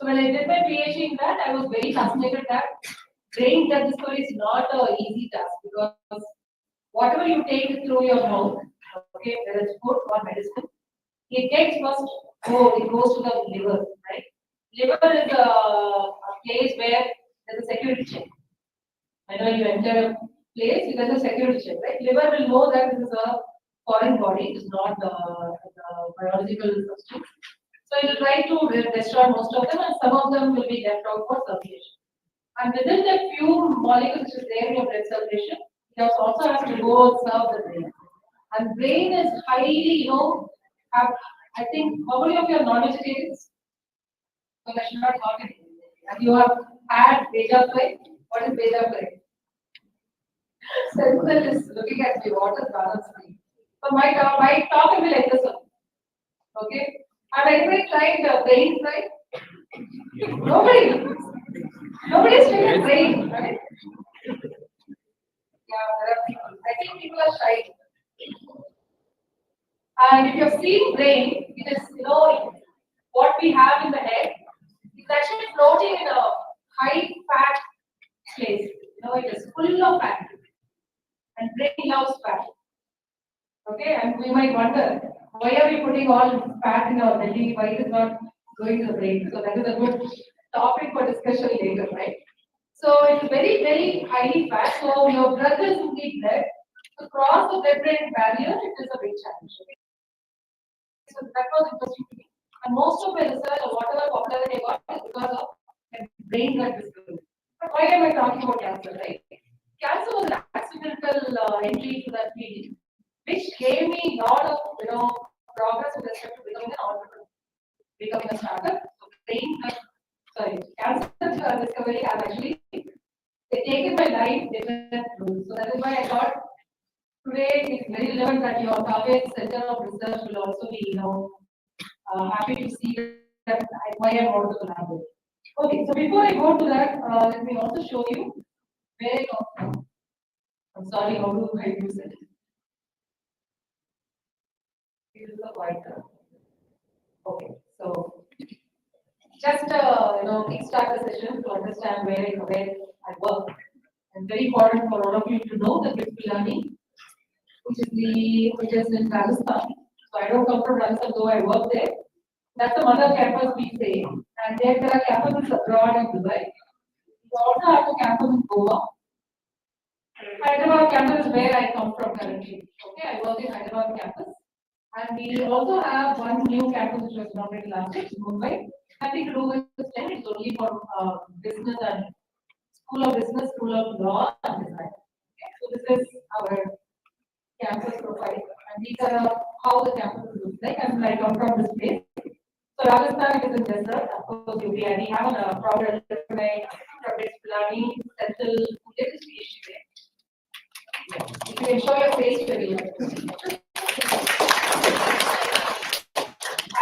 So when I did my PhD in that, I was very fascinated that brain drug discovery is not an easy task because whatever you take through your mouth, okay, whether it's food or medicine, it gets first, it goes to the liver, right? Liver is a place where there's a security check. Whenever you enter a place, there's a security check, right? Liver will know that this is a foreign body, it is not a biological substance. So it will try to destroy most of them, and some of them will be left out for circulation. And within the few molecules which is there in your blood circulation, it also has to go and serve the brain. And brain is highly, I think, how many of you are non-vegetarians? So I should not talk anything. And you have had beja fry. What is beja fry? Senthil is looking at me. What is balance mean? So my talk will be like this one. Okay. Have anybody tried brain fry? Nobody. Nobody's tried brain, right? Yeah, there are people. I think people are shy. And if you've seen brain, it is, what we have in the head is actually floating in a high fat place. It is full of fat. And brain loves fat. Okay, and we might wonder, why are we putting all fat in our belly? Why is it not going to the brain? So that is a good topic for discussion later, right? So it is very, very highly fat. So your blood is in the blood. To cross the blood-brain barrier, it is a big challenge. So that was interesting to me. And most of my research or whatever popularity I got is because of brain drug discovery. But why am I talking about cancer, right? Cancer was an accidental entry to that field, which gave me a lot of progress with respect to becoming an entrepreneur, becoming a startup. So cancer discovery has actually taken my life different routes. So that is why I thought today it's very relevant that your target center of research will also be, happy to see that why I want to collaborate. Okay, so before I go to that, let me also show you where I come from. I'm sorry, how do I use it? This is a pointer. Okay, so just kickstart the session to understand where I work. And very important for all of you to know that Plenary, which is in Rajasthan. So I don't come from Rajasthan, though I work there. That's the mother campus we say. And there are campuses abroad in Dubai. We also have a campus in Goa. Hyderabad campus is where I come from currently. Okay, I work in Hyderabad campus. And we also have one new campus which was inaugurated last year, Mumbai. Nothing to do with STEM, it's only for business and School of Business, School of Law and Design. Okay, so this is our campus profile. And these are how the campus looks like. And I come from this place. So Rajasthan is in desert, of course, UP. And we have a proud alumni from Plenary, Central, there is PhD there. You can show your face very well.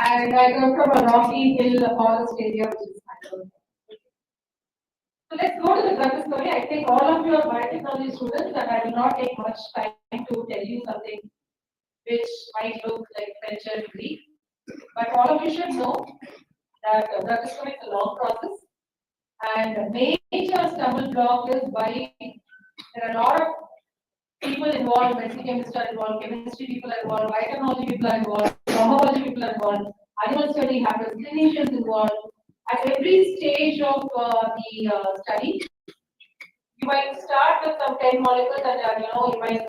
And I come from a rocky hill forest area, which is Hyderabad. So let's go to the drug discovery. I think all of you are biotechnology students, and I will not take much time to tell you something which might look like French and Greek. But all of you should know that drug discovery is a long process, and major stumble block is why there are a lot of people involved, basic chemists are involved, chemistry people are involved, biotechnology people are involved, pharmacology people are involved, animal study happens, clinicians involved. At every stage of the study, you might start with some 10 molecules and you might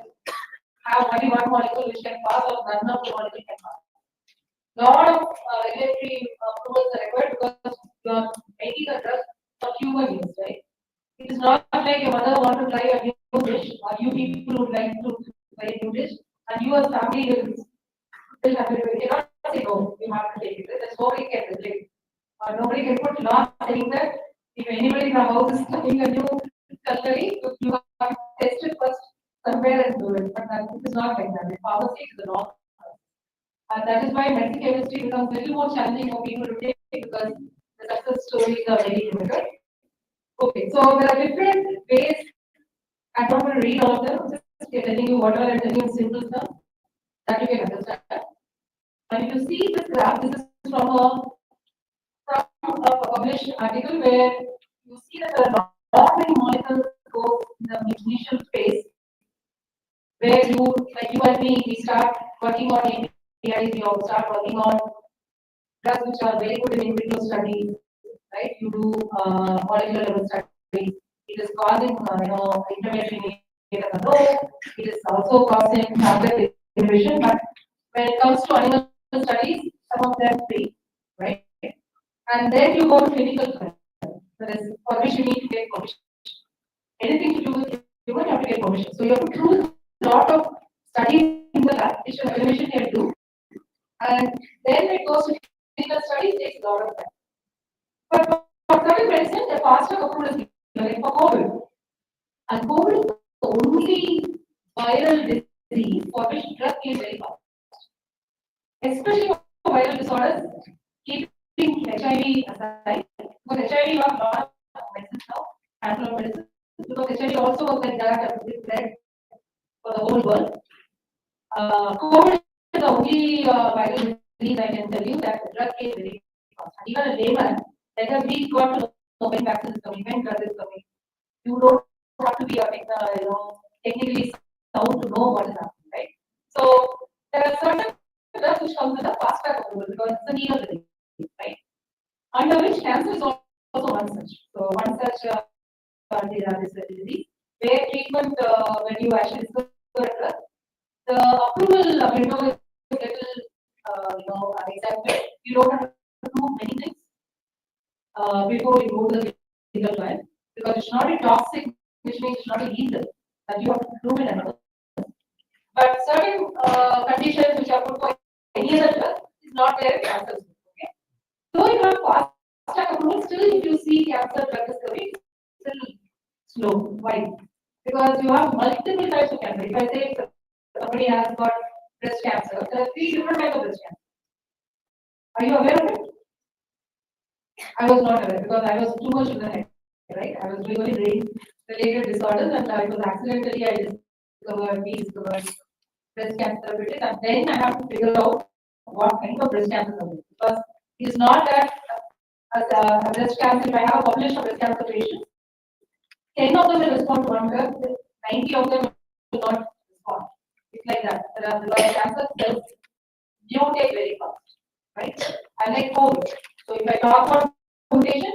have only one molecule which can pass or none of the molecules can pass. Lot of regulatory approvals are required because you are making a drug for human use, right? It is not like your mother wants to try a new dish or you people would like to try a new dish and you as family will have to do it. You cannot say no, you have to take it. There's nobody can reject. Nobody can put law saying that if anybody in the house is trying a new cutlery, you have to test it first somewhere and do it. But it is not like that. In pharmacy, it is a law. And that is why medical chemistry becomes a little more challenging for people to take because the success stories are very limited. Okay, so there are different ways. I don't want to read all of them, just telling you whatever I'm telling you in simple stuff that you can understand. And if you see this graph, this is from a published article where you see that there are a lot many molecules go in the initial phase where you, like you and me, we start working on APIs, we all start working on drugs which are very good in in vitro studies, right? You do molecular level studies. It is causing, inflammation in the nose. It is also causing target inhibition. But when it comes to animal studies, some of them fail, right? And then you go to clinical trials. That is, for which you need to get permission. Anything to do with human, you have to get permission. So you have to do a lot of studies in the lab, which your animation can do. And then it goes to clinical studies, takes a lot of time. But for certain medicine, the faster approval is given, like for COVID. And COVID is the only viral disease for which drug is very fast. Especially for viral disorders, keeping HIV aside, because HIV you have a lot of medicines now, handful of medicines, because HIV also was like that with threat for the whole world. COVID is the only viral disease I can tell you that the drug is very fast. And even a layman, let us we got to know when vaccine is coming, when drug is coming. You don't have to be a technically sound to know what is happening, right? So there are certain drugs which comes with a fast track approval because it's a need of the disease, right? Under which cancer is also one such. So one such disease where treatment when you actually discover a drug, the approval window is little accepted. You don't have to do many things before you go to the clinical trial because it's not a toxic, which means it's not a lethal that you have to prove in another. But certain conditions which are put for any other drug is not there in cancer. Okay. So you have fast track approval. Still, if you see cancer drug discovery, it's still slow. Why? Because you have multiple types of cancer. If I say somebody has got breast cancer, there are 3 different types of breast cancer. Are you aware of it? I was not aware because I was too much in the head, right? I was doing only brain related disorders and I was accidentally I discovered breast cancer therapeutics and then I have to figure out what kind of breast cancer is because it is not that as a breast cancer, if I have a population of breast cancer patients, 10 of them will respond to one drug, 90 of them will not respond. It's like that. There are a lot of cancer cells mutate very fast, right? And like COVID. So if I talk about mutation,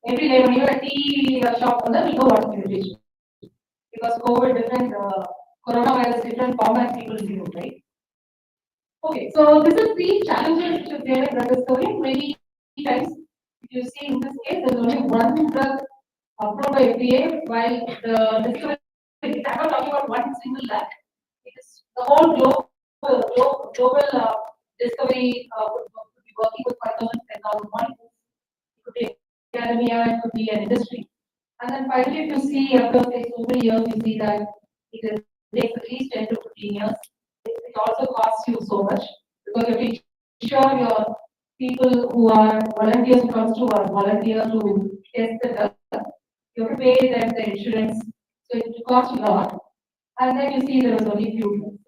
every day when you're at tea shop owner will know what is mutation. Because COVID different coronavirus different formats people use, right? Okay, so this is the challenges which is there in drug discovery. Many times, if you see in this case, there's only one drug approved by FDA, while the discovery, I'm not talking about one single lab. It is the whole global discovery could be working with 5,000, 10,000 molecules. It could be academia, it could be an industry. And then finally, if you see after say so many years, you see that it takes at least 10 to 15 years. It also costs you so much because you have to ensure your people who are volunteers who comes to are volunteer to test the drug. You have to pay them the insurance, so it costs a lot. And then you see there was only few.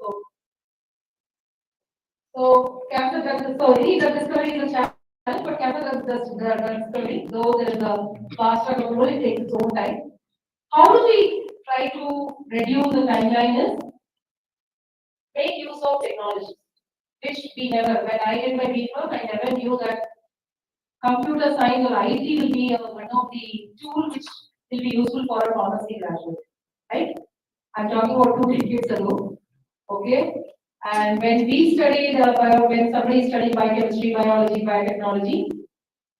So cancer drug, so any drug discovery is a challenge, but cancer drug discovery, though there is a fast track approval, it takes its own time. How do we try to reduce the timeline is make use of technology, which we never, when I did my BPharm, I never knew that computer science or IT will be one of the tools which will be useful for a pharmacy graduate, right? I'm talking about 2 decades ago, okay? And when we studied, when somebody studied biochemistry, biology, biotechnology,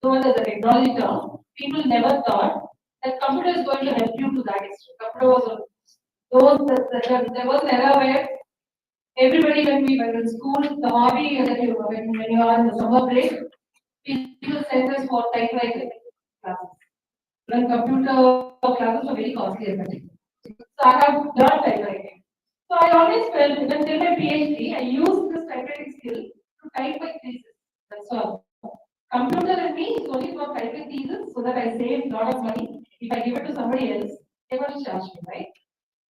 so as a technology term, people never thought that computer is going to help you to that extent. Computer was there was an era where everybody when we were in school, the hobby that when you are in the summer break, people send us for typewriter classes. When computer classes are very costly at that time. So I have learned typewriting. So I always felt even till my PhD, I used this typewriting skill to type my thesis. That's all. Computer and me is only for typing thesis so that I save a lot of money. If I give it to somebody else, they're going to charge me, right?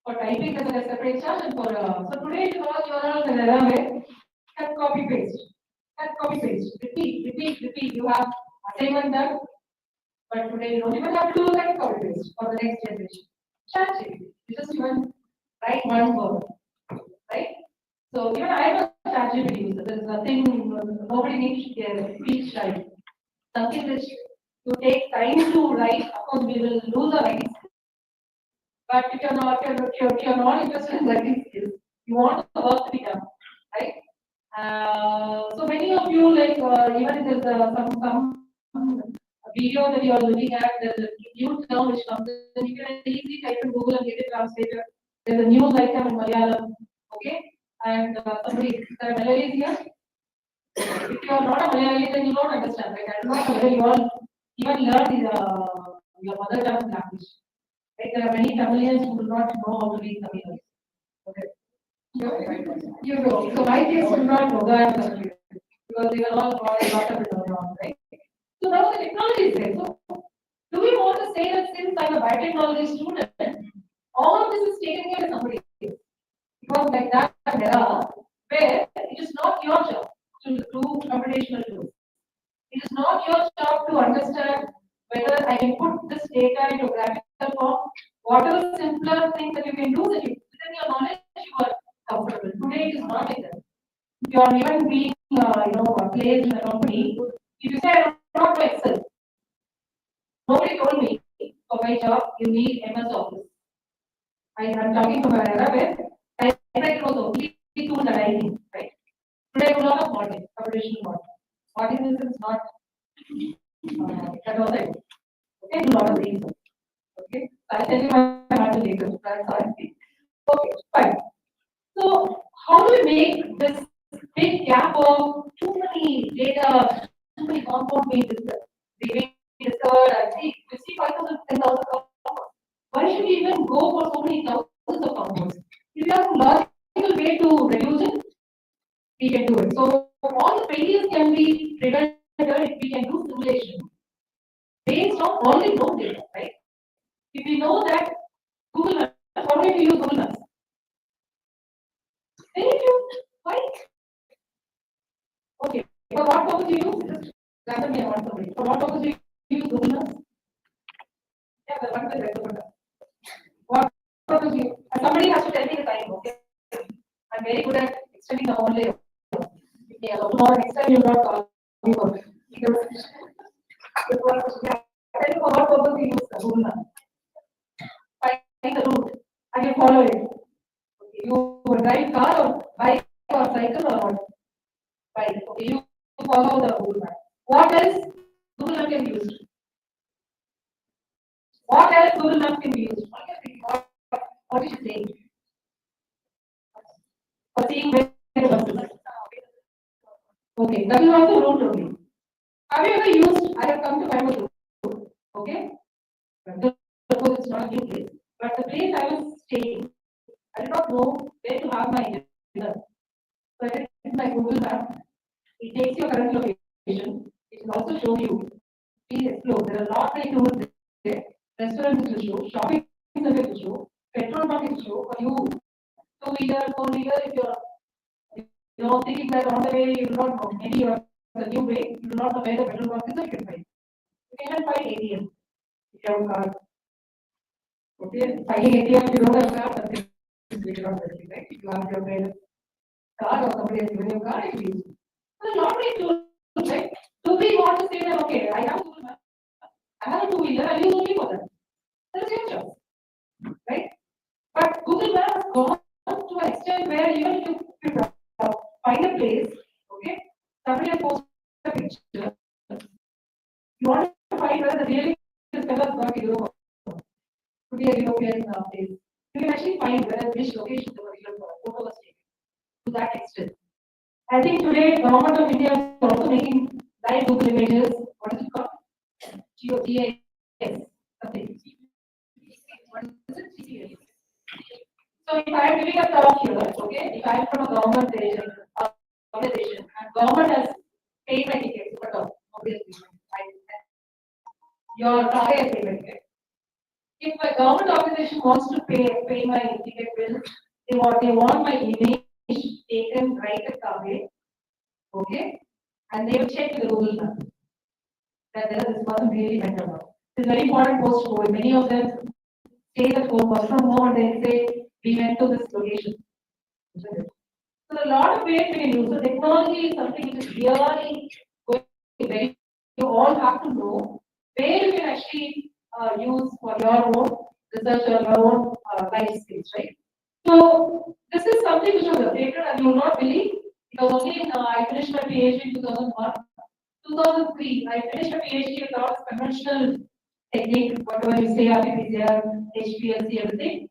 For typing, there's a separate charge, and for so today, because you are all in an era where cut copy paste, repeat. You have Assignment done, but today you don't even have to do like copy paste for the next generation. Chat GPT. You just even write one word, right? So even I was a chat GPT user. There is nothing, nobody needs to speech right. Something which you take time to write. Of course, we will lose our writing skills. But if you're not interested in writing skills, you want the work to be done, right? So many of you like even if there's some video that you are looking at, there's a new term which comes in. You can easily type in Google and get it translated. There's a news item in Malayalam, okay? And somebody, the Malayali is here. If you are not a Malayali, then you don't understand. Right? I don't know whether you all even learn your mother tongue language. Right? There are many Tamilians who do not know how to read Tamil. Okay. You know, so my kids do not know that because they were all brought up in wrong, right? So now the technology is there. So do we want to say that since I'm a biotechnology student, all of this is taken care of somebody else? Because like that era where it is not your job to do computational tools. It is not your job to understand whether I can put this data into graphical form. Whatever simpler thing that you can do that within your knowledge you are comfortable. Today it is not like that. If you are even being placed in a company, if you say I don't know Excel, nobody told me for my job you need MS Office. I am talking from an era where typewriter was only tool that I need, right? Today I do a lot of modeling, computational modeling. Modeling is not that was I do. Okay, do a lot of things. Okay, so I'll tell you my answer later. That's how I feel. Okay, fine. So how do we make this big gap of too many data, too many compounds being discovered? I see we see 5,000, 10,000 compounds. Why should we even go for so many thousands of compounds? If you have a logical way to reduce it, we can do it. So all the failures can be prevented if we can do simulation based on already known data, right? If we know that Google Maps, how many of you use Google Maps? Many of you, why? Okay, for what purpose do you use? Just randomly I want somebody. For what purpose do you use Google Maps? Yeah, the one with recommender. What purpose do you? And somebody has to tell me the time, okay? I'm very good at extending the whole layer. Yeah, tomorrow next time you will not call me for it. Tell me for what purpose do you use the Google Maps? Find the route and you follow it. Okay, you drive car or bike or cycle or what? Bike. Okay, you follow the Google Map. What else Google Map can be used? What else Google Map can be used? What is it saying? For seeing where the bus is. Okay, that is also route only. Have you ever used? I have come to Coimbatore. Okay, of course it's not a new place, but the place I was staying, I did not know where to have my dinner. So I did my Google Map. It takes your current location. It will also show you. Please explore. There are a lot many tools there. Restaurants will show. Shopping center will show. Petrol pump will show. For you, two-wheeler, four-wheeler, if you're thinking that on the way you do not know. Maybe you're the new way. You do not know where the petrol pump is. So you can find. You can even find ATM if you have a car. Okay, finding ATM if you don't have a car, something is really not working, right? If you have your parents' car or somebody has given you a car, it will be useful. So a lot many tools, right? Do we want to say that okay, I have Google Maps, I have a two-wheeler, I'll use only for that. That's your choice, right? But Google Maps has gone to an extent where even if you find a place, okay, somebody has posted a picture, you want to find whether the really this fellow has got Europe to be a European place. You can actually find whether which location the particular photo was taken to that extent. I think today government of India is also making live Google images. What is it called? GIS. Something. What is it? GPS. So if I am giving a talk here, okay, if I am from a government organization and government has paid my tickets for talk, obviously, your target has paid my ticket. If my government organization wants to pay my ticket bill, they want my image taken right at Kaveh, okay, and they will check with the Google Map. whether this person really meant or not. It's very important post to go. Many of them stay at home, work from home, and they say, we went to this location. Isn't it? So a lot of ways we can use. So technology is something which is really going very. You all have to know where you can actually use for your own research or your own life skills, right? So this is something which was updated, and you will not believe it was only in, I finished my PhD in 2001. 2003, I finished my PhD with all conventional technique, whatever you say, RT-PCR, HPLC, everything.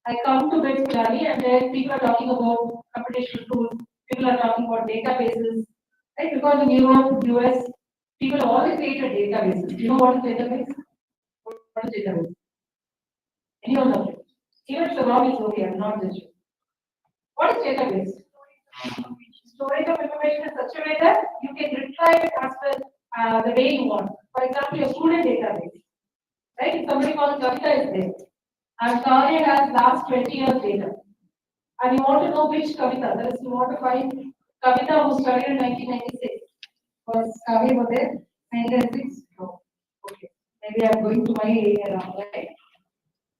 I come to Bits Plenary and then people are talking about computational tools, people are talking about databases, right? Because in Europe, US, people always created databases. You know what is database? What is database? Any of them? Even if the wrong is okay, I'm not judging. What is database? Storage of information in such a way that you can retrieve it as well the way you want. For example, your student database, right? If somebody called Kavita is there, and Kavya has last 20 years data, and you want to know which Kavita, that is, you want to find Kavita who studied in 1996. Was Kavya there? 1996? No. Okay. Maybe I'm going to my area now, right?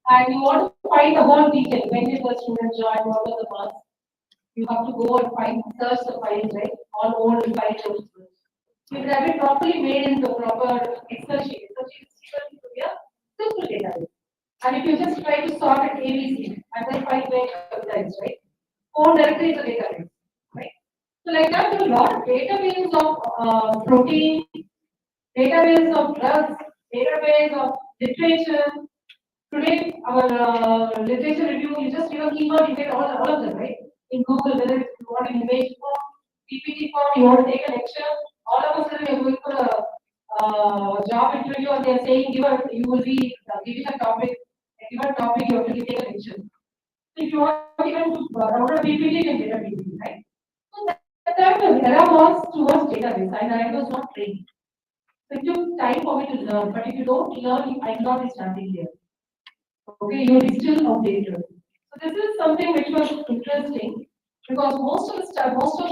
And you want to find the whole detail. When did the student join? What was the month? You have to go and find, search the files, right? All old files. You have it properly made in the proper Excel sheet. Excel sheet is to be a simple database. And if you just try to sort it ABC and then find where Kavita is, right? Phone directory is a database, right? So like that, there are a lot of databases of protein, database of drugs, database of literature. Today, our literature review, you just give a keyword, you get all of them, right? In Google, whether you want an image form, PPT form, you want to take a lecture, all of a sudden you're going for a job interview and they're saying you will be giving a topic, you have to take a lecture. So if you want even to download a PPT, you can get a PPT, right? So that time the era was towards database and I was not trained. So it took time for me to learn, but if you don't learn, I will not be standing here. Okay, you'll be still outdated. So this is something which was interesting because most of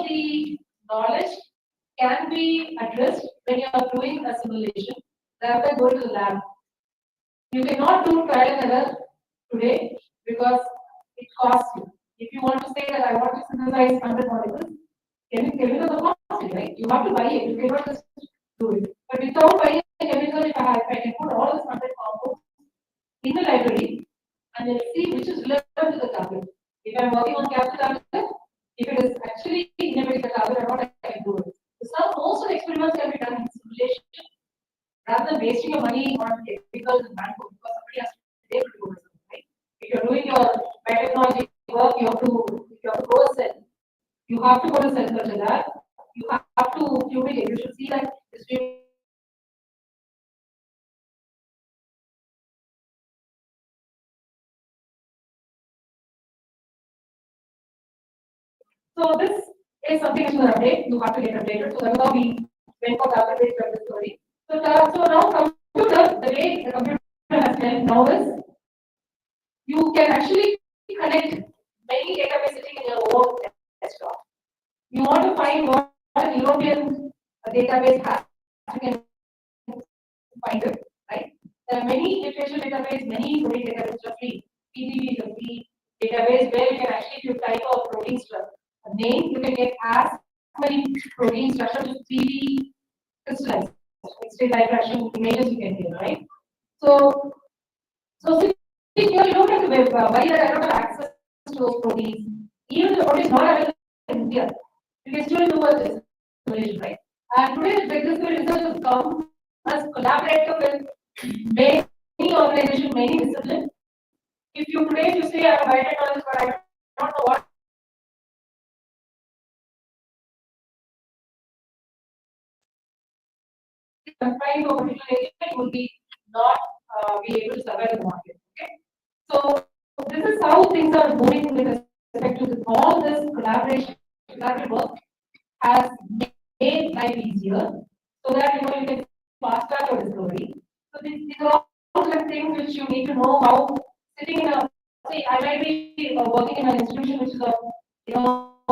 the knowledge can be addressed when you are doing a simulation rather than going to the lab. You cannot do trial and error today because it costs you. If you want to say that I want to synthesize 100 molecules, chemicals are costly, right? You have to buy it. You cannot just do it. But without buying a chemical, if I can put all these 100 compounds in the library and then see which is relevant to the target. If I'm working on capsule target, if it is actually inhibiting the target or not, I can do it. So most of the experiments can be done in simulation rather than wasting your money on chemicals and manpower because somebody has to be able to do it, right? If you're doing your biotechnology work, you have to grow a cell. You have to go to cell culture lab. You have to fumigate. You should see that this so this is something which is an update. You have to get updated. So that's how we went for the update of the story. So now computer, the way the computer has helped now is you can actually connect many databases sitting in your own desktop. You want to find what a European database has, you can find it, right? There are many literature databases, many protein databases are free. PDB is a free database where you can actually, if you type a protein structure, a name, you can get as many protein structures to 3D crystallized. X-ray diffraction images you can get, right? So, so here you don't have to worry that I don't have access to those proteins. Even the protein is not available in India, you can still do a simulation, right? And today, the research has come as collaborative with many organizations, many disciplines. If you today, if you say I'm a biotechnologist, but I don't know what confined to a particular area, you will be not be able to survive the market. Okay, so this is how things are moving with respect to this. All this collaborative work has made life easier, so that you can fast track your discovery. So these are all the things which you need to know how sitting in a say I might be working in an institution which is of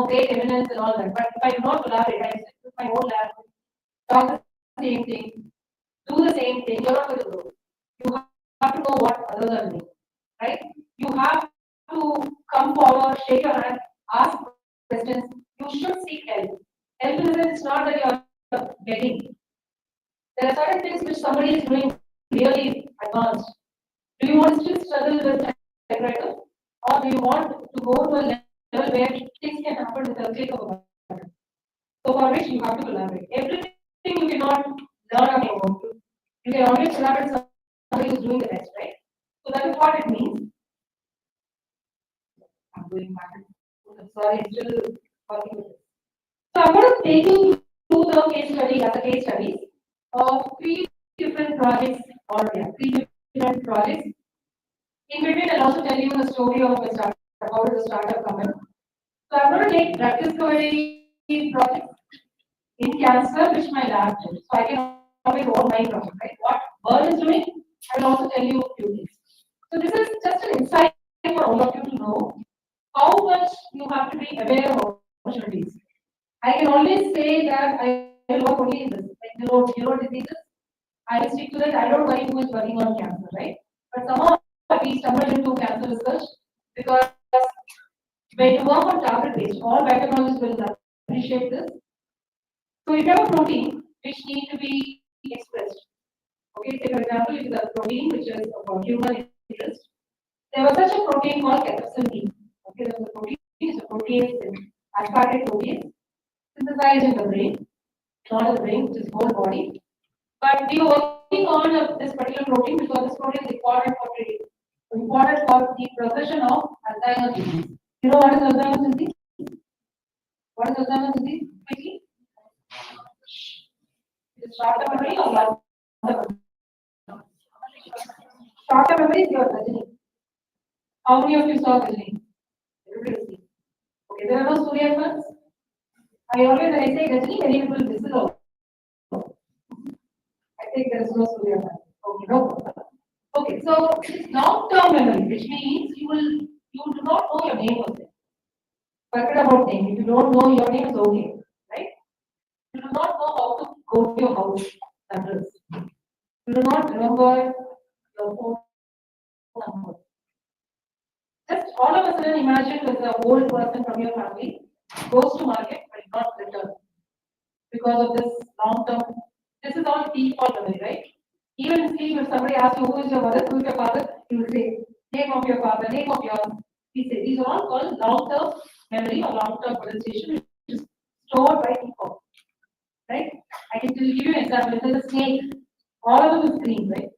great eminence and all that, but if I do not collaborate, I sit with my own lab, talk the same thing, do the same thing, you're not going to grow. You have to know what others are doing, right? You have to come forward, shake your hand, ask questions. You should seek help. Help in the sense it's not that you're begging. There are certain things which somebody is doing really advanced. Do you want to still struggle with typewriter? Or do you want to go to a level where things can happen with a click of a button? So for which you have to collaborate. Everything you cannot learn on your own. You can always collaborate with somebody who's doing the best, right? So that is what it means. I'm going back. I'm sorry, I'm still working with this. So I'm going to take you through the case study as a case study of three different projects or three different projects. In between, I'll also tell you the story of the startup, how did the startup come in. So I'm going to take drug discovery project in cancer, which my lab did. So I can always hold my project, right? What Bird is doing, I will also tell you a few things. So this is just an insight for all of you to know how much you have to be aware of opportunities. I can always say that I will work only in this, like neuro diseases. I will stick to that. I don't know who is working on cancer, right? But somehow we stumbled into cancer research because when you work on target based, all biotechnologists will appreciate this. So if you have a protein which need to be expressed, okay, say for example, it is a protein which is of human interest. There was such a protein called cathepsin D. Okay, there was a protein, it's a protein, aspartate protein, synthesized in the brain, not in the brain, which is whole body. But we were working on this particular protein because this protein is important for the progression of Alzheimer's disease. You know what is Alzheimer's disease? What is Alzheimer's disease? Quickly. Is it short-term memory or long-term memory? Short-term memory is your Rajini. How many of you saw Rajini? Everybody see. Okay, there are no Surya fans. I always, when I say Rajini, many people whistle. I think there is no Surya fans. Okay, no. Okay, so it's long-term memory, which means you do not know your name was there. Forget about name. If you don't know your name, it's okay, right? You do not know how to go to your house address. You do not remember your phone number. Just all of a sudden imagine there's an old person from your family goes to market but not return because of this long term. This is all default memory, right? Even in sleep, if somebody asks you who is your mother, who is your father, you will say name of your father, name of yours. These are all called long term memory or long term pronunciation, which is stored by default. Right? I can give you an example. If there's a snake, all of them is green, right?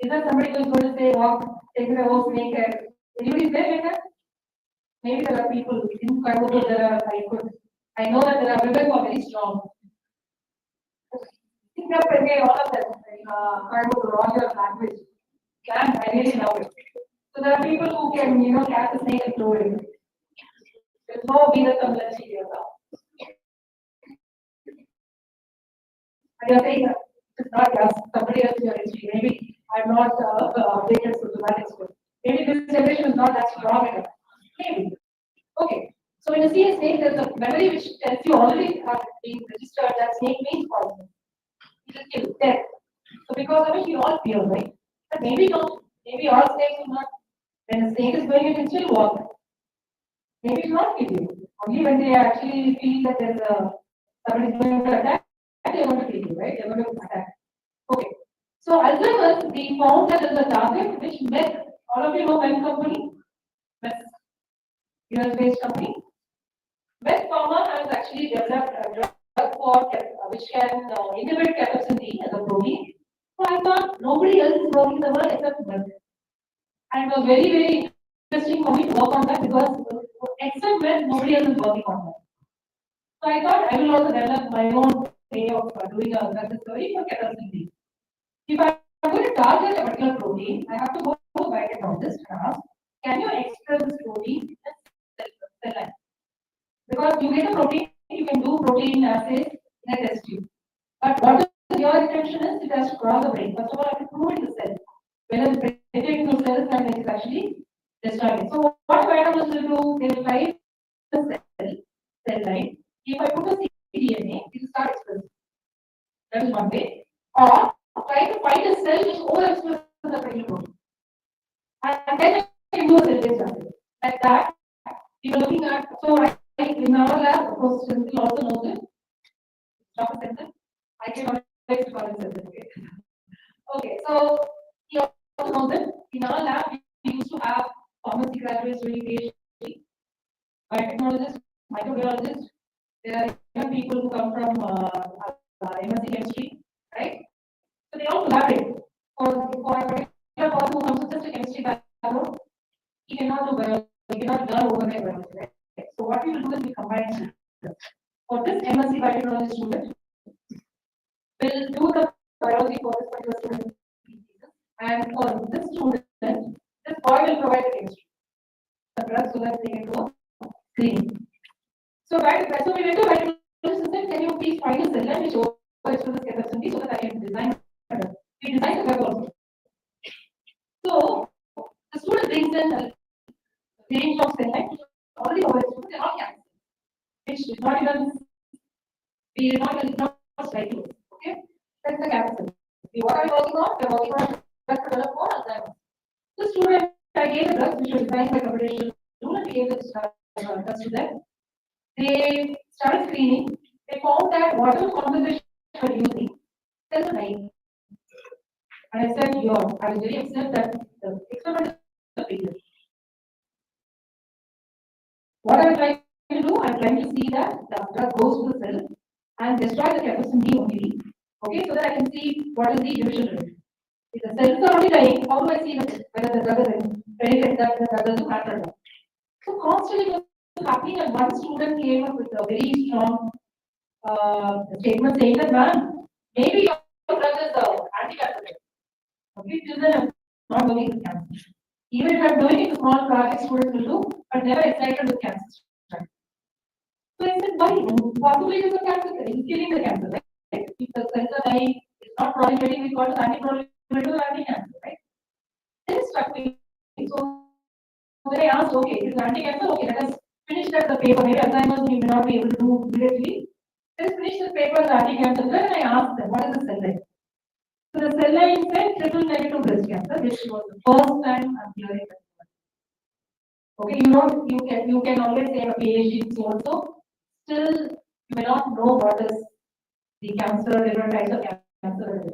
Is there somebody who's going to say, walk, take the whole snake head? Anybody is there like that? Maybe there are people in Coimbatore, I know that there are women who are very strong. Think up again all of them, Coimbatore, all your language. Can I really love it. So there are people who can, catch the snake and throw it. There's no Venus unless she gives up. And you're saying that it's not just somebody else in your history. Maybe I'm not updated to that extent. Maybe this generation is not that strong enough. Maybe. Okay. So when you see a snake, there's a memory which tells you already have been registered that snake means poison. It will kill, death. So because of it, you all fear, right? But maybe not. Maybe all snakes will not. When a snake is going, you can still walk. Maybe it will not kill you. Only when they actually feel that there's a somebody is going to attack, they're going to kill you, right? They're going to attack. Okay. So Alzheimer's, we found that there's a target which met, all of you know West company, West US-based company. West Pharma has actually developed a drug for which can inhibit cathepsin D as a protein. So I thought nobody else is working in the world except Merck. And it was very, very interesting for me to work on that because except Merck, nobody else is working on that. So I thought I will also develop my own way of doing a drug discovery for cathepsin D. If I'm going to target a particular protein, I have to go to a biotechnologist and ask, can you express this protein in cell line? Because you get a protein, you can do protein assays in a test tube. But what is your intention is it has to cross the brain. First of all, I have to prove it in the cell. Whether it's penetrating through cells and it is actually destroying it. So what biologists will do, they will try the cell line. If I put a cDNA, it will start expressing. That is one way. Or try to find a cell which overexpresses the protein protein. And then I can do a cell-based assay. Like that, we were looking at, so in our lab, of course, Cynthia also knows it. Dr. Cynthia, I can always call it Cynthia. Okay, so he also knows it. In our lab, we used to have pharmacy graduates doing PhD, biotechnologists, microbiologists. There are young people who come from MSc chemistry, right? So they all collaborate. For a particular person who comes with just a chemistry background, he cannot do biology, he cannot learn overnight biology, right? So what we will do is we combine students. For this MSc biotechnology student, we'll do the biology for this particular student. And for this student, this boy will provide the chemistry, the drug, so that they can do a screening. So we went to biology system, can you please find a cell line which overexpresses capacity so that I can design a drug? We design the drug also. So the student brings in a range of cell lines which already overexpressed, they're not cancer, which is not even, we did not even not slightly. Okay, that's the cancer. What are we working on? We're working on drug to develop for Alzheimer's. The student, I gave the drugs which were designed by computational tool and we gave the drugs to them. They started screening. They found that whatever concentration they were using, cells were dying. And I said, I was very upset that the experiment is failure. What I'm trying to do, I'm trying to see that the drug goes to the cell and destroy the capacity only. Okay, so that I can see what is the division rate. If the cells are only dying, how do I see whether the drug is penetrating that the drug doesn't matter or not? So constantly it was happening, and one student came up with a very strong statement saying that, man, maybe your drug is anti-cancer. Okay, till then I'm not working with cancer. Even if I'm doing it, a small project students will do, but never excited with cancer. Right? So I said, why? Possibly it is a cancer, it's killing the cancer, right? If the cells are dying, it's not proliferating, we call it anti-proliferative anti-cancer, right? Then it struck me. So then I asked, okay, if it's anti-cancer, okay, let us finish that the paper. Maybe Alzheimer's we may not be able to do immediately. Let's finish the paper as anti-cancer. Then I asked them, what is the cell line? So the cell line said triple negative breast cancer, which was the first time I'm hearing that. Okay, you can always say a PhD so also. Still, you may not know what is the cancer, different types of cancer.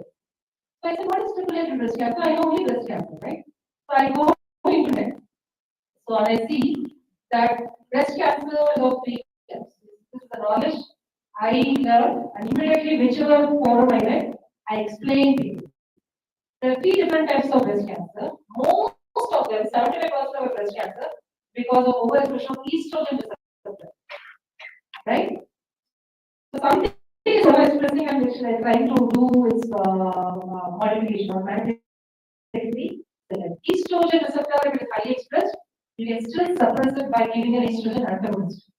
So I said, what is triple negative breast cancer? I know only breast cancer, right? So I go into it. So I see that breast cancer is of 3 steps. This is the knowledge I learned, and immediately whichever forum I went, I explained to you. There are 3 different types of breast cancer. Most of them, 75% of breast cancer, because of overexpression of estrogen receptor. Right? So something is overexpressing and which they are trying to do its modification or manipulate the estrogen receptor, if it is highly expressed, you can still suppress it by giving an estrogen antagonist.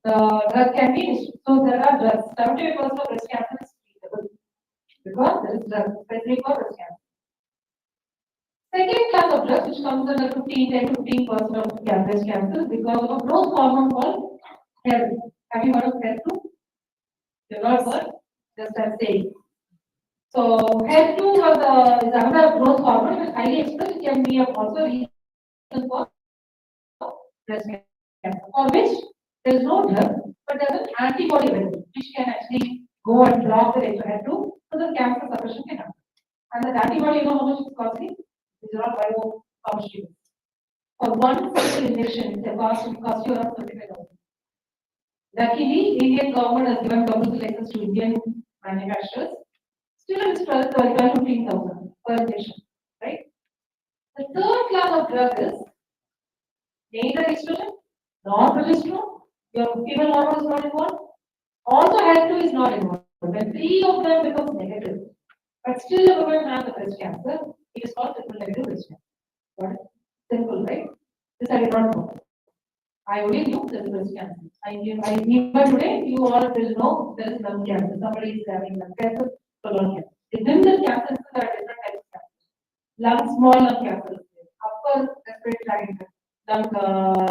The drug can be, so there are drugs. 75% of breast cancer is treatable because there is drug specific for breast cancer. Second class of drugs, which comes under 10-15% of breast cancer, because of a growth hormone called HER2. Have you heard of HER2? You've not heard? Just I'm saying. So HER2 is another growth hormone. It is highly expressed. It can be also a reason for breast cancer, for which there is no drug, but there is an antibody available, which can actually go and block the HER2, so the cancer suppression can happen. And that antibody, you know how much it's costing? These are all biopharmaceuticals. For one single injection, it cost you around 35,000. Luckily, Indian government has given commercial license to Indian manufacturers. Still, it's 15,000 per injection, right? The third class of drug is neither estrogen nor progesterone. Your female hormone is not involved. Also, HER2 is not involved. When 3 of them becomes negative, but still a woman has a breast cancer, it is called triple negative breast cancer. Got it? Simple, right? This I did not know. I only knew there is breast cancer. Even today, you all will know there is lung cancer. Somebody is having lung cancer, colon cancer. Within the cancer, there are different types of cancer. Lung, small lung cancer, upper respiratory tract lung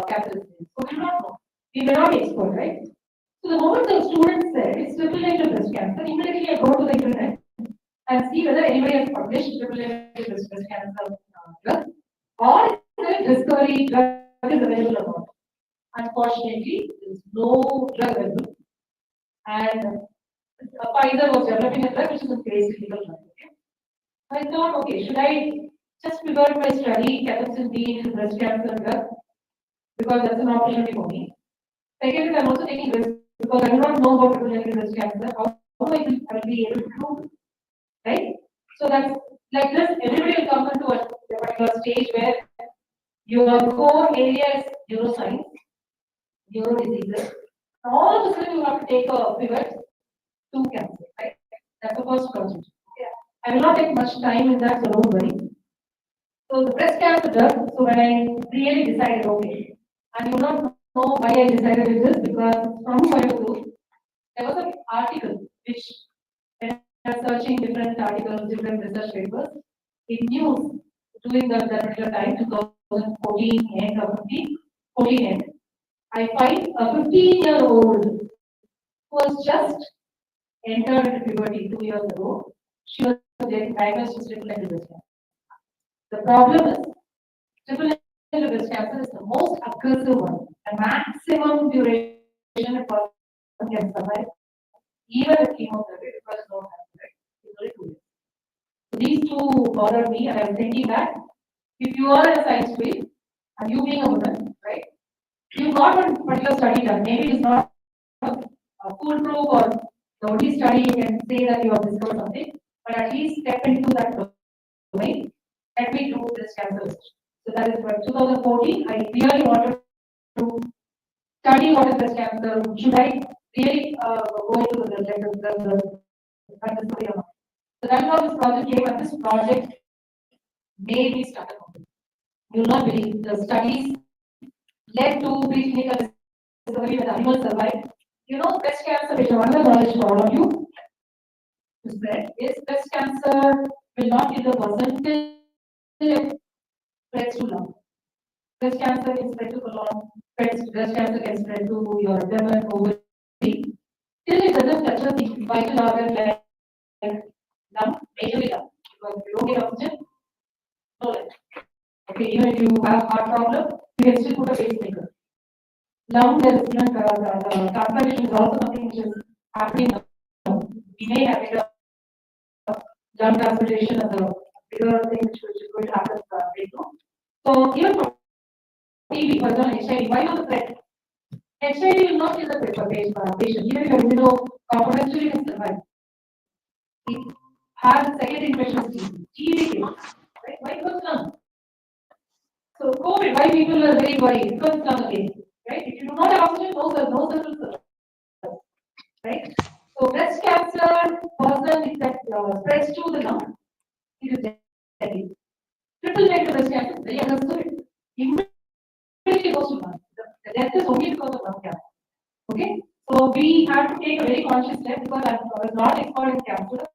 cancer. So we do not know. We may not be expert, right? So the moment the student said it's triple negative breast cancer, immediately I go to the internet and see whether anybody has published triple-negative breast cancer drug, or is there a discovery drug is available or not. Unfortunately, there is no drug available, and Pfizer was developing a drug which is a phase clinical trial. Okay? So I thought, okay, should I just pivot my study, cathepsin D into breast cancer drug, because that's an opportunity for me. Second, I'm also taking risk because I do not know about triple-negative breast cancer. How I will be able to do it, right? So that's like this. Everybody will come into a particular stage where your core area is neuroscience, neuro diseases. All of a sudden, you have to take a pivot to cancer, right? That's the first project. Yeah. I will not take much time in that, so don't worry. So the breast cancer drug. So when I really decided, okay, and you not know why I decided it is because from point of view, there was an article which when I was searching different articles, different research papers in news during that particular time, 2014 end or 14 end, I find a 15-year-old who was just entered into puberty 2 years ago. She was diagnosed with triple-negative breast cancer. The problem is triple-negative breast cancer is the most aggressive one. The maximum duration a person can survive, even with chemotherapy, because no cancer, right? It's only 2 years. So these two bothered me, and I was thinking that if you are in a science field and you being a woman, right, you got one particular study done. Maybe it's not a foolproof or the only study you can say that you have discovered something, but at least step into that domain. Let me do this cancer research. So that is for 2014. I really wanted to study what is breast cancer. Should I really go into the study or not? So that's how this project came, and this project made me start a company. You will not believe the studies led to preclinical discovery when animals survived. You know, breast cancer, which is another knowledge for all of you to spread, is breast cancer will not kill the person till it spreads to lung. Breast cancer can spread to colon, breast cancer can spread to your abdomen, ovary, till it doesn't touch the vital organ like lung, majorly lung. Because if you don't get oxygen, no life. Okay, even if you have heart problem, you can still put a pacemaker. Lung, there is the transplantation is also something which is happening now. We may have it lung transplantation as a bigger thing which is going to happen right now. So even for TB, for example, HIV, why not the threat? HIV will not kill the patient. Even if you immuno compromised, you can survive. It has a second infectious disease, TB, right? Why because lung? So COVID, why people are very worried? Because lung again, right? If you do not have oxygen, no cells will survive, right? So breast cancer person if that spreads to the lung, it is deadly. Triple-negative breast cancer is very aggressive. Immediately goes to lung. The death is only because of lung cancer. Okay, so we have to take a very conscious step because I was not expert in cancer.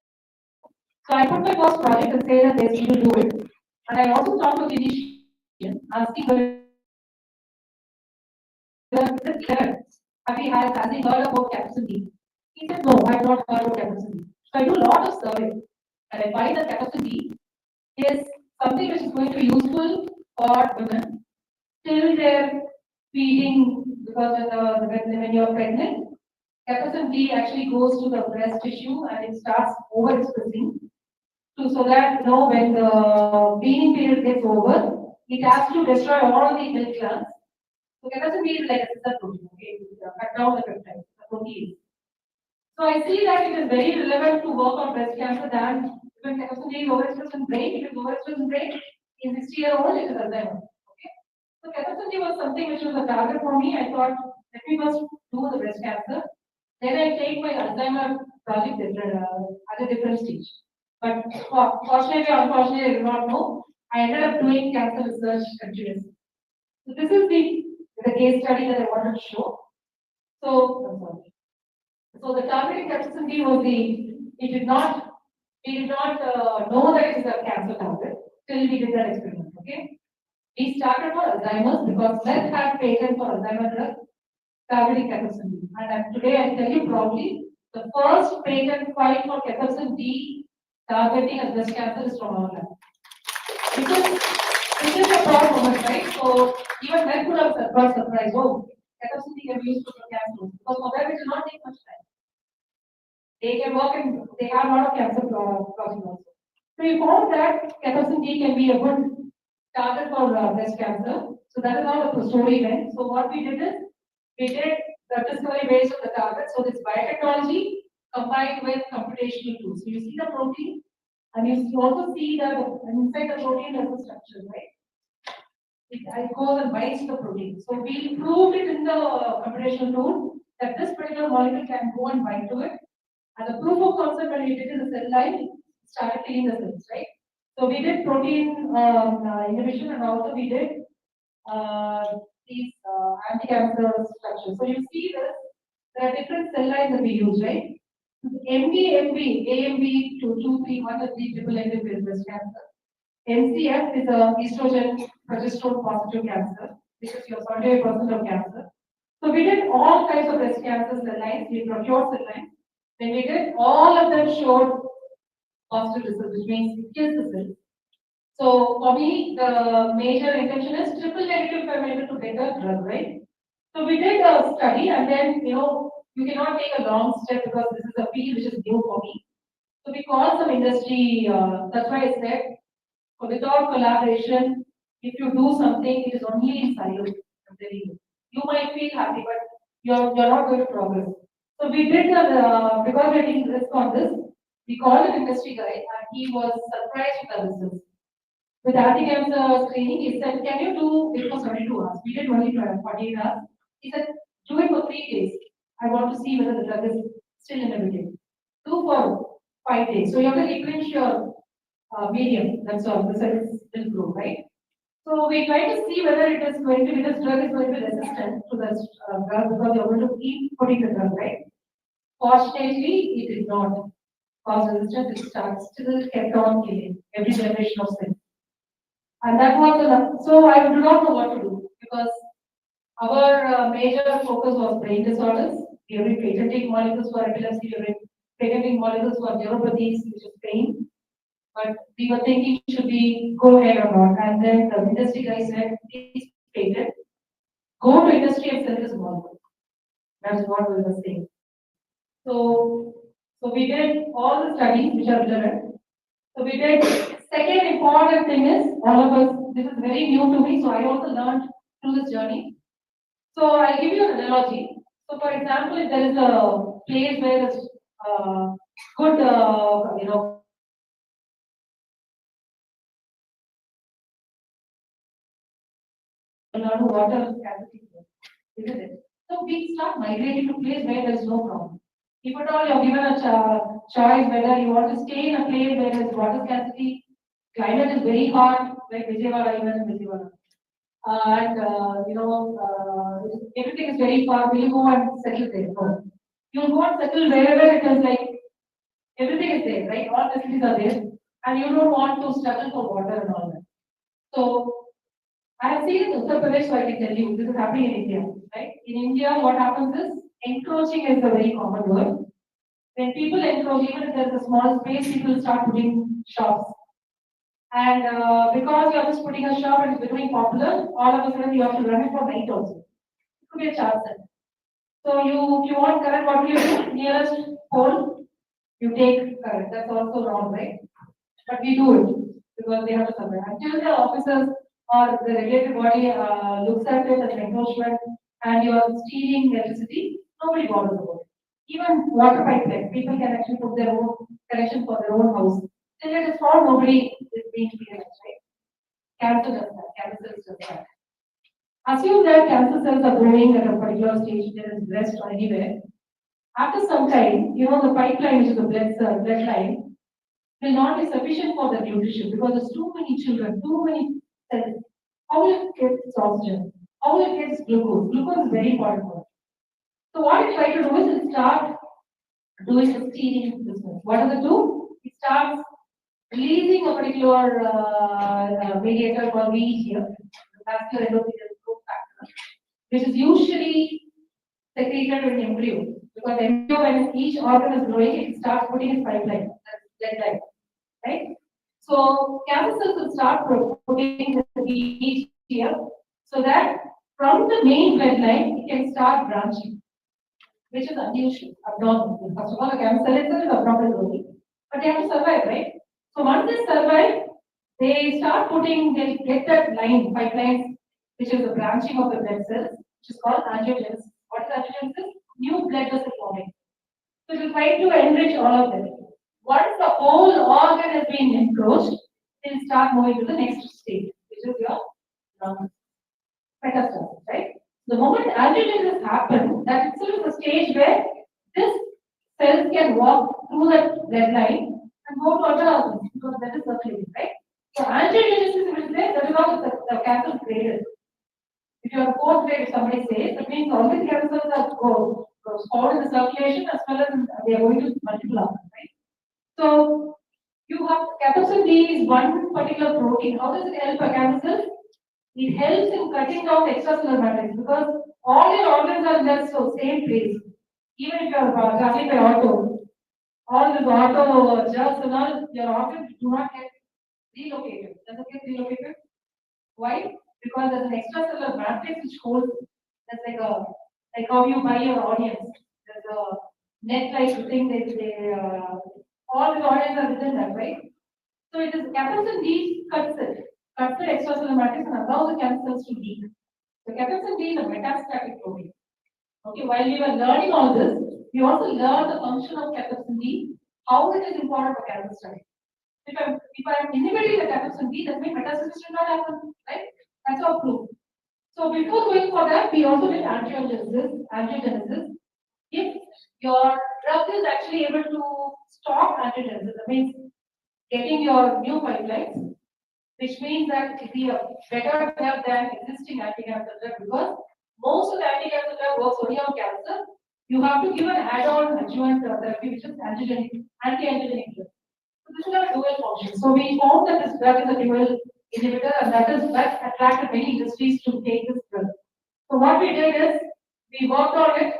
So I put my first project and say that yes, we will do it. And I also talked to clinician asking whether has he heard about capacity? He said, no, I have not heard about capacity. So I do a lot of surveys and I find that capacity is something which is going to be useful for women till they're feeding because when you're pregnant, capacin D actually goes to the breast tissue and it starts overexpressing. So that when the weaning period gets over, it has to destroy all the milk glands. So capacin D is like a sister protein, okay? Cut down the peptide, the protein. So I see that it is very relevant to work on breast cancer than when capacin D is overexpressed in brain. If it is overexpressed in brain, in 60-year-old, it is Alzheimer's. Okay. So capacin D was something which was a target for me. I thought, let me first do the breast cancer. Then I take my Alzheimer project at a different stage. But fortunately or unfortunately, I do not know. I ended up doing cancer research continuously. So this is the case study that I wanted to show. So, so the targeting toxicity was we did not know that it is a cancer target till we did that experiment. Okay, we started for Alzheimer's because Merck had patent for Alzheimer's drug targeting cathepsin D. And today I tell you proudly, the first patent filed for cathepsin D targeting as breast cancer is from our lab. This is a proud moment, right? So even that could have got surprised. Oh, capacity can be used for cancer because for them it will not take much time. They can work and they have a lot of cancer projects also. So we found that capacity can be a good target for breast cancer. So that is how the story went. So what we did is we did the discovery based on the target. So this biotechnology combined with computational tools. So you see the protein and you also see that inside the protein there's a structure, right? It goes and binds the protein. So we proved it in the computational tool that this particular molecule can go and bind to it. And the proof of concept when we did in the cell line started killing the cells, right? So we did protein inhibition and also we did uh, these anti-cancer structures. So you see this, there are different cell lines that we use, right? MB, AMB 2231 is the triple negative breast cancer. NCF is a estrogen progesterone positive cancer, which is your 78% of cancer. So we did all types of breast cancer cell lines, we procured cell lines. When we did, all of them showed positive results, which means it kills the cells. So for me, the major intention is triple negative if I'm able to get a drug, right? So we did a study and then, you cannot take a long step because this is a field which is new for me. So we called some industry, that's why I said, without collaboration, if you do something, it is only in silo. I'm telling you. You might feel happy, but you're not going to progress. So we did because we're taking risk on this, we called an industry guy and he was surprised with the results. With anti-cancer screening, he said, can you do it for 72 hours? We did only 48 hours. He said, do it for 3 days. I want to see whether the drug is still inhibited. Do for 5 days. So you have to replenish your medium. That's all. The cells will grow, right? So we try to see whether it is going to be, this drug is going to be resistant to this drug because you're going to keep putting the drug, right? Fortunately, it did not cause resistance. It still kept on killing every generation of cells. And that was enough. So I do not know what to do because our major focus was brain disorders. We are patenting molecules for epilepsy, we are patenting molecules for neuropathies, which is pain. But we were thinking, should we go ahead or not? And then the industry guy said, please patent. Go to industry and sell this molecule. That's what we were saying. So we did all the studies which are relevant. So we did. Second important thing is, all of us, this is very new to me, so I also learned through this journey. So I'll give you an analogy. So for example, if there is a place where there's good, water scarcity, isn't it? So we start migrating to place where there is no problem. If at all you're given a choice whether you want to stay in a place where there is water scarcity, climate is very hot, like Vijayawada, even in Vijayawada. And everything is very far. Will you go and settle there? No. You will go and settle wherever it is like everything is there, right? All facilities are there, and you don't want to struggle for water and all that. So I have seen in Uttar Pradesh, so I can tell you this is happening in India, right? In India, what happens is encroaching is a very common word. When people encroach, even if there's a small space, people start putting shops. And because you're just putting a shop and it's becoming popular, all of a sudden you have to run it for night also. It could be a charge cell. So if you want current, what will you do? Nearest pole, you take current. That's also wrong, right? But we do it because they have to survive. Until the officers or the regulated body looks at it as encroachment and you are stealing electricity, nobody bothers about it. Even water pipeline, people can actually put their own connection for their own house. Till it is found, nobody is being cleared, right? Cancer does that. Cancer cells does that. Assume that cancer cells are growing at a particular stage, there is breast or anywhere. After some time, the pipeline, which is the blood line, will not be sufficient for the nutrition because there's too many children, too many cells. How will it get its oxygen? How will it get glucose? Glucose is very important for it. So what it try to do is it start doing the stealing business. What does it do? It starts releasing a particular mediator called VEGF, the vascular endothelial growth factor, which is usually secreted in embryo. Because embryo, when each organ is growing, it starts putting its pipeline, that's blood line. right? So cancer cells will start putting the beach here, so that from the main blood line it can start branching, which is unusual, abnormal. First of all, the cancer cell itself is abnormal only, but they have to survive, right? So once they survive, they start putting, they get that line, pipelines, which is the branching of the blood cells, which is called angiogenesis. What is angiogenesis? New blood vessel forming. So it will try to enrich all of them. Once the whole organ has been encroached, it will start moving to the next stage, which is your lung metastasis, right? The moment angiogenesis happens, that itself is a stage where this cells can walk through the blood line and go to other organs because that is circulating, right? So angiogenesis, if it is there, that is how the cancer is created. If you are fourth grade, if somebody says, that means all these cancer cells are stored in the circulation as well as they are going to multiple organs, right? So you have cathepsin D is one particular protein. How does it help a cancer cell? It helps in cutting down the extracellular matrix because all your organs are in that same place. Even if you are traveling by auto, all this auto just and all, your organs do not get relocated. Does it get relocated? Why? Because there's an extracellular matrix which holds. That's like how you buy your onions. There's a net-like thing. All the onions are within that, right? So it is cathepsin D cuts it, cuts the extracellular matrix and allows the cancer cells to leak. So cathepsin D is a metastatic protein. Okay, while we were learning all this, we also learned the function of cathepsin D, how it is important for cancer study. If I'm inhibiting the cathepsin D, that means metastasis should not happen, right? That's our proof. So before going for that, we also did angiogenesis. Angiogenesis. If your drug is actually able to stop angiogenesis, that means getting your new pipelines, which means that it will be a better drug than existing anti-cancer drug because most of the anti-cancer drug works only on cancer. You have to give an add-on adjuvant therapy, which is anti-angiogenic drug. So this is a dual function. So we found that this drug is a dual inhibitor, and that attracted many industries to take this drug. So what we did is we worked on it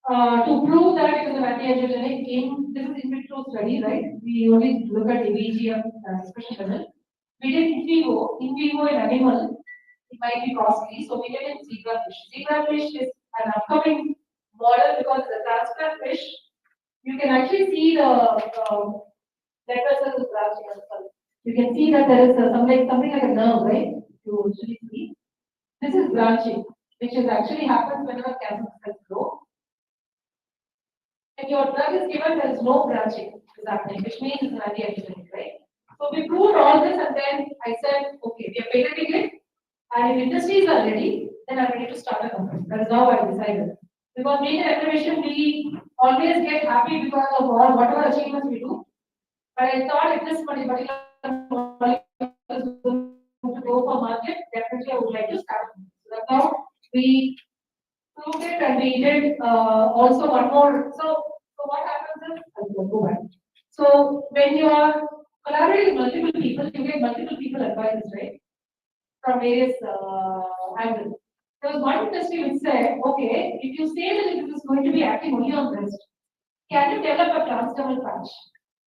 to prove that it is an anti-angiogenic in this is in vitro study, right? We only look at EVG of expression level. We did in vivo. In vivo in animal, it might be costly. So we did in zebrafish. Zebrafish is an upcoming model because the transplant fish, you can actually see the blood vessels branching as well. You can see that there is something like a nerve, right? You usually see. This is branching, which is actually happens whenever cancer cells grow. If your drug is given, there is no branching is happening, which means it's an anti-angiogenic, right? So we proved all this, and then I said, okay, we are patenting it, and if industries are ready, then I'm ready to start a company. That is how I decided. Because being an academician, we always get happy because of all whatever achievements we do. But I thought if this particular molecule is going to go for market, definitely I would like to start. So that's how we proved it, and we did also one more. So what happens is, I'll go back. So when you are collaborating with multiple people, you get multiple people advices, right? From various angles. There was one industry which said, okay, if you say that it is going to be acting only on breast, can you develop a transdermal patch,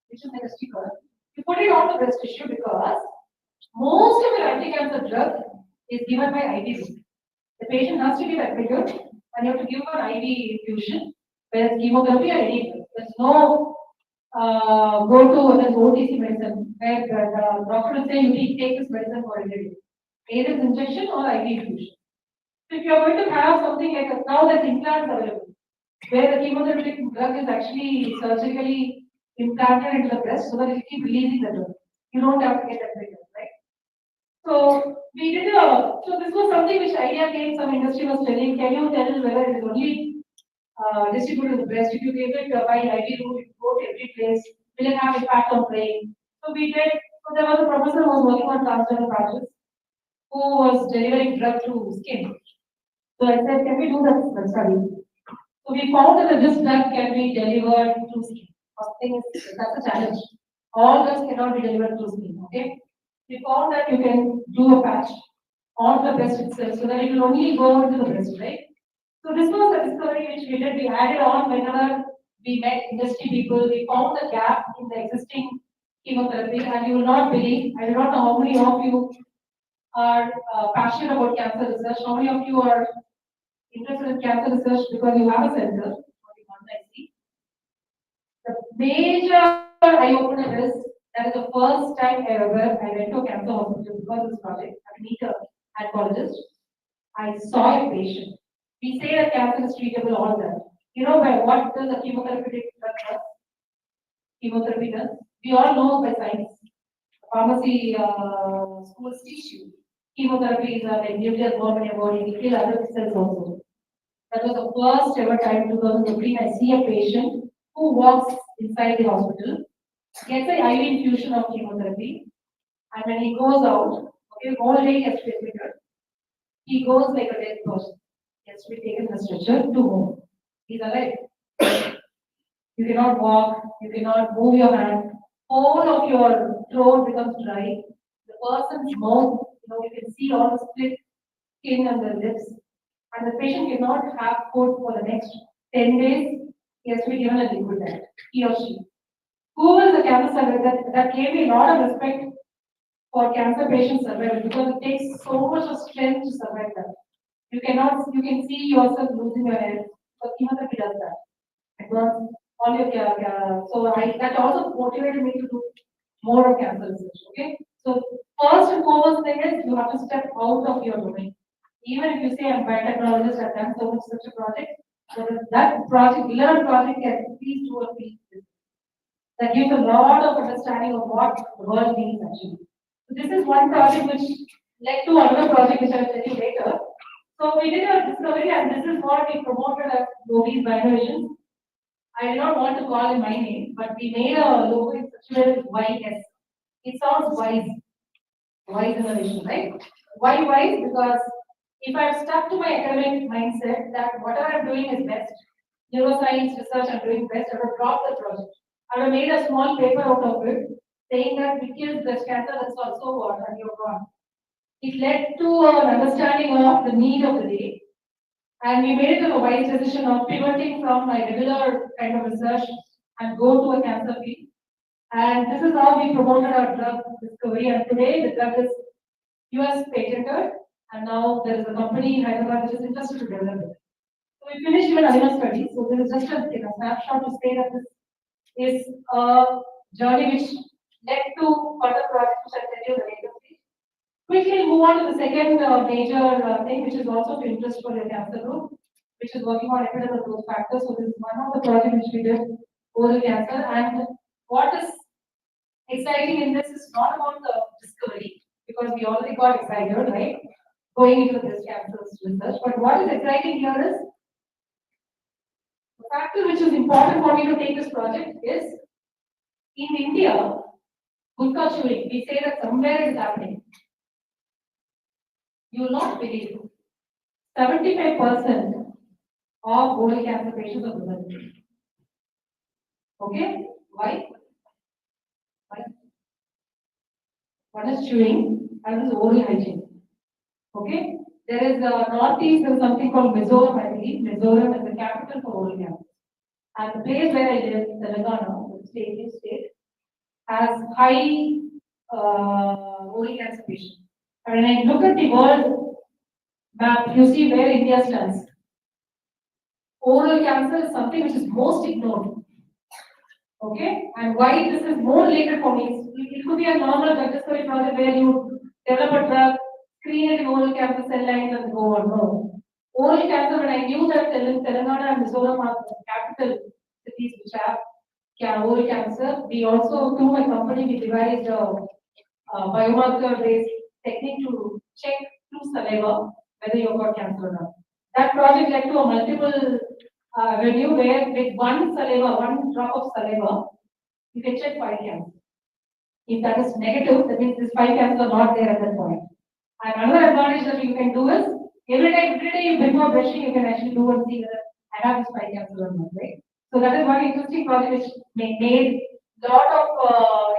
which is like a sticker? You put it on the breast tissue because most of your anti-cancer drug is given by IV route. The patient has to get admitted and you have to give an IV infusion, whereas chemotherapy or any drug. There's no go to an OTC medicine where the doctor will say you need to take this medicine for a day. Either injection or IV infusion. So if you are going to have something like now there's implants available, where the chemotherapeutic drug is actually surgically implanted into the breast so that it keep releasing the drug. You don't have to get admitted, right? So we did so this was something which idea came, some industry was telling, can you tell whether it is only distributed in the breast? If you give it by IV route, it go to every place, will it have impact on brain? So we did, so there was a professor who was working on transdermal patches who was delivering drug to skin. So I said, can we do that study? So we found that this drug can be delivered through skin. First thing is that's a challenge. All drugs cannot be delivered through skin. Okay. We found that you can do a patch on the breast itself so that it will only go into the breast, right? So this was a discovery which we did. We added on whenever we met industry people. We found the gap in the existing chemotherapy, and you will not believe, I do not know how many of you are passionate about cancer research, how many of you are interested in cancer research because you have a center, what you want, I see. The major eye opener is that is the first time ever I went to a cancer hospital because of this project. I meet a oncologist. I saw a patient. We say that cancer is treatable, all that. You know by what does a chemotherapeutic drug does? Chemotherapy does? We all know by science. Pharmacy schools teach you. Chemotherapy is like nuclear bomb in your body, we kill other cells also. That was the first ever time, 2015, I see a patient who walks inside the hospital, gets an IV infusion of chemotherapy, and when he goes out, okay, whole day he has to be admitted. He goes like a dead person. He has to be taken in a stretcher to home. He's alive. You cannot walk, you cannot move your hand, whole of your throat becomes dry. The person's mouth, you can see all the split skin and the lips, and the patient cannot have food for the next 10 days. He has to be given a liquid diet, he or she. Who was the cancer survivor? That gave me a lot of respect for cancer patient survival because it takes so much of strength to survive that. You can see yourself losing your health, but chemotherapy does that. Because all your that also motivated me to do more of cancer research. Okay, so first and foremost thing is you have to step out of your domain. Even if you say I'm biotechnologist, I've done so much such a project, that project, learn project can at least 2 or 3 that gives a lot of understanding of what the world needs actually. So this is one project which led to another project which I'll tell you later. So we did a discovery and this is what we promoted as Yogeeswari. I do not want to call in my name, but we made a logo in such a way with YS. It sounds wise, wise innovation, right? Why wise? Because if I'm stuck to my academic mindset that whatever I'm doing is best, neuroscience research I'm doing best, I would drop the project. I would have made a small paper out of it saying that because breast cancer is also what and you're gone. It led to an understanding of the need of the day, and we made a wise decision of pivoting from my regular kind of research and go to a cancer field. And this is how we promoted our drug discovery. And today the drug is US patented, and now there is a company in Hyderabad which is interested to develop it. So we finished even animal studies. So this is just a snapshot to say that this is a journey which led to further projects which I'll tell you later. Quickly move on to the second major thing, which is also of interest for the cancer group, which is working on epidemic growth factors. So this is one of the projects which we did oral cancer. And what is exciting in this is not about the discovery, because we already got excited, right? Going into this cancer research. But what is exciting here is the factor which is important for me to take this project is in India, gutta chewing. We say that somewhere it is happening. You will not believe 75% of oral cancer patients are women. Okay? Why? Why? One is chewing and is oral hygiene. Okay? There is northeast, there is something called Mizoram, I believe. Mizoram is the capital for oral cancer. And the place where I live, Telangana, the state, has high oral cancer patients. And when I look at the world map, you see where India stands. Oral cancer is something which is most ignored. Okay, and why this is more related for me? It could be a normal drug discovery project where you develop a drug, screen it in oral cancer cell lines and go on. No. Oral cancer, when I knew that Telangana and Mizoram are the capital cities which have oral cancer, we also, through my company, we devised a biomarker-based technique to check through saliva whether you've got cancer or not. That project led to a multiple review where with one drop of saliva, you can check 5 cancers. If that is negative, that means these 5 cancers are not there at that point. And another advantage that you can do is every day you before brushing, you can actually do and see whether I have this 5 cancers or not, right? So that is one interesting project which made a lot of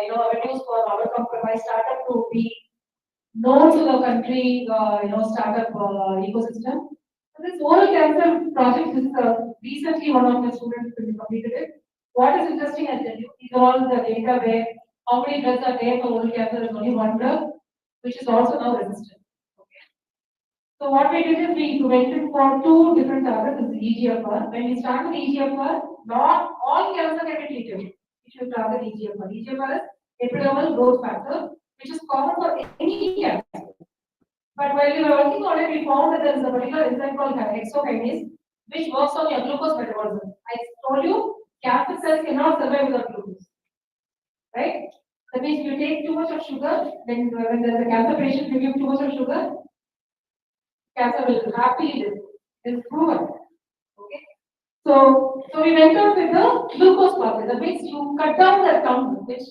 avenues for our company, my startup to be known to the country, startup ecosystem. So this oral cancer project is recently one of my students completed it. What is interesting, I'll tell you, these are all the data where How many drugs are there for oral cancer? There is only one drug, which is also now resistant. Okay. So what we did is we went for two different targets, is EGFR. When we start with EGFR, not all cancer can be treated if you target EGFR. EGFR is epidermal growth factor, which is common for any cancer. But while we were working on it, we found that there is a particular enzyme called hexokinase, which works on your glucose metabolism. I told you, cancer cells cannot survive without glucose, right? That means you take too much of sugar, then when there is a cancer patient, you give too much of sugar, cancer will happily live. It's proven. Okay. So we went out with the glucose pathway. That means you cut down the tongue, which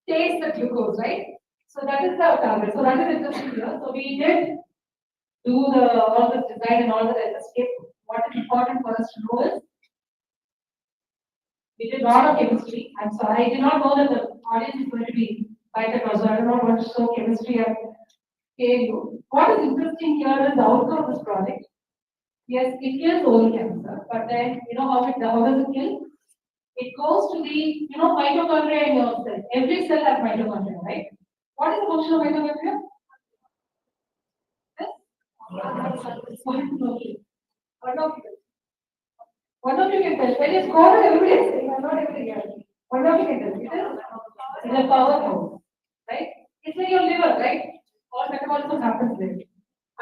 takes the glucose, right? So that is the target. So that is interesting here. So we did do all this design and all the skip. What is important for us to know is we did a lot of chemistry. I'm sorry, I did not know that the audience is going to be biotech, so I do not want to show chemistry and KU. What is interesting here is the outcome of this project. Yes, it kills oral cancer, but then you know how does it kill? It goes to the mitochondria in your cell. Every cell has mitochondria, right? What is the function of mitochondria? Yes? One of you. One of you can tell. When you score, everybody is saying, I'm not able to hear. One of you can tell. It is a powerhouse, right? It's like your liver, right? All metabolism happens there.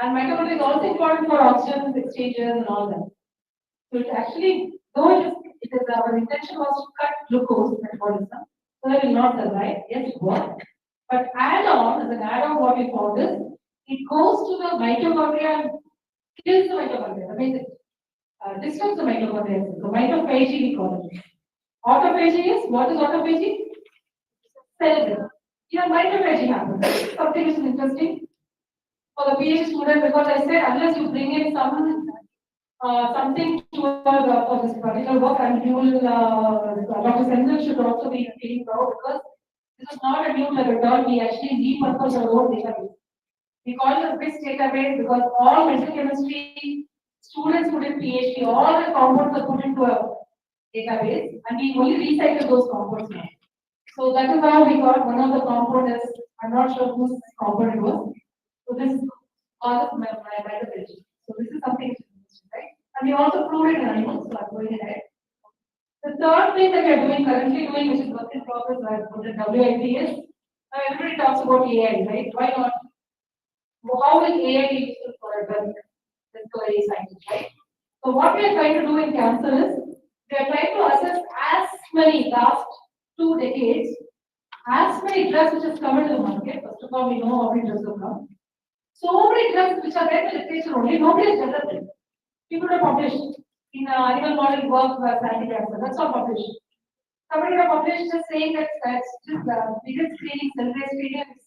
And mitochondria is also important for oxygen exchanges and all that. So it actually, though it is our intention was to cut glucose metabolism, so that it will not survive. Yes, it works. But add on, as an add-on, what we found is it goes to the mitochondria and kills the mitochondria. That means it disturbs the mitochondria. So mitophagy we call it. Autophagy is what is autophagy? Cell death. Here mitophagy happens. Something which is interesting for the PhD student because I said unless you bring in something for this particular work, and you will Dr. Sendil should also be feeling proud because this is not a new method. We actually repurpose our own database. We call it a BIS database because all medical chemistry students put in PhD, all the compounds are put into a database, and we only recycle those compounds now. So that is how we got one of the compounds. I'm not sure whose compound it was. So this is all of my biology. So this is something right? And we also proved it in animals, so I'm going ahead. The third thing that we are currently doing, which is work in progress, for the WIP is, everybody talks about AI, right? Why not? How will AI be useful for a drug discovery scientist, right? So what we are trying to do in cancer is, we are trying to assess as many last 2 decades, as many drugs which have come into the market. First of all, we know how many drugs have come. So many drugs which are there in the literature only, nobody has developed it. People are published in animal model work for anti-cancer. That's all published. Somebody have published just saying that that's just biggest screening, cell-based screening is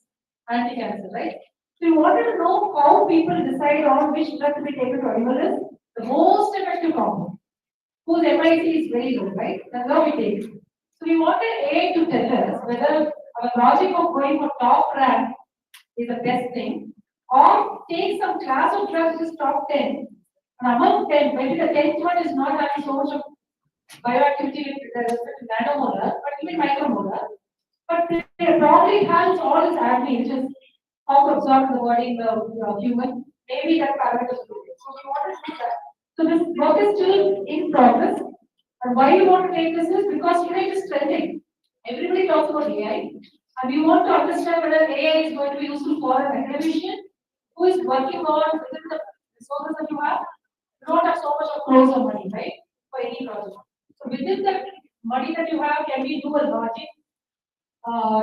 anti-cancer, right? So we wanted to know how people decide on which drug to be taken to animal is the most effective compound, whose MIC is very low, right? That's how we take it. So we wanted AI to tell us whether our logic of going for top rank is the best thing, or take some class of drugs which is top 10. And among 10, maybe the 10th one is not having so much of bioactivity with respect to nanomolar, but even micromolar. But they probably has all its ADME, which is how to absorb the body in the human. Maybe that parameter is good. So we want to do that. So this work is still in progress. And why we want to take this is because today it is trending. Everybody talks about AI. And we want to understand whether AI is going to be useful for an academician who is working on within the resources that you have. You don't have so much of crores of money, right? For any project. So within that money that you have, can we do a logic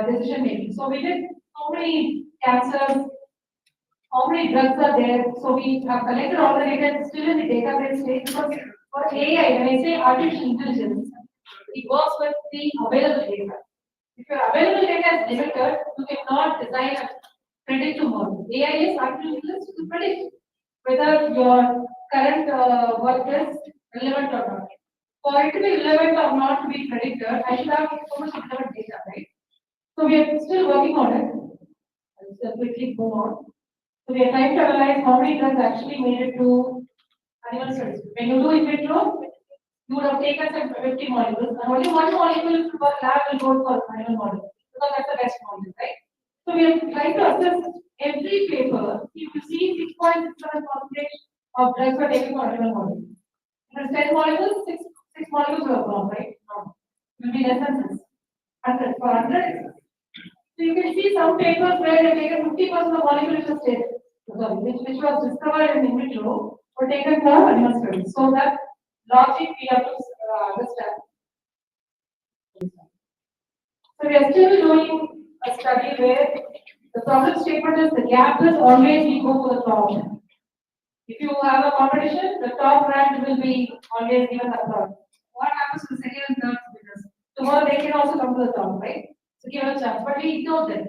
decision making? So we did so many cancers, how many drugs are there. So we have collected all the data still in the database stage because for AI, when I say artificial intelligence, it works with the available data. If your available data is limited, you cannot design a predictive model. AI is artificial intelligence to predict whether your current work is relevant or not. For it to be relevant or not to be predicted, I should have so much relevant data, right? So we are still working on it. I'll quickly go on. So we are trying to analyze how many drugs actually made it to animal studies. When you do in vitro, you would have taken some 50 molecules, and only one molecule for lab will go for animal model. because that's the best knowledge, right? So we are trying to assess every paper. If you see 6.67% of drugs were taken for animal model. If it's 10 molecules, six molecules were gone, right? No. It will be less than 6. 100 for 100. So you can see some papers where they taken 50% of molecule which was taken, sorry, which was discovered in vitro were taken for animal studies. So that logic we have to understand. So we are still doing a study where the problem statement is the gap is always we go for the top. If you have a competition, the top rank will be always given the third. What happens to the second and third winners? Tomorrow they can also come to the top, right? So give a chance, but we ignore them.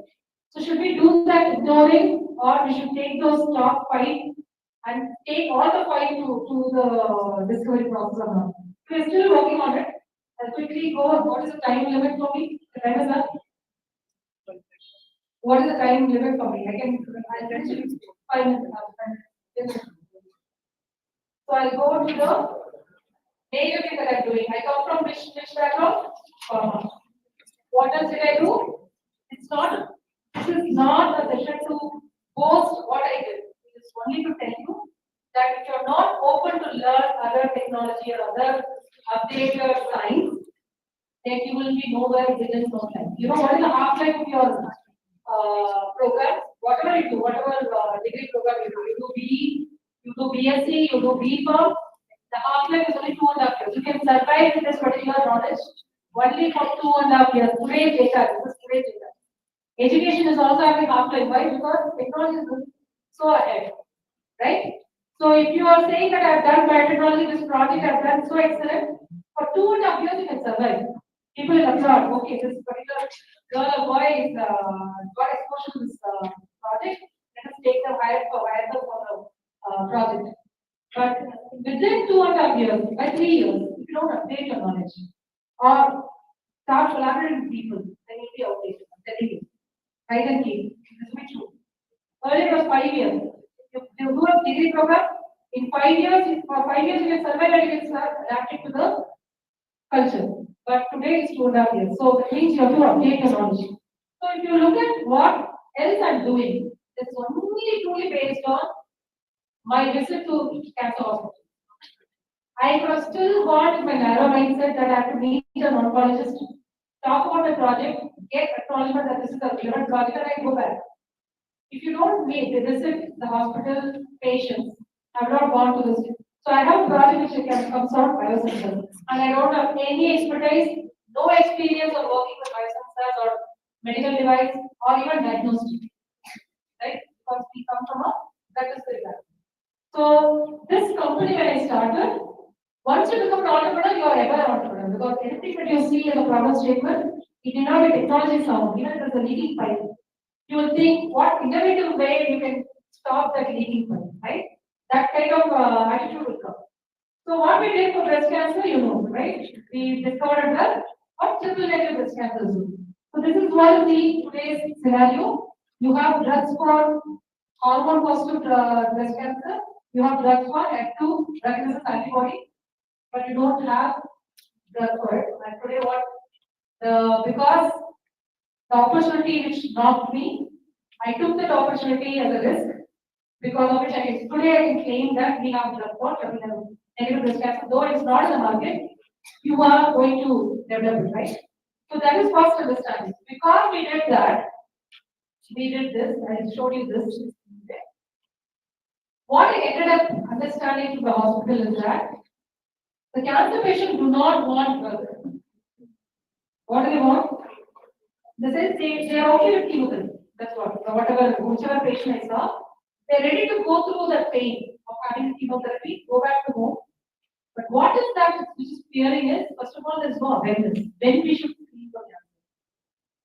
So should we do that ignoring, or we should take those top 5 and take all the 5 to the discovery process or not? We are still working on it. I'll quickly go on what is the time limit for me? The time is up. What is the time limit for me? I'll finish it 5 minutes. So I'll go to the major thing that I'm doing. I come from which background? Pharma. What else did I do? This is not a session to boast what I did. It is only to tell you that if you're not open to learn other technology or other updated science, then you will be nowhere within no time. You know what is the half-life of your program? Whatever you do, whatever degree program you do BE, you do BSc, you do BPharm, the half-life is only 2.5 years. You can survive with this particular knowledge only for 2.5 years. Today's data, this is today's data. Education is also having half-life. Why? Because technology is so ahead, right? So if you are saying that I've done biotechnology, this project I've done so excellent, for 2.5 years you can survive. People will applaud. Okay, this particular girl or boy is got exposure to this project. Let us take them higher for the project. But within 2.5 years, by 3 years, if you don't update your knowledge or start collaborating with people, then you'll be outdated. I'm telling you. Right and keep. This will be true. Earlier it was 5 years. You do a degree program, in 5 years, for 5 years you can survive and you can start adapting to the culture. But today it's 2.5 years. So that means you have to update your knowledge. So if you look at what else I'm doing, it's only truly based on my visit to cancer hospital. I could have still gone with my narrow mindset that I have to meet an oncologist, talk about the project, get acknowledgement that this is a relevant project, and I go back. If you don't visit the hospital patients, I've not gone to this. So I have a project which comes out biosensors, and I don't have any expertise, no experience of working with biosensors or medical device or even diagnostic, right? Because we come from a that is the background. So this company when I started, once you become an entrepreneur, you are ever an entrepreneur because anything that you see in the problem statement, it may not be technology sound, even if it's a leaking pipe. You will think what innovative way you can stop that leaking pipe, right? That kind of attitude will come. So what we did for breast cancer, you know, right? We discovered that what triple negative breast cancer is. So this is what the today's scenario. You have drugs for hormone positive breast cancer. You have drugs for F2 drug resistant antibody, but you don't have drug for it. And today what because the opportunity which knocked me, I took that opportunity as a risk because of which today I can claim that we have drug for negative breast cancer, though it's not in the market, you are going to develop it, right? So that is first understanding. Because we did that, we did this, I showed you this. What I ended up understanding to the hospital is that the cancer patient do not want drug. What do they want? The sense they are okay with chemotherapy. That's whichever patient I saw, they're ready to go through that pain of having chemotherapy, go back to home. But what is that which is fearing is, first of all, there's no awareness. When we should screen for cancer.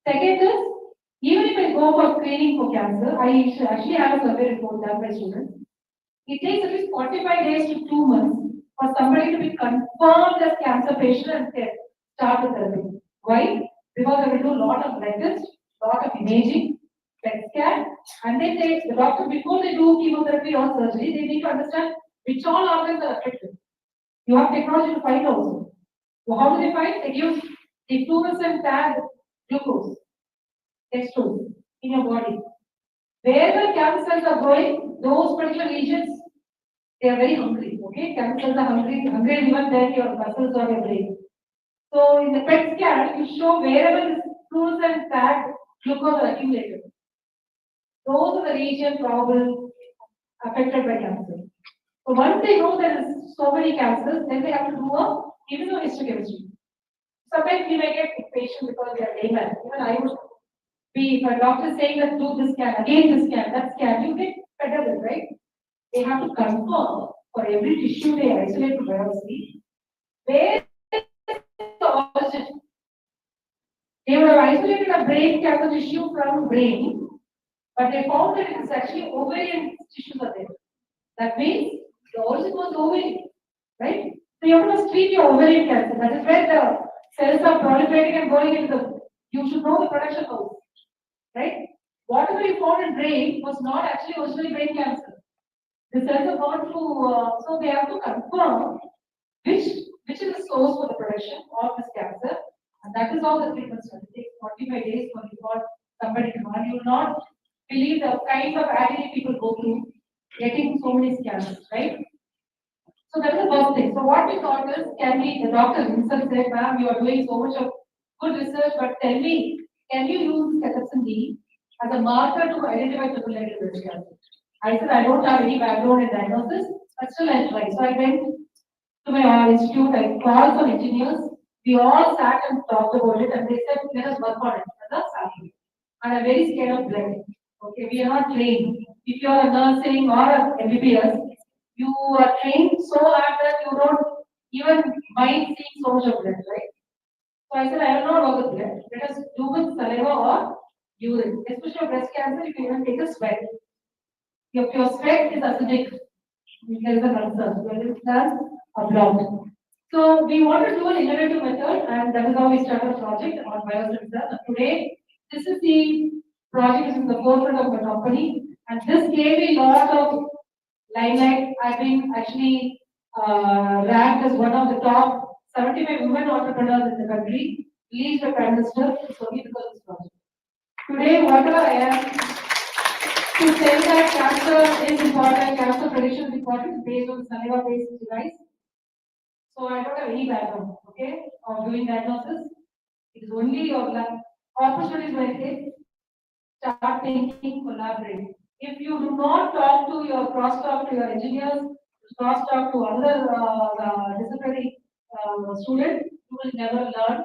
Second is, even if I go for screening for cancer, I actually have a survey report done by students. It takes at least 45 days to 2 months for somebody to be confirmed as cancer patient and start the therapy. Why? Because they will do a lot of blood tests, lot of imaging, PET scan, and then the doctor, before they do chemotherapy or surgery, they need to understand which all organs are affected. You have technology to find also. So how do they find? They use the fluorescent tag glucose. extrude in your body. Wherever cancer cells are growing, those particular regions, they are very hungry. Okay, cancer cells are hungry even than your muscles or your brain. So in the PET scan, you show wherever this fluorescent fat glucose are accumulated. Those are the regions probably affected by cancer. So once they know there is so many cancers, then they have to do a immunohistochemistry. Sometimes we may get impatient because they are layman. Even I would be, if a doctor is saying that do this scan, again this scan, that scan, you get better with, right? They have to confirm for every tissue they isolate to biopsy, where is the origin. They would have isolated a brain cancer tissue from brain, but they found that it is actually ovarian tissues are there. That means the origin was ovarian, right? So you have to treat your ovarian cancer. That is where the cells are proliferating and going into the. You should know the production house, right? Whatever you found in brain was not actually originally brain cancer. The cells have gone through, so they have to confirm which is the source for the production of this cancer, and that is all the treatment study. It takes 45 days for you got somebody to run. You will not believe the kind of agony people go through getting so many scans, right? So that is the first thing. So what we thought is, can we, the doctor himself said, ma'am, you are doing so much of good research, but tell me, can you use cathepsin D as a marker to identify triple negative breast cancer? I said, I don't have any background in diagnosis, but still I tried. So I went to my institute, I called some engineers, we all sat and talked about it, and they said, let us work on it as a family. And I'm very scared of blood. Okay, we are not trained. If you are a nursing or a MBBS, you are trained so hard that you don't even mind seeing so much of blood, right? So I said, I will not work with blood. Let us do with saliva or urine. Especially for breast cancer, you can even take a sweat. If your sweat is acidic, there is a concern. Whether it's done or blocked. So we want to do an innovative method, and that is how we started a project on biosensors. And today, this is the project which is in the forefront of the company, and this gave me a lot of limelight. I've been actually ranked as one of the top 75 women entrepreneurs in the country, leads by Prime Minister. It's only because of this project. Today, whatever I am, to say that cancer is important, cancer prediction is important based on saliva-based device. So I don't have any background, okay, of doing diagnosis. It is only your opportunities where it start thinking, collaborate. If you do not talk to your cross-talk to your engineers, cross-talk to other disciplinary students, you will never learn.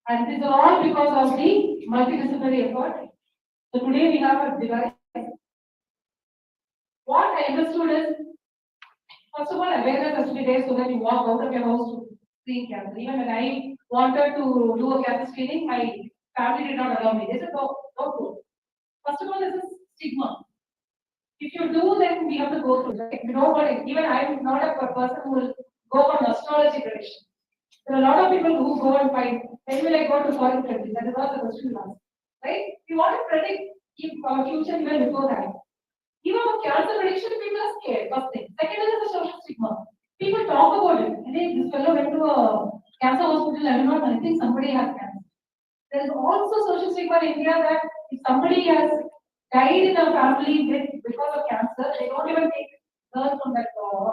And these are all because of the multidisciplinary effort. So today we have a device. What I understood is, first of all, awareness has to be there so that you walk out of your house to screen cancer. Even when I wanted to do a cancer screening, my family did not allow me. They said, no, don't go. First of all, this is stigma. If you do, then we have to go through, right? We don't want it. Even I'm not a person who will go on astrology prediction. There are a lot of people who go and find, when will I go to foreign countries? That is not the question you ask, right? We want to predict our future even before that. Even for cancer prediction, people are scared, first thing. Second is the social stigma. People talk about it. I think this fellow went to a cancer hospital, I don't know, I think somebody has cancer. There is also social stigma in India that if somebody has died in a family because of cancer, they don't even take girl from that,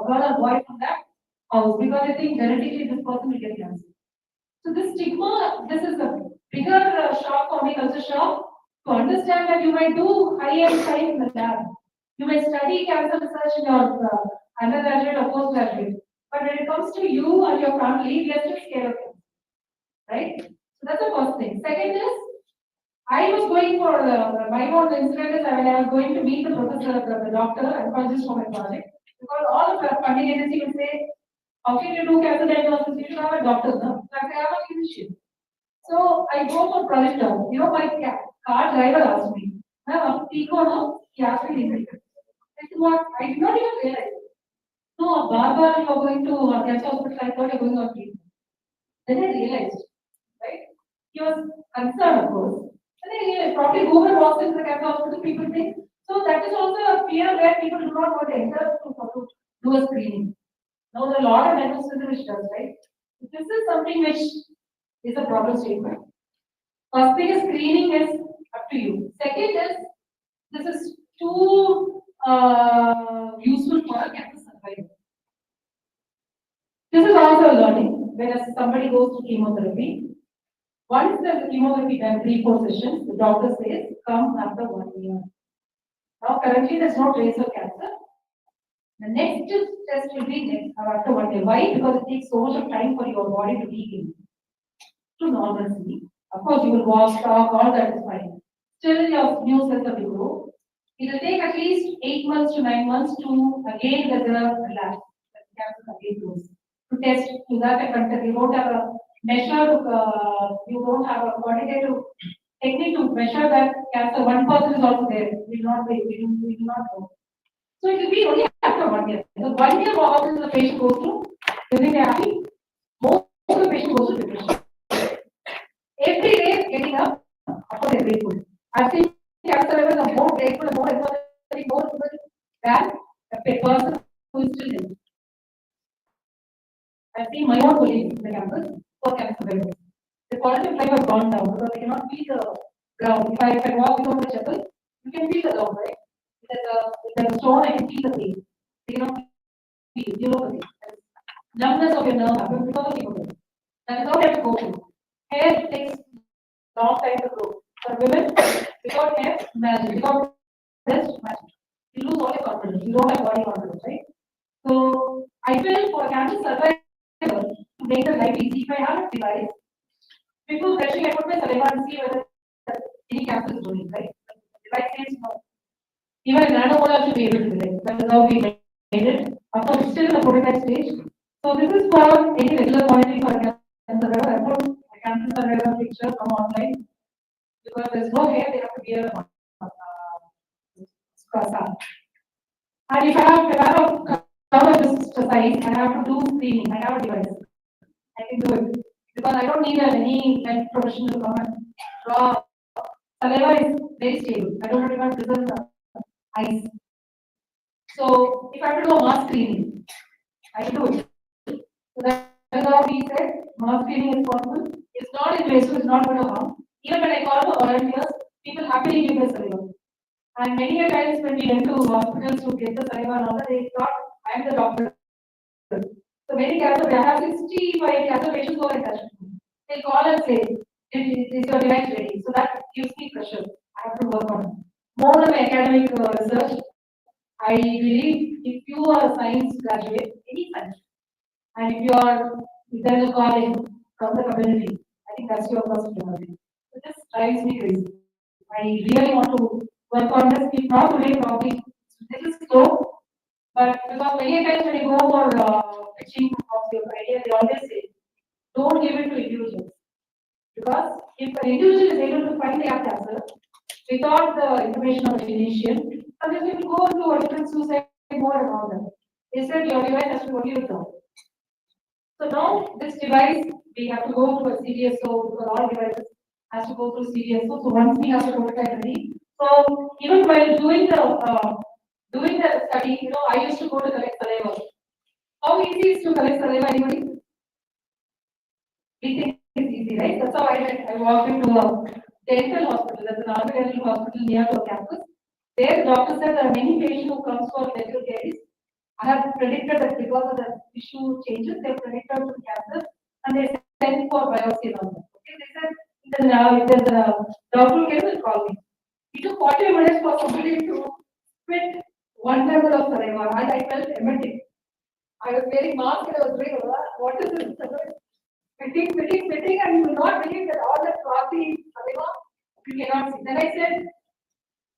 girl or boy from that house because they think genetically this person will get cancer. So this stigma, this is a bigger shock for me, culture shock, to understand that you might do high-end science in the lab. You may study cancer research in your undergraduate or postgraduate, but when it comes to you and your family, we are still scared of cancer, right? So that's the first thing. Second is, I was going for my own incident is when I was going to meet the professor, the doctor, oncologist for my project, because all of the funding agency will say, how can you do cancer diagnosis? You should have a doctor now. So I say, I have a clinician. So I go for project term. You know, my car driver asked me, ma'am, Pico, no? He asked me in I said, what? I did not even realize. No, Barbara, you are going to cancer hospital. I thought you are going on treatment. Then I realized, right? He was concerned, of course. And then he probably Google walks into the cancer hospital, people think. So that is also a fear where people do not want to enter to do a screening. Now there are a lot of diagnosis which does, right? So this is something which is a problem statement. First thing is screening is Up to you. Second is, this is too useful for a cancer survivor. This is also a learning when somebody goes to chemotherapy. Once the chemotherapy done 3-4 sessions, the doctor says come after 1 year. Now currently there's no trace of cancer. The next test will be next after 1 year. Why? Because it takes so much of time for your body to regain to normalcy. Of course, you will walk, talk, all that is fine. Still, your new cells will grow. It will take at least 8 months to 9 months to again develop a relapse. Cancer again grows. To test to that extent, you don't have a measure, you don't have a quantitative technique to measure that cancer. One person is also there. We will not be, we will not know. So it will be only after 1 year. So 1 year, how does the patient go through? Will they be happy? Most of the patient goes through depression. Every day getting up, of course, they're grateful. I've seen cancer levels are more grateful, more empathetic, more than a person who is still living. I've seen my own colleagues in the campus for cancer survivors. The quality of life has gone down because they cannot feel the ground. If I walk over the chapel, you can feel the ground, right? If there's a stone, I can feel the pain. They cannot feel, you know, the numbness of your nerve happens because of chemotherapy. That is how they have to go through. Hair takes long time to grow. For women, without hair, imagine, without breast, imagine. You lose all your confidence. You don't have body confidence, right? So I feel for cancer survivors to make the life easy, if I have a device, before brushing, I put my saliva and see whether any cancer is doing, right? The device says no. Even a nanomolar should be able to detect. That is how we made it. Of course, it's still in the prototype stage. So this is for any regular monitoring for a cancer survivor. I put a cancer survivor picture from online because there's no hair, they have to wear a and if I have a cover this size, I have to do screening. I have a device. I can do it because I don't need any health professional to come and draw. Saliva is very stable. I don't have to even present the eyes. So if I have to do a mass screening, I can do it. So that is how we said mass screening is possible. It's not invasive, it's not going to harm. Even when I call for volunteers, people happily give their saliva. And many a times when we went to hospitals to get the saliva and all that, they thought I am the doctor. So many cancer, I have 65 cancer patients who are in touch with me. They call and say, is your device ready? So that gives me pressure. I have to work on it. More than my academic research, I believe if you are a science graduate, any science, and if there is a calling from the community, I think that's your first priority. So this drives me crazy. I really want to work on this. If not today, probably this is slow, but because many times when you go for pitching of your idea, they always say, don't give it to individuals. Because if an individual is able to find the cancer without the information of a clinician, sometimes we will go into a different suicide more about them. Instead, your device has to go to your job. So now this device, we have to go through a CDSO because all devices has to go through CDSO. So once we have the prototype ready, so even while doing the study, I used to go to collect saliva. How easy is to collect saliva? Anybody? We think it's easy, right? That's how I went. I walked into a dental hospital. There's an army dental hospital near to campus. There, the doctor said there are many patients who comes for dental caries. I have predicted that because of the tissue changes, they predicted to cancer, and they sent for biopsy and all that. Okay, they said then if there's a doctor case, will call me. It took 40 minutes for somebody to spit one level of saliva, and I felt emetic. I was wearing mask and I was doing what is this? Spitting, and you will not believe that all that frothy saliva you cannot see. Then I said,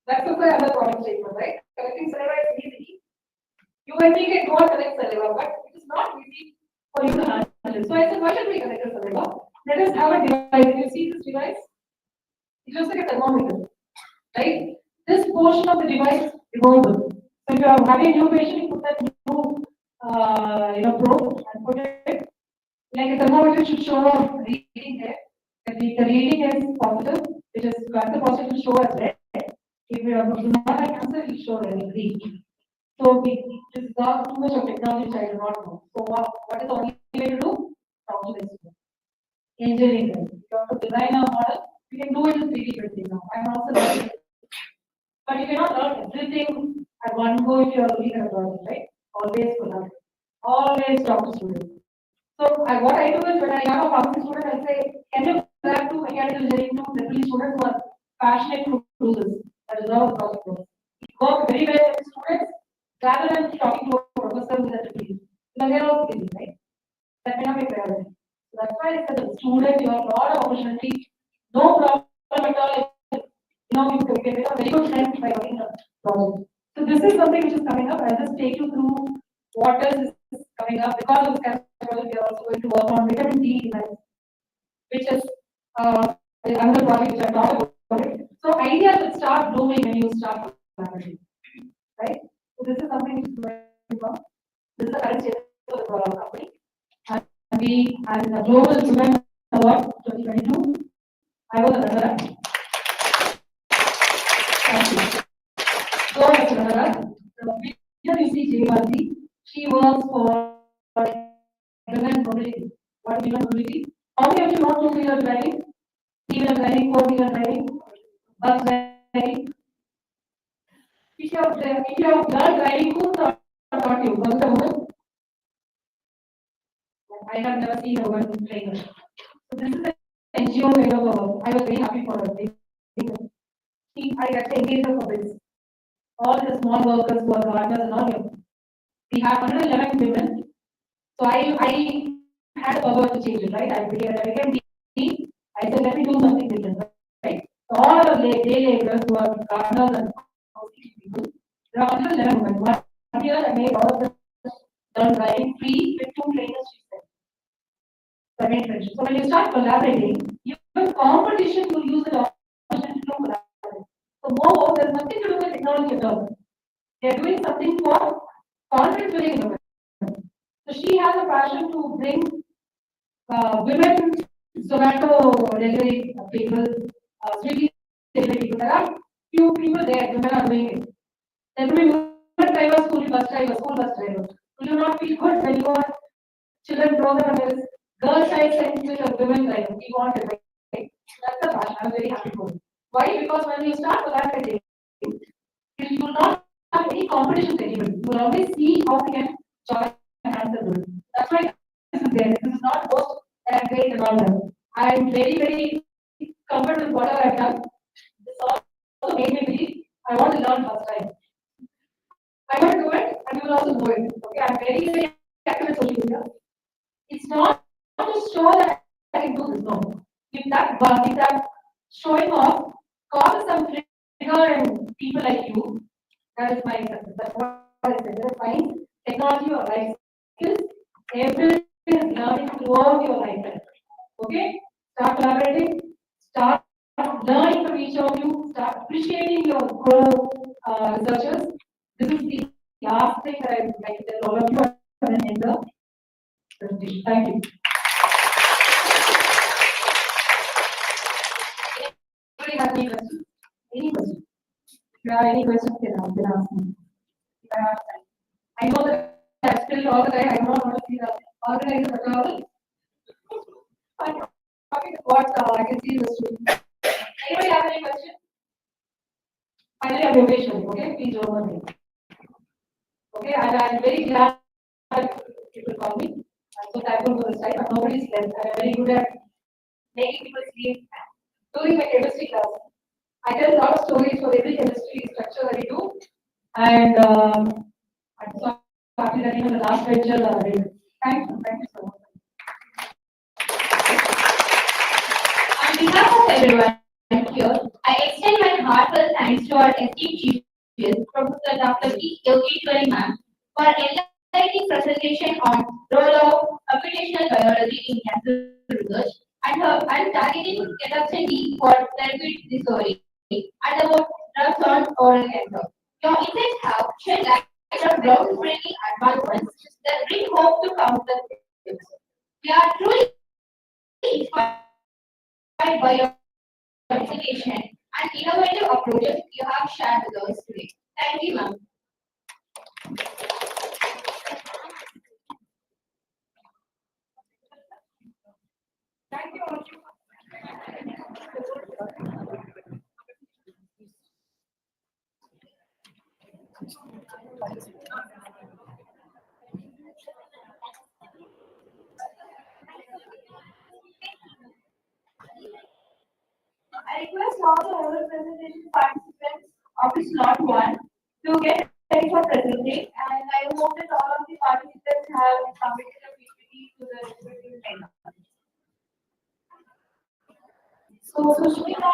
that's also another problem statement, right? Collecting saliva is easy. You and me can go and collect saliva, but it is not easy for you to handle it. So I said, why should we collect the saliva? Let us have a device. You see this device? It looks like a thermometer, right? This portion of the device is removable. So if you are having a new patient, you put that new probe and put it like a thermometer should show a reading there. The reading is positive, which is cancer positive will show as red. If you do not have cancer, it will show red green. So this is not too much of technology which I do not know. So what is the only way to do? Talk to the student. Engineering. You have to design a model. You can do it in 3D printing now. I'm also learning. But you cannot learn everything at one go if you are looking at a project, right? Always collaborate. Always talk to students. So what I do is when I have a pharmacy student, I say, can you grab two mechanical engineering to literally students who are passionate to do this? That is how the project goes. It works very well with students rather than talking to a professor who is at the field. Because they're also busy, right? That may not be priority. So that's why I said the student, you have a lot of opportunity, no problem at all. You can become very good friends by working on a project. So this is something which is coming up. I'll just take you through what is coming up because of this kind of project. We are also going to work on vitamin D design, which is another project which I talked about it. So ideas will start blooming when you start collaborating, right? So this is something which is going on. This is the current state of the company. And we are in the Global Women Award 2022. I was a runner-up. Thank you. So, as a runner-up, here you see Yogeeswari. She works for women mobility. What women mobility? How many of you know two-wheeler driving? Three-wheeler driving, four-wheeler driving, bus driving? If you have learned driving, who taught you? Was it a woman? I have never seen a woman trainer. So this is an NGO kind of. I was very happy for her. I got to engage her for this. All the small workers who are gardeners and all here. We have 111 women. So I had the power to change it, right? I became team. I said, let me do something different, right? So all the day laborers who are gardeners and housekeeping people, there are 111 women. One year I made all of them learn driving free with two trainers, she said. So I made friendship. So when you start collaborating, even competition will use the opportunity to collaborate. So more, there's nothing to do with technology at all. They are doing something for confidence building innovation. So she has a passion to bring women Zomato delivery people, Swiggy delivery people. There are few people there, women are doing it. There will be women drivers, school bus drivers. Will you not feel good when your children grow up and there is girl child sent with a women driver? We want it, right? That's the passion. I'm very happy for it. Why? Because when you start collaborating, you will not have any competition with anybody. You will always see how we can join hands and do it. That's why this is there. This is not post that I'm great and all that. I'm very, very comfortable with whatever I've done. This also made me believe I want to learn first time. I want to do it and you will also do it. Okay, I'm very, very active in social media. It's not to show that I can do this, no. If that showing off causes some trigger and people like you, that is my success. That's what I said. That's fine. Technology or life skills, everything is learning throughout your lifetime. Okay? Start collaborating, start learning from each of you, start appreciating your researchers. This is the last thing that I would like to tell all of you and then end the presentation. Thank you. Anybody have any questions? Any questions? If you have any questions, then ask me. If I have time. I know that I've still all the time. I don't want to see the organizer at all. I'm talking what I can see in the students. Anybody have any questions? Finally, I'm Yogeeswari. Okay, please don't worry. Okay, and I'm very glad that people call me. I'm so thankful for this time, but nobody's left. I'm very good at making people sleep during my chemistry class. I tell a lot of stories for every chemistry structure that we do, and I'm so happy that even the last lecture did. Thank you so much. On behalf of everyone here, I extend my heartfelt thanks to our esteemed chief guest, Professor Dr. P. Yogeeswari ma'am, for enlightening presentation on role of computational biology in cancer research and targeting reduction D for therapeutic discovery and about drugs on oral cancer. Your insights have shed light on groundbreaking advancements that bring hope to countless lives. We are truly inspired by your presentation and innovative approaches you have shared with us today. Thank you, ma'am. Thank you all. I request all the oral presentation participants of the slot 1 to get ready for presenting, and I hope that all of the participants have submitted a PPT to the respective center. So, Sushmita.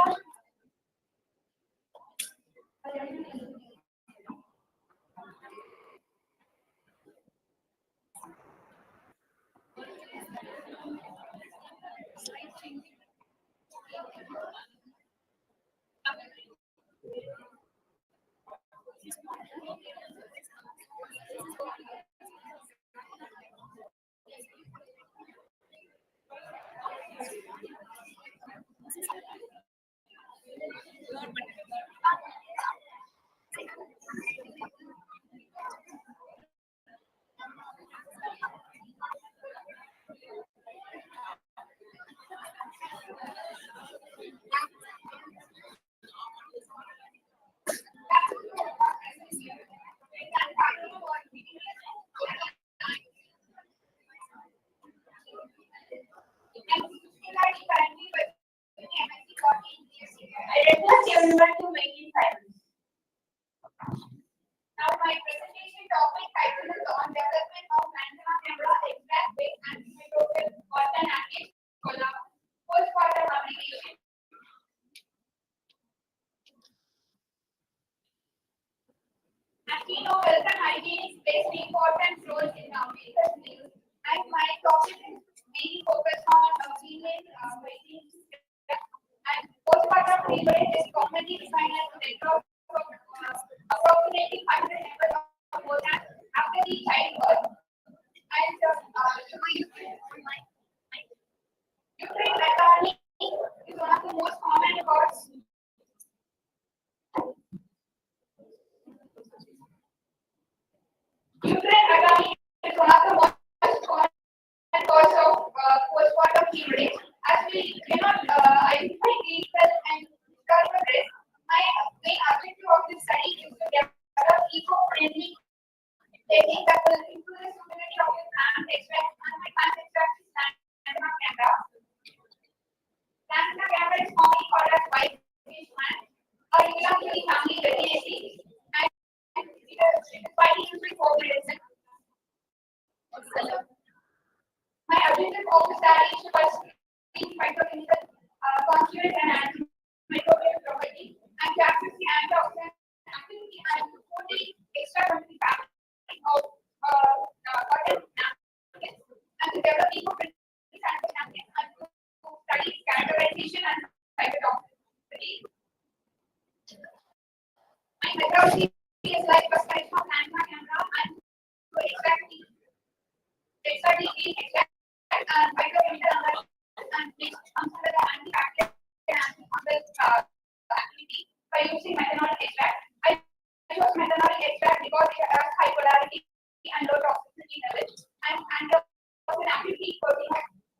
I request everyone to make it silence. Now, my presentation topic title is on development of lantana camera, exact base and microwave cotton active postpartum application. As we know, health and hygiene plays an important role in our medical field, and my topic is mainly focused on female hygiene and postpartum period is commonly defined as a network of approximately 100 members of more than after the childbirth. And uterine maternity is one of the most common causes. Uterine maternity is one of the most common cause of postpartum hemorrhage. As we cannot identify clinical and historical risk, my main objective of this study is to develop eco-friendly technique that will improve the suitability of the plant extract, and my plant extract is lantana camera. Lantana camera is commonly called as white fish plant or usually family Regiaceae, and it is widely used for medicine. My objective of the study is to study phytochemical constituents and antimicrobial property and to access the antioxidant activity and fully extract from the fabric of cotton napkins and to develop eco-friendly sanitary napkins and to study categorization and cytotoxicity. My methodology is like perspective of lantana camera and to extract the extract and phytochemical analysis and which comes under the antibacterial and antifungal activity by using methanol extract. I chose methanol extract because it has high polarity and low toxicity levels and an activity for the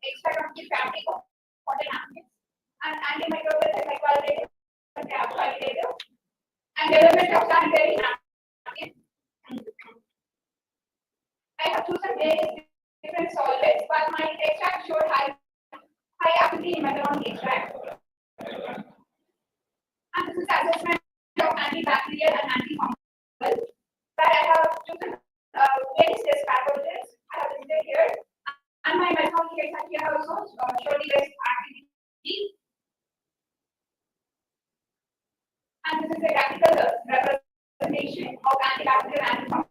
extract of the fabric of cotton napkins and antimicrobial psychoactive and development of sanitary napkins. I have chosen various different solvents, but my extract showed high activity in methanol extract. And this is assessment of antibacterial and antifungal. That I have chosen various test pathogens. I have listed here, and my methanol extract here also showed the best activity. And this is a graphical representation of antibacterial and antifungal.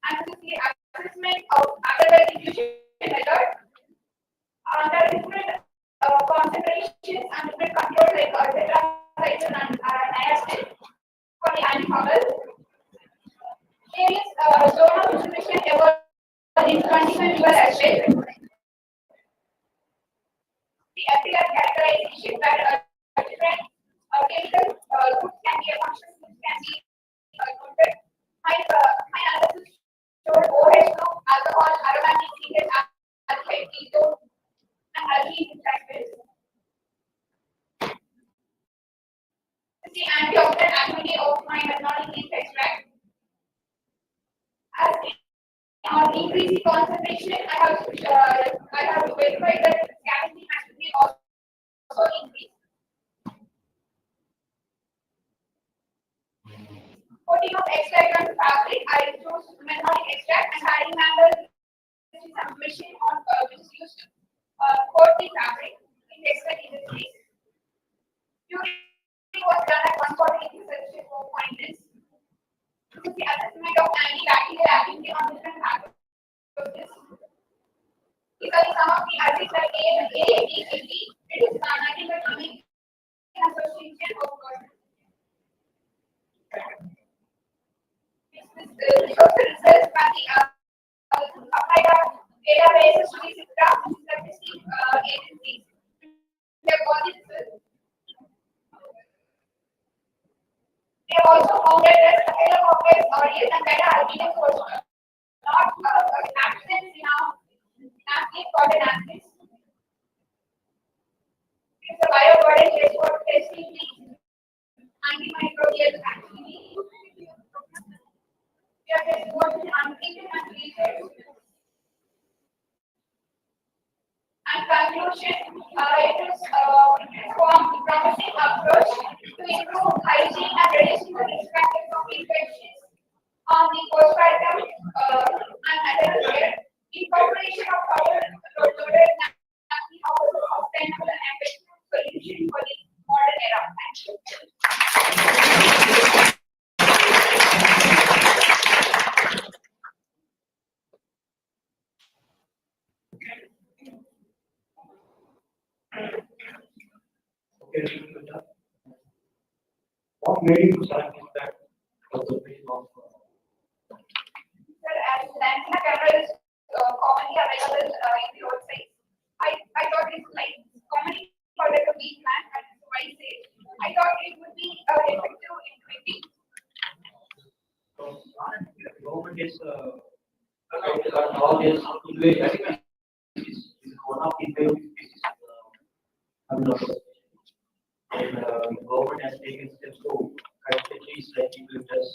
And this is the assessment of other diffusion method under different concentrations and different controls like tetracycline and niacin for the antifungal. Various zone of distribution evolved in 25 fever as well. The FDR categorization where different chemical groups can be a function groups can be noted. My analysis showed OH group, alcohol, aromatic cigarette, aldehyde, ketone, and alkene factors. The antioxidant activity I have verified that scarcity has to be also increased. Coating of extract on fabric, I chose methodic extract and I remember this is a machine on which is used to coat the fabric in textile industries. Curing was done at 140 Celsius for fineness. This is the assessment of antibacterial activity on different fabrics. These are some of the acids like A, B, it is nothing but coming in association of cotton. This shows the results by the applied databases to the statistic agencies. They have got the results. They have also found that staphylococcus aureus and beta-arbutin was not absent in our napkin cotton napkins. It's a bioburden test for testing the antimicrobial activity. We are testing what is untreated and treated. And conclusion, it is a promising approach to improve hygiene and reducing the risk factors of infections on the postpartum and adult care. Incorporation of powder loaded napkin offers a sustainable and effective solution for the modern era. Thank you. Okay, what made you select that conservation of Sir, as Lantina camera is commonly available in the roadside, I thought it's like commonly for like a weak man, and so I say I thought it would be effective in treating. government is all this is one of the favorite species of and government has taken steps to cut the trees like eucalyptus,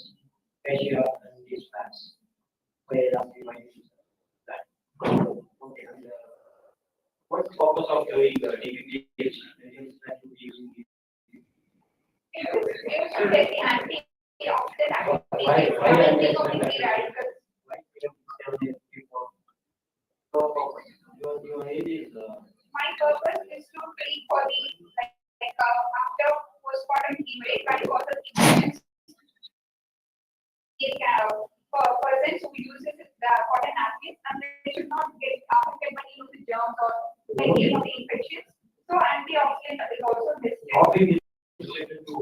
acacia, and these plants. Where the might use that. Okay, and what's the purpose of doing DBPH? Is that to be using It was to get the antioxidant activity why preventing of the free radicals. Your age is My purpose is to treat for the after postpartum hemorrhage, but also infections. For persons who uses the cotton napkins and they should not get affected by any of the germs or any of the infections. So antioxidant is also listed. how big is related to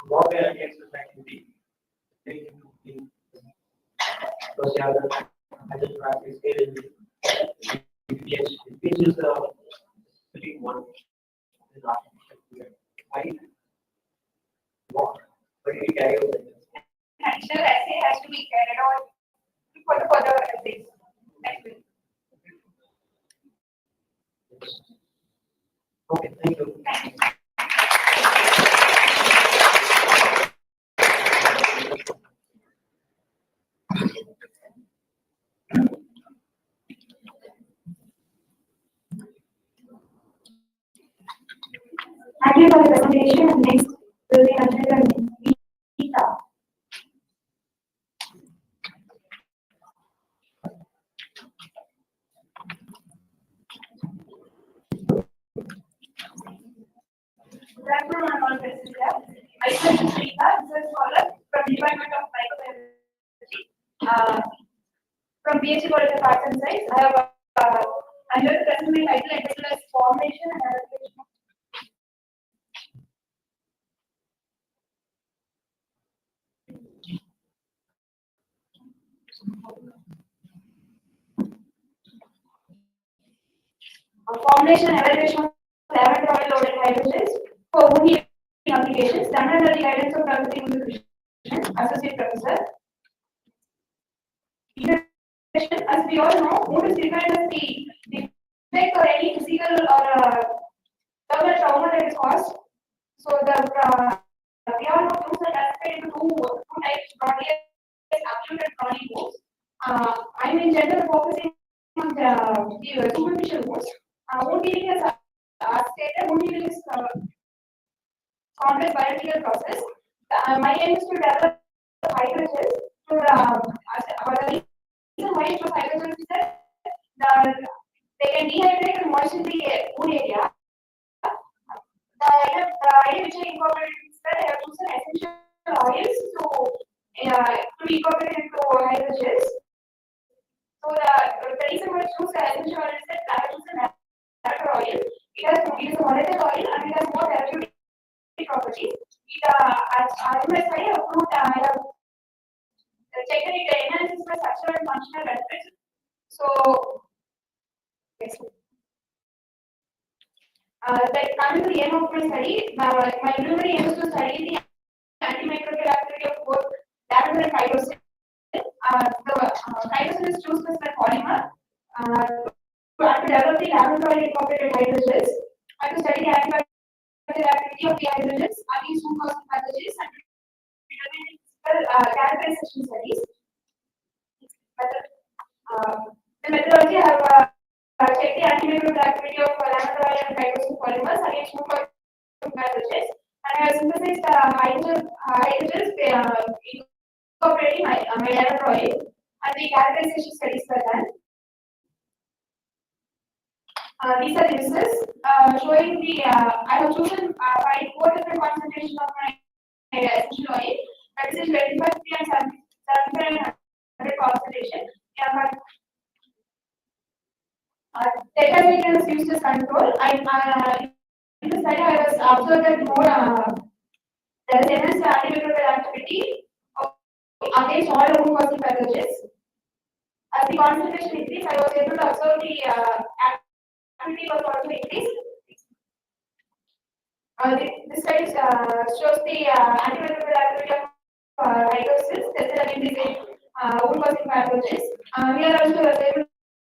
what are the exercise activity because you have the adult practice here in yes, which is the pretty one is why what do you carry out Additional assay has to be carried out for the further assays. Thank you. okay, thank you. Thank you for the presentation. Next will be Consultant Geeta. Good afternoon, all present here. Myself is Rita, research scholar from the Department of Microbiology. From PhD College of Arts and Science, I'm here to present my title entitled as Formation and Adaptation. Formulation and evaluation of laboratory loaded hydrogens for wound healing applications done under the guidance of Dr. Yogeeswari, Associate Professor. Introduction. As we all know, wound is defined as the defect or any physical or thermal trauma that is caused. So we all know wounds are classified into two types: broadly as acute and chronic wounds. I'm in general focusing on the superficial modes. Mood healing is stated, mood healing is complex biological process. My aim is to develop hydrogens to the reason why it was hydrogens is that they can dehydrate and moisten the wood area. The idea which I incorporated is that I have chosen essential oils to incorporate into hydrogens. So the reason why I choose the essential oil is that I have chosen natural oil. It is a molecular oil and it has more therapeutic properties. As my study of fruit, I have checked that it enhances my structural and functional benefits. So, yes. Coming to the aim of my study, my primary aim is to study the antimicrobial activity of both lavender and hydrogen. The hydrogen is chosen as a polymer to develop the lavender oil incorporated hydrogens and to study the antibacterial activity of the hydrogens against two causal pathogens and to determine physical characterization studies. The methodology I have checked the antimicrobial activity of lavender oil and hydrogen polymers against two causal pathogens and I have synthesized hydrogens incorporating my lavender oil and the characterization studies were done. These are the results showing the I have chosen by 4 different concentrations of my essential oil. That is 25, 50 and 75 and 100 concentration. Data is used as control. In the study I was observed that more there is enhanced antimicrobial activity against all known causal pathogens. As the concentration increased, I was able to observe the activity was also increased. This slide shows the antimicrobial activity of hydrosis tested against the known causing pathogens. Here also I was able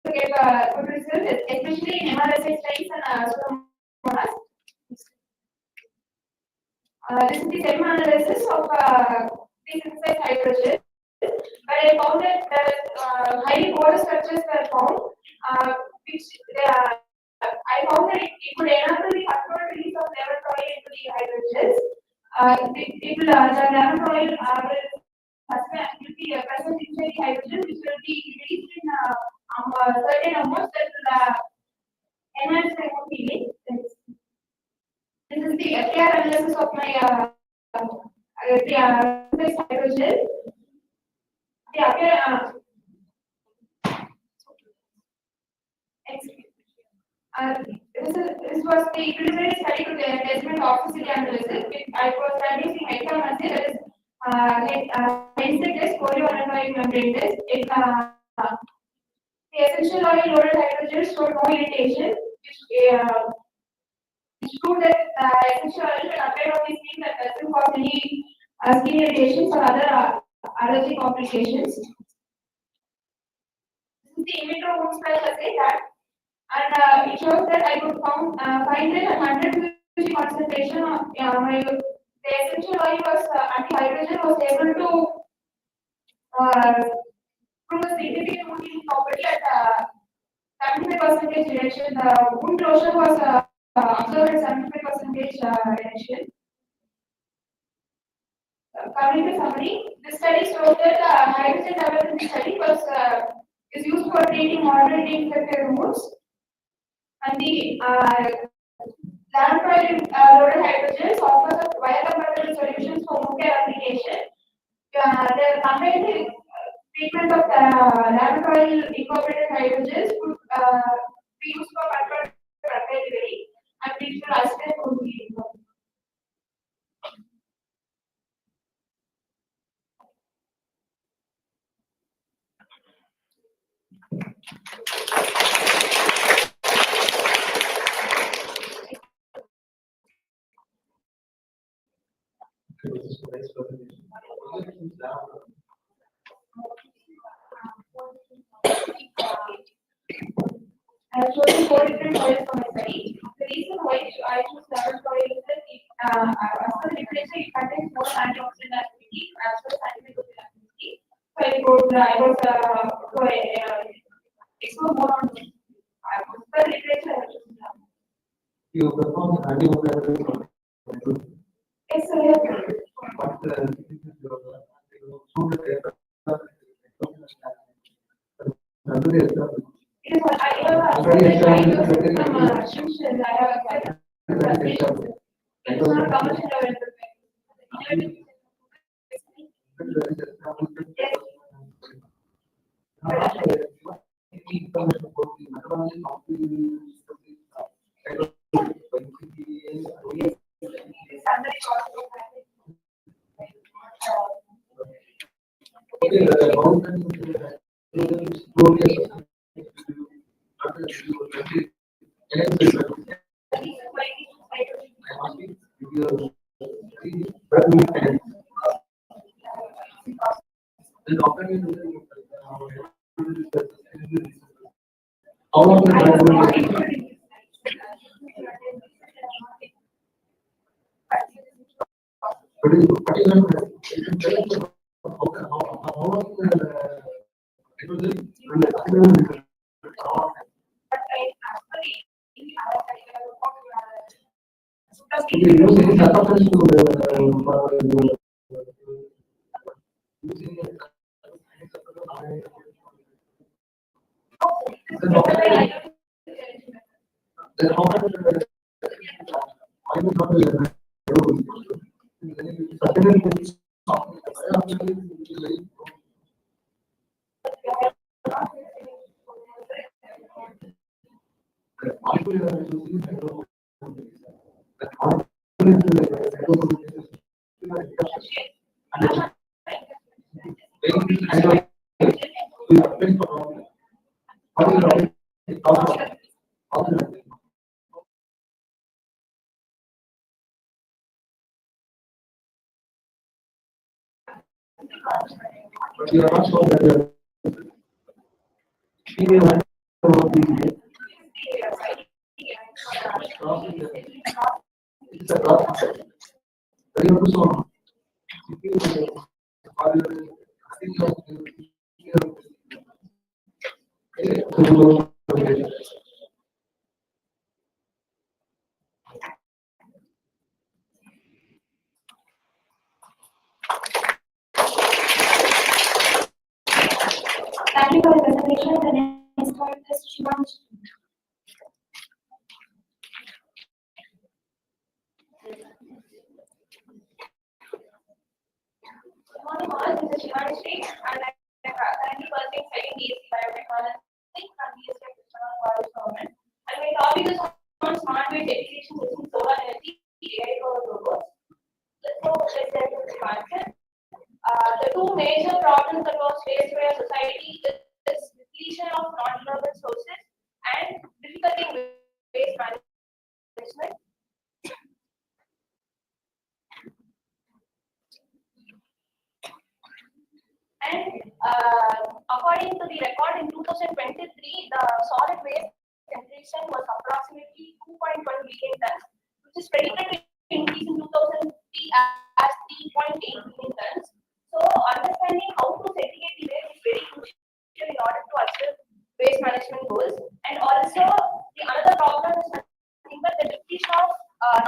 to get good results, especially in MRSA studies and Pseudomonas. This is the semi-analysis of the synthesized hydrogen. But I found that highly porous structures were found, which I found that it would enable the controlled release of lavender oil into the hydrogens. The lavender oil will be present inside the hydrogen, which will be released in certain amounts that will enhance the mood healing. This is the FDR analysis of my synthesized hydrogen. This was the preliminary study to the assessment toxicity analysis. I was studying the hexamazine, that is Hensick test, polyoananoic membrane test. The essential oil loaded hydrogen showed no irritation, which proved that essential oil when applied on the skin that doesn't cause any skin irritations or other allergy complications. This is the in vitro wound splash assay that, and it shows that I could find that 100 kg concentration of the essential oil was anti-hydrogen was able to prove a significant wound healing property at 75% reduction. The wound closure was observed at 75% reduction. Coming to summary, this study showed that hydrogen development study is used for treating moderately infected wounds, and the lavender loaded hydrogens offers a biocompatible solutions for wound care application. The combined treatment of lavender oil incorporated hydrogens could be used for controlled drug delivery and visual assisted wound healing. I have chosen 4 different oils for my study. The reason why I choose lavender oil is that as per the literature, it contains more antioxidant activity as well as antimicrobial activity. So very good. I was explore more on the literature. You perform cardiovascular. Yes, sir. Yes. But It is what I have accepted some tuition. I have accepted some. It's not commercial development. Yes. But you are not sure that you are it's a cross. Very good song. Thank you for the presentation. The next one is Shivansh. Good morning, all. This is Yogeeswari, and I am currently pursuing second BSc Biotechnology from BSc External College Government. And my topic is on smart waste applications using solar energy, AI powered robots. So let's get to the concept. The two major problems that was faced by our society is depletion of non-renewable sources and difficulty in waste management. And according to the record in 2023, the solid waste generation was approximately 2.1 billion tons, which is predicted to increase in 2050 as 3.8 billion tons. So, understanding how to segregate the waste is very crucial in order to achieve waste management goals. And also, the another problem is nothing but the depletion of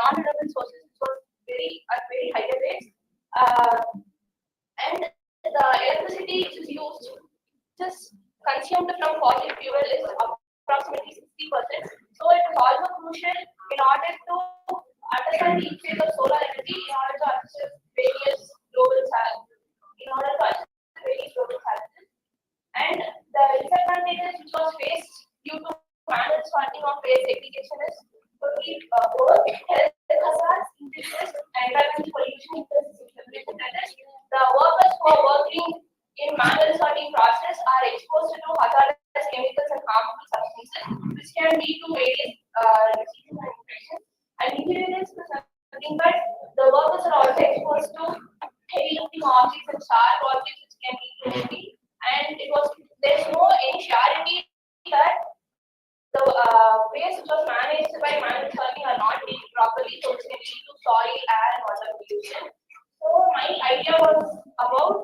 non-renewable sources, which was at very higher rates. And the electricity which is used, just consumed from fossil fuel is approximately 60%. So it is also crucial in order to understand the effect of solar energy in order to achieve various global challenges. And the disadvantages which was faced due to manual sorting of waste segregation is totally poor health hazards, injuries, environmental pollution, that is, the workers who are working in manual sorting process are exposed to hazardous chemicals and harmful substances, which can lead to various diseases and infections. And injuries is nothing but the workers are also exposed to heavy lifting objects and sharp objects, which can lead to injury. And there's no any surety that the waste which was managed by manual sorting are not treated properly, so which can lead to soil, air, and water pollution. So my idea was about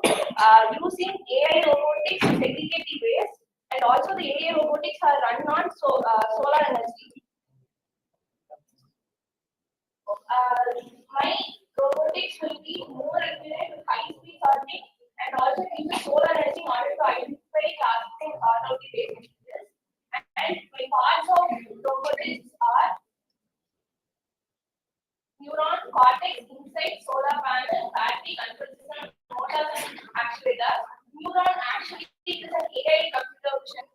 using AI robotics in segregated ways, and also the AI robotics are run on solar energy. My robotics will be more accurate with high-speed sorting and also use solar energy in order to identify classifying part of the base materials. And my parts of robotics are neuron cortex inside solar panel, battery control system, motors and actuators. Neuron actually is an AI computer vision.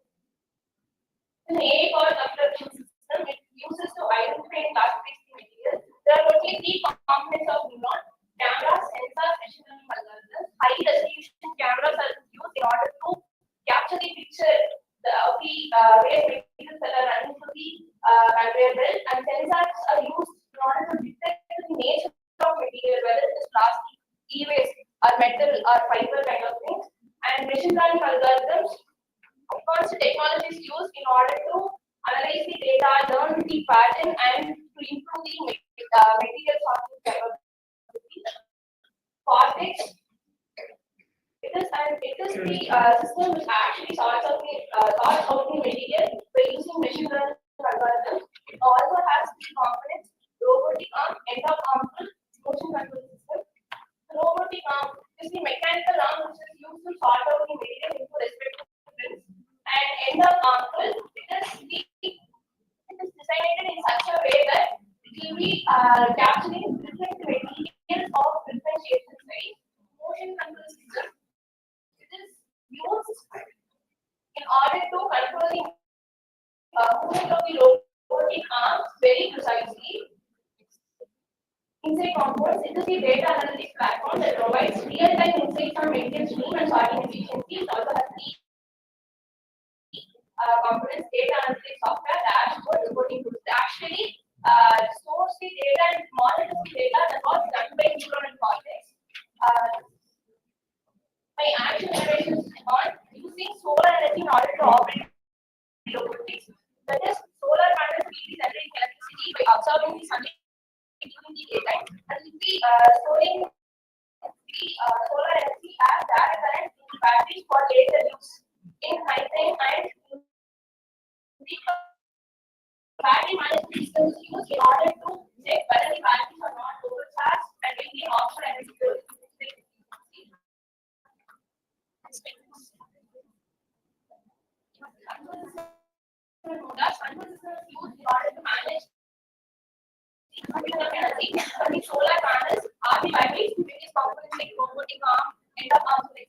An AI called computer vision system. It uses to identify and classify the materials. There are totally three components of neuron: cameras, sensors, machine learning algorithms. High resolution cameras are used in order to capture the picture of the various materials that are running through the conveyor belt, and sensors are used in order to detect the nature of material, whether it is plastic, e-waste, or metal or fiber kind of things. And machine learning algorithms, advanced technology is used in order to analyze the data, learn the pattern, and to improve the material sorting capability. Cortex, it is the system which actually sorts out the material by using machine learning algorithms. It also has three components: robotic arm, end-of-arm motion control system. Robotic arm is the mechanical arm which is used to sort out the material into respective prints. And end-of-arm, it is designed in such a way that it will be capturing different materials of different shapes and size. Motion control system, it is used in order to control the movement of the robotic arms very precisely. Inside components, it is the data analytics platform that provides real-time insights on material stream and sorting efficiency. It also has three components: data analytics software, dashboard, reporting tools. It actually stores the data and monitors the data that was done by neuron and cortex. My action generation is on using solar energy in order to operate robotics. That is, solar panels will be generating electricity by absorbing the sunlight during the daytime, and will be storing the solar energy as direct current in the batteries for later use in nighttime. And the battery management system is used in order to check whether the batteries are not overcharged and maintain optimal energy flow. Control system is used in order to manage energy from the solar panels, RV batteries, various components like robotic arm, end-of-arm, etc.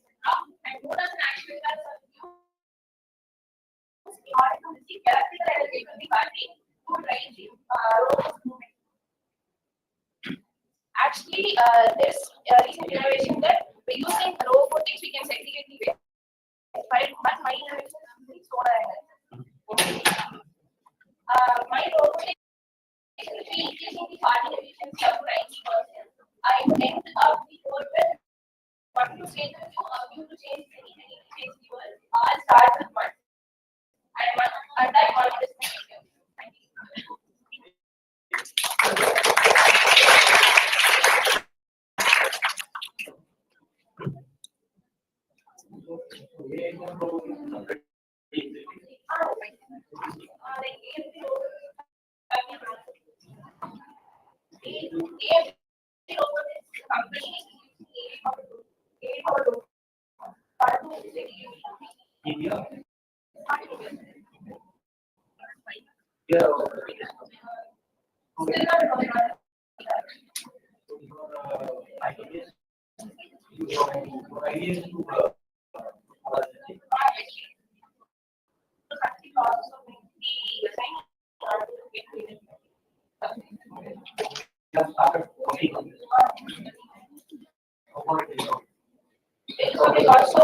And motors and actuators are used in order to receive electrical energy from the battery to drive the robot's movement. Actually, there's a recent innovation that by using robotics we can segregate the waste. But my innovation is using solar energy. My robotics will be increasing the sorting efficiency up to 90%. I end up the code with one to change the view, a view to change any to change the world. All start with one. And that one is my view. Thank you. India. Yeah. Ideas to started working on this. Okay, also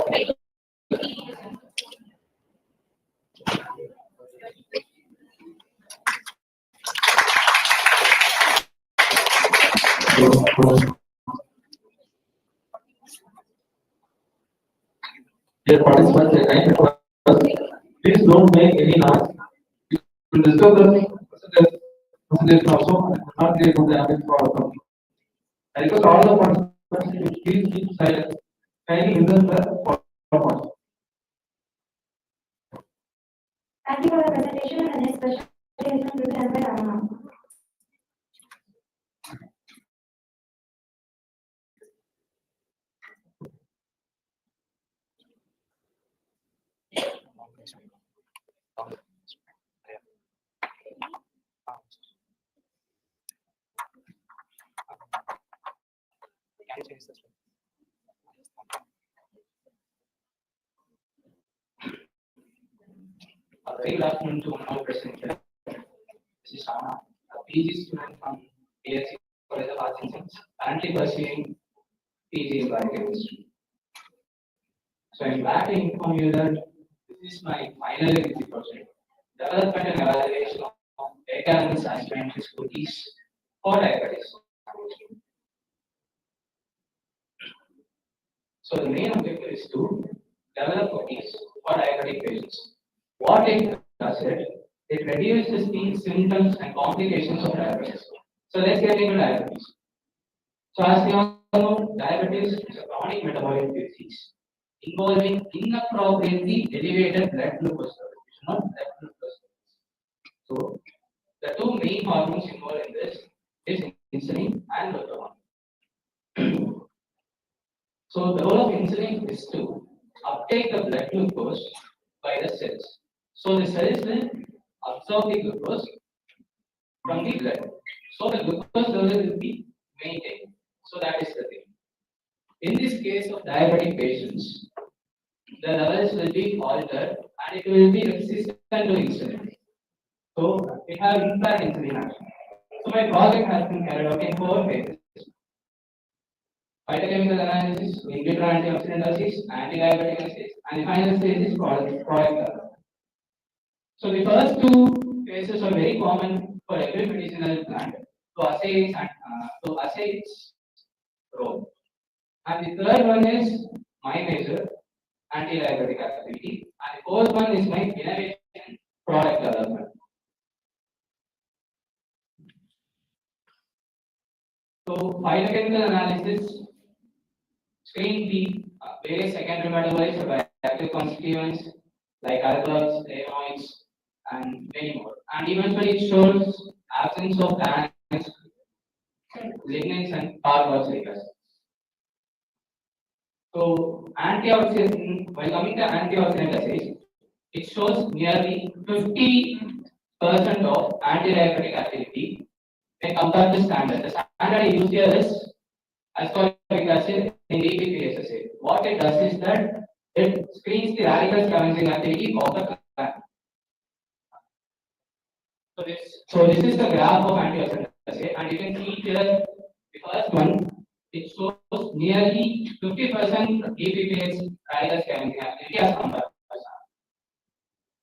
Dear participants, I kindly request, please don't make any noise. You will disturb the presentation also and will not be able to have it for our company. I request all the participants to please keep silent Kindly listen the PowerPoint. Thank you for the presentation and the next presentation will be done by Rama. Very good afternoon to one more present here. This is Shana, a PG student from ASC College of Arts and Science, currently pursuing PG in biochemistry. So I'm glad to inform you that this is my final year with the project, development and evaluation of data assessment cookies for diabetes. So the main objective is to develop cookies for diabetic patients. What it does it reduces the symptoms and complications of diabetes. So let's get into diabetes. So as we all know, diabetes is a chronic metabolic disease involving inappropriately elevated blood glucose levels, not blood glucose levels. So the two main hormones involved in this is insulin and glucagon. So the role of insulin is to uptake the blood glucose by the cells. So the cells will absorb the glucose from the blood. So the glucose level will be maintained. So that is the thing. In this case of diabetic patients, the levels will be altered and it will be resistant to insulin. So we have infrared insulin action. So my project has been carried out in 4 phases. Phytochemical analysis, in vitro antioxidant analysis, anti-diabetic analysis, and the final stage is product development. So the first 2 phases are very common for every medicinal plant to assay its role. And the third one is my major anti-diabetic activity, and the fourth one is my innovation product development. So phytochemical analysis screen the various secondary metabolites or active constituents like alkaloids, flavonoids, and many more. And eventually it shows absence of tannins, lignins, and carboxylic acid. So antioxidant, while coming to antioxidant assays, it shows nearly 50% of anti-diabetic activity when compared to standard. The standard used here is ascorbic acid in DPP assay. What it does is that it screens the radical scavenging activity of the plant. So this is the graph of antioxidant assay, and you can see here the first one. It shows nearly 50% DPPH radical scavenging activity as compared to.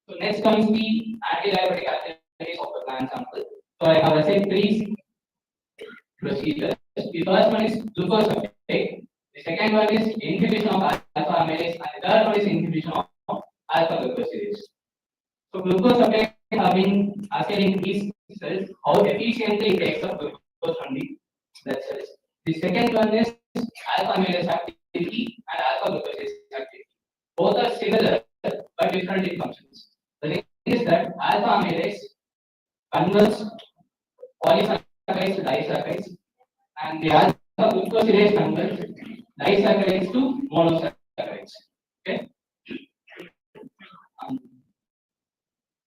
So next comes the anti-diabetic activities of the plant sample. So I have said 3 procedures. The first one is glucose uptake. The second one is inhibition of alpha amylase, and the third one is inhibition of alpha glucosidase. So glucose uptake have been assayed in these cells, how efficiently it takes up glucose from the blood cells. The second one is alpha amylase activity and alpha glucosidase activity. Both are similar but different in functions. The thing is that alpha amylase converts polysaccharides to disaccharides, and the alpha glucosidase converts disaccharides to monosaccharides. Okay.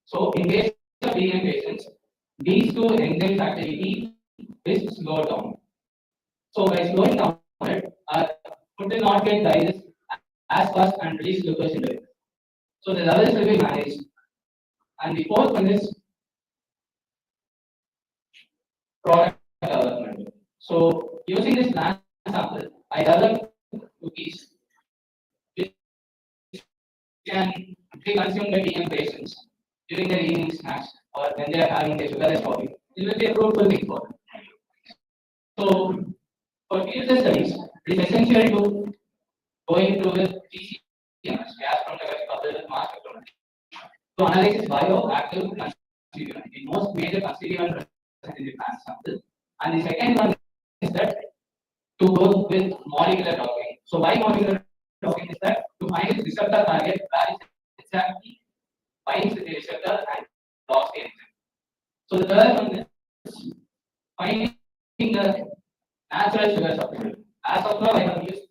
So in case of DM patients, these 2 enzymes activity is slowed down. So by slowing down it, food will not get digested as fast and release glucose into it. So the levels will be managed. And the fourth one is product development. So using this plant sample, I developed cookies which can be consumed by DM patients during their evening snacks or when they are having their sugarless coffee. It will be a fruitful thing for them. So for future studies, it is essential to go into the GCMS, gas chromatography coupled mass spectrometry, to analyze its bioactive constituent, the most major constituent present in the plant sample. And the second one is that to go with molecular docking. So why molecular talking is that to find its receptor target where it exactly binds with the receptor and blocks the enzyme. So the third one is finding the natural sugar supplement. As of now, I have used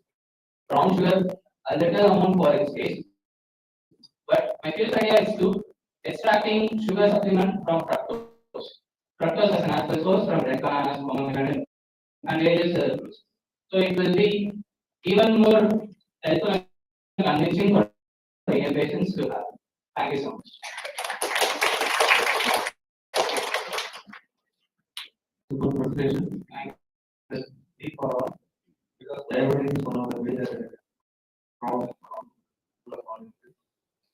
brown sugar a little amount for its taste, but my future idea is to extracting sugar supplement from fructose. Fructose is a natural source from red bananas, pomegranate, and various other fruits. So it will be even more helpful and convincing for Indian patients to have. Thank you so much. Good presentation. Just deep for all, because diabetes is one of the major problems.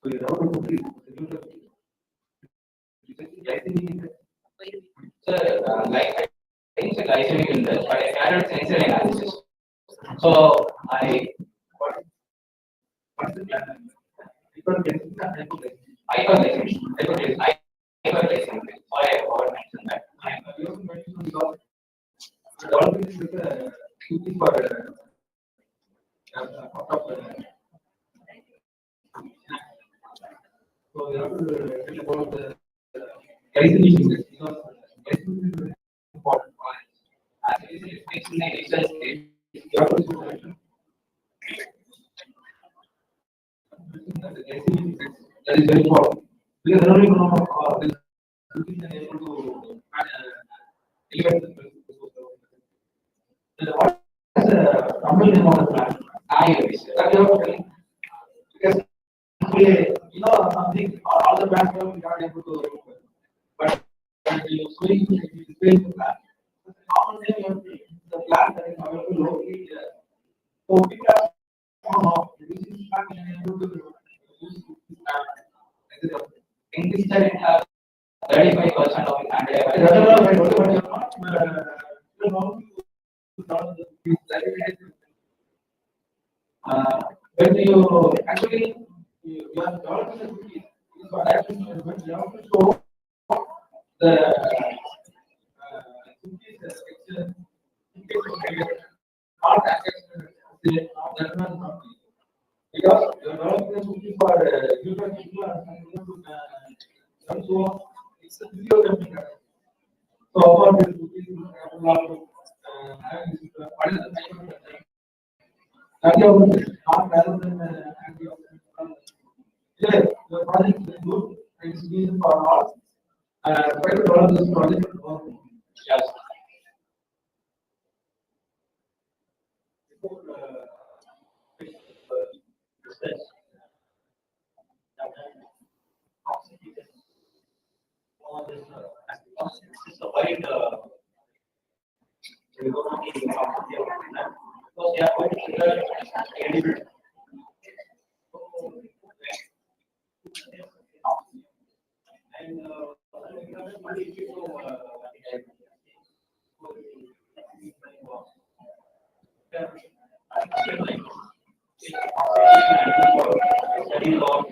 So you have to complete So, like I think it's a glycemic index, but I carried sensory analysis. So I what's the plan? Hyperglycemic and hyperglycemic, hyperglycemic. Sorry, I forgot to mention that. you also mentioned because diabetes is a key for so you have to tell about the glycemic index because glycemic is very important for us. As it makes in the initial stage, You have to mention that the glycemic index that is very important because not only know this is able to elevate the what is the company name of the plant? ayurveda. That you have to tell because you know something all the plants are not able to but when you swing you display the plant. The common name you have to the plant that is available locally so people are using this plant and able to use this plant. In this study, it has 35% of But antibiotics. you are not you know when you actually you are developing the cookies, is what actually when you have to show the cookies picture, not actually that one not because you are developing the cookies for different people and so it's a video chemical. So for the cookies, you have a lot of what is the micronutrient? Antioxidant, not rather than antioxidant. Yes, the project is good. It's been for all. Try to develop this project. Yes. Before discuss, all this is a wide we go to the because they are going to trigger credibility. And study law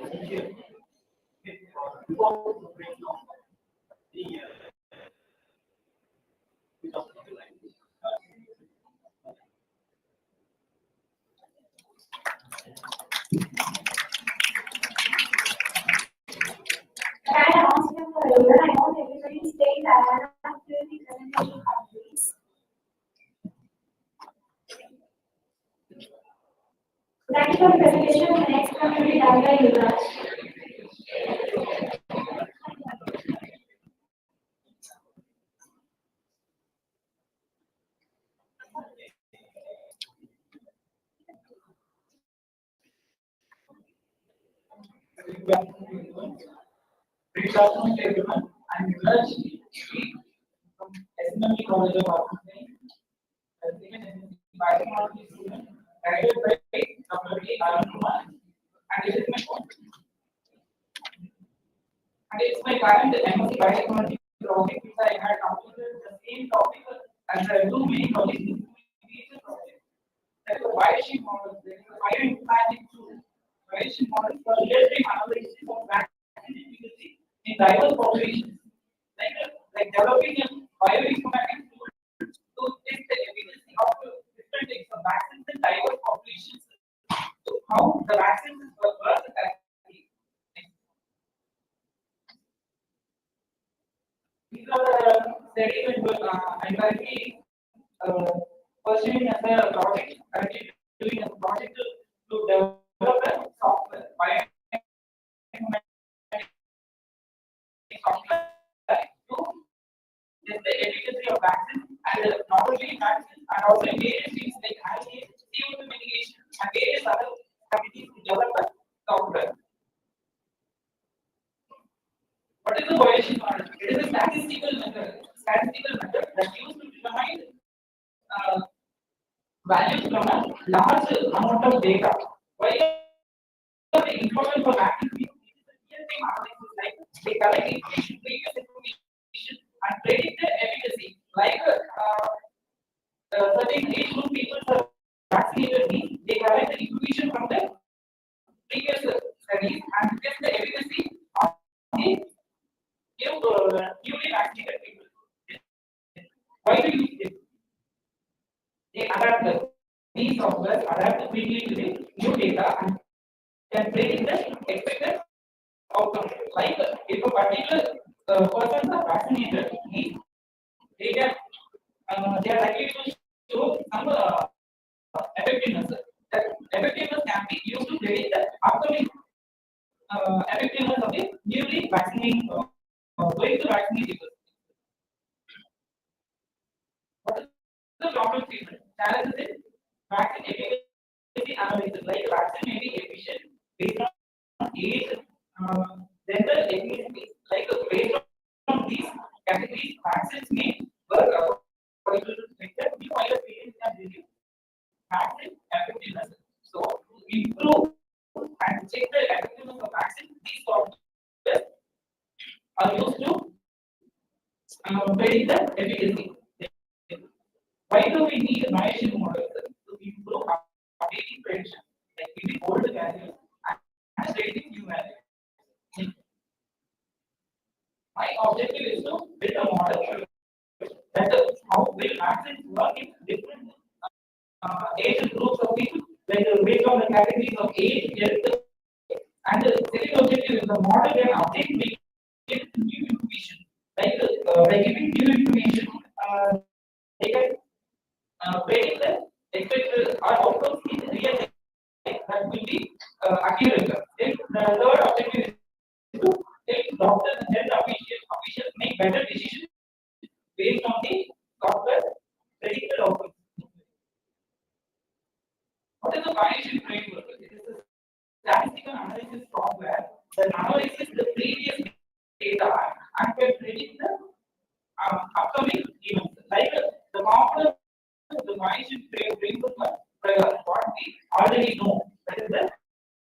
And I asked him for earlier, I want everybody to stay in the Havana till the presentation completes. Thank you for the presentation. The next one will be done by Yuvraj. Good afternoon, everyone. I'm Yuvraj from SME College of Marketing. I'm a biotechnology student, graduated by Dr. B. Arun Kumar, and this is my phone. And it's my current MSc Biotechnology project, which I had completed the same topic as the two main topics in the project. That is the biosheet model, that is the bioinformatics tool. Biosheet model for real-time analysis of vaccine efficacy in diverse populations. Like developing a bioinformatics tool to test the efficacy of different types of vaccines in diverse populations. So how the vaccines work correctly. These are the studies I'm currently pursuing as a project, currently doing a project to develop a software, software to test the efficacy of vaccines and not only vaccines and also various things like CO2 mitigation and various other strategies to develop a software. What is the violation model? It is a statistical method that used to determine values from a large amount of data. Why the information for vaccines? Real-time analysis, like they collect information, previous information, and predict the efficacy. Like certain age group people are vaccinated, means they collect the information from the previous studies and test the efficacy of the newly vaccinated people. Why do you use this? They adapt these softwares adapt quickly to the new data and can predict the expected outcome. Like if a particular persons are vaccinated, they can they are likely to show some effectiveness. That effectiveness can be used to predict the upcoming effectiveness of the newly vaccinating going to vaccinate people. What is the problem treatment? Challenge is vaccine efficacy analysis. Like vaccine may be efficient based on age, gender, ethnicity. Like based on these categories, vaccines may work according to the new virus variants can reduce vaccine effectiveness. So to improve and check the effectiveness of vaccine, these software are used to predict the efficacy. Why do we need Bayesian models to improve updating prediction, like giving old values and predicting new values? My objective is to build a model that how will vaccines work in different age groups of people, like based on the categories of age, health, and the second objective is the model can update me with new information. Like by giving new information, they can predict the expected or outcomes in real life that will be accurate. Then the third objective is to help doctors and health officials make better decisions based on the software predicted outcomes. What is the Bayesian framework? It is a statistical analysis software that analyzes the previous data and can predict the upcoming events. Like the components of the Bayesian framework are what we already know. That is the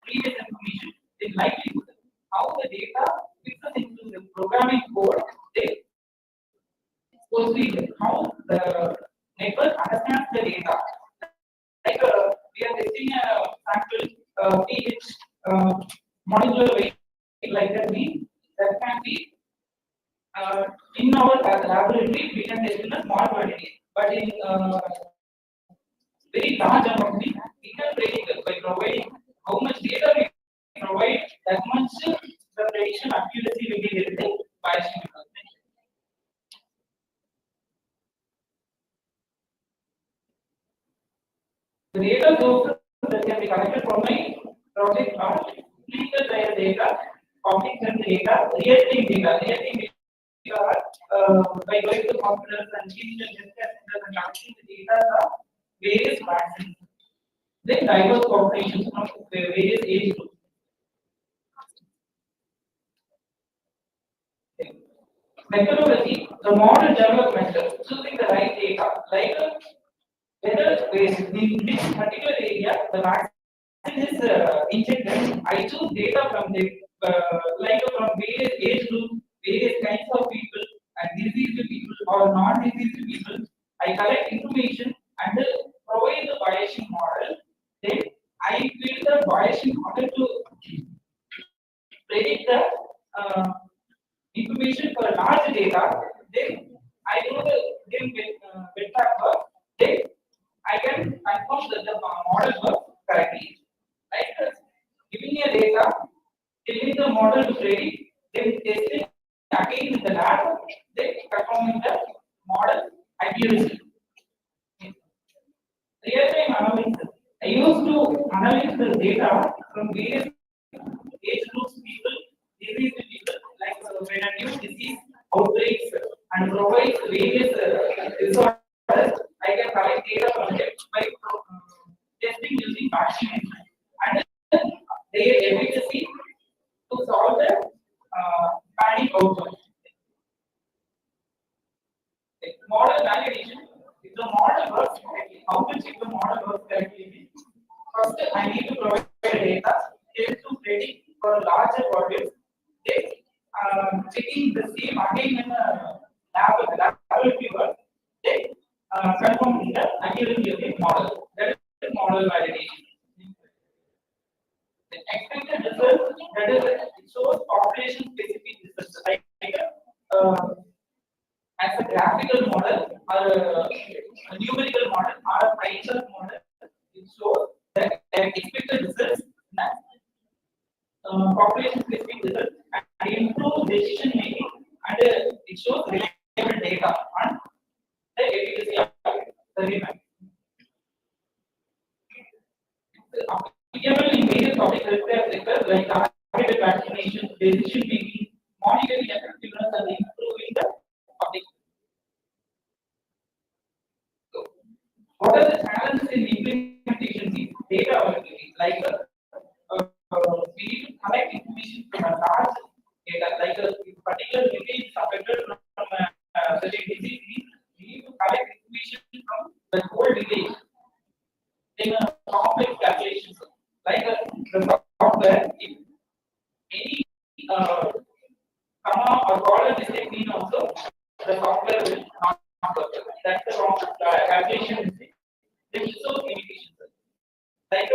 previous information, the likelihood, how the data fits into the programming code, they proceed, how the network understands the data. Like we are testing a sample pH molecular weight like that can be in our laboratory we can test in a small quantity, but in very large amount we can predict by providing how much data we provide, that much the prediction accuracy will be very Bayesian method. The data sources that can be collected from my project are clinical trial data, public health data, real-time data. Real-time data by going to hospitals and clinical healthcare centers and collecting the data of various vaccines. Then diverse populations from various age groups. Methodology, the model development, choosing the right data, like whether in which particular area the vaccine is injected. I choose data from the like from various age groups, various kinds of people, and diseased people or non-diseased people. I collect information and provide the Bayesian model. Then I build the Bayesian model to predict the information for large data. Then I do the bit work. Then I can confirm that the model works correctly. Like giving a data, telling the model to ready, then testing again in the lab, then performing the model accuracy. Real-time analysis. I used to analyze the data from various age groups, people, disease people, like when a new disease outbreaks and provides various disorders, I can collect data from them by testing using machine and their efficacy to solve the panic outcome. Model validation. If the model works correctly, how to check the model works correctly? First, I need to provide data to predict for larger volumes. Then, checking the same again in a laboratory work. Then, confirming the accuracy of the model. That is model validation. The expected result, that is, it shows population specific results like as a graphical model or a numerical model or a pie chart model, it shows that expected results in population specific results and improve decision making and it shows reliable data on the efficacy of the demand. Applicable in various public healthcare sectors like targeted vaccination, decision making, monitoring effectiveness, and improving the public. So, what are the challenges in implementation? These data availability, like we need to collect information from a large data, like a particular disease affected from such a disease, we need to collect information from the whole village. Then complex calculations, like the software, if any comma or column mistake mean also, the software will not work. That's the wrong calculation mistake. There is also limitations. Like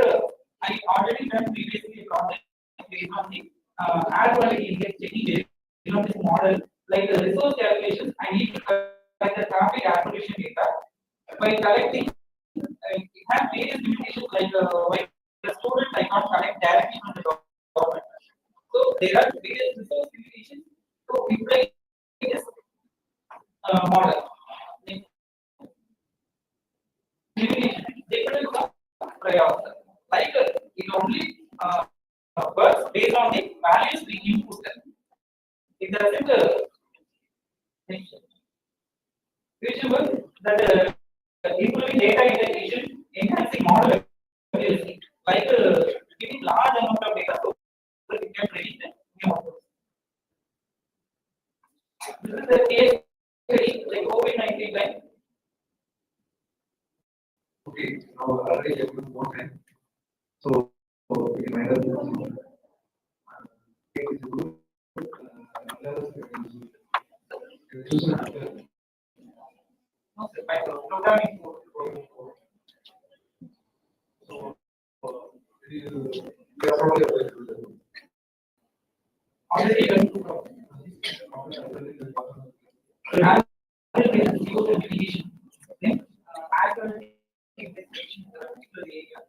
I already done previously a project based on the air quality index checking based on this model. Like the resource calculations, I need to collect the traffic air pollution data by collecting. It has various limitations like when the student I can't collect directly from the government. So there are various resource limitations to implement this model. Limitation difference of priors. Like it only works based on the values we input. It doesn't which was that improving data integration, enhancing model accuracy, like giving large amount of data so that it can predict the new models. This is the case study like COVID-19 time. Okay, now already have more time. So, we might have No, sir, by programming. so, we are probably available. Already done to investigation. Then algorithm investigation in a particular area.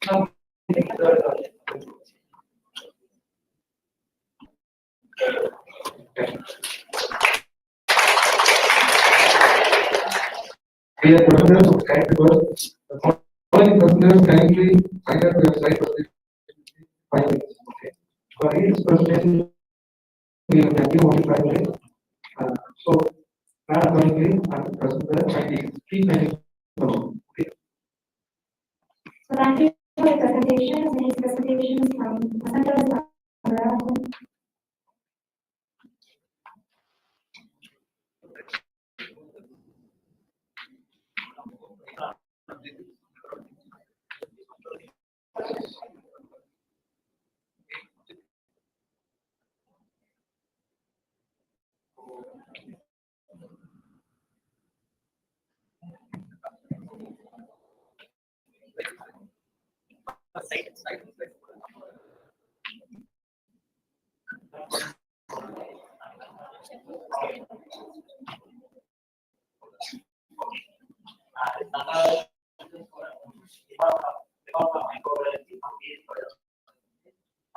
Now, We are presenters of kind because the following presenters kindly find out your slide for 5 minutes. Okay. For each presentation, we will give only 5 minutes. So, accordingly, presenter kindly keep minutes. Okay. So thank you for your presentations. These presentations from presenters are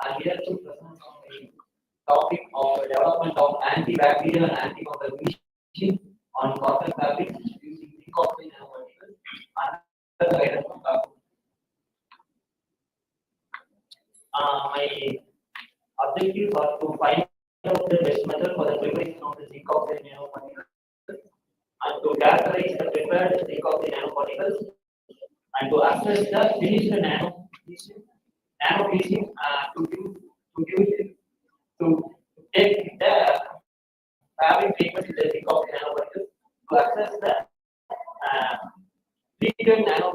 I'm here to present on the topic of development of antibacterial and antifungal machine on cotton fabric using recombinant nanoparticles under the guidance of Prof. My objectives are to find out the best method for the preparation of the zinc oxide nanoparticles and to characterize the prepared zinc oxide nanoparticles and to assess the finished nano piecing to take the fabric treatment with the zinc oxide nanoparticles to assess the treated nano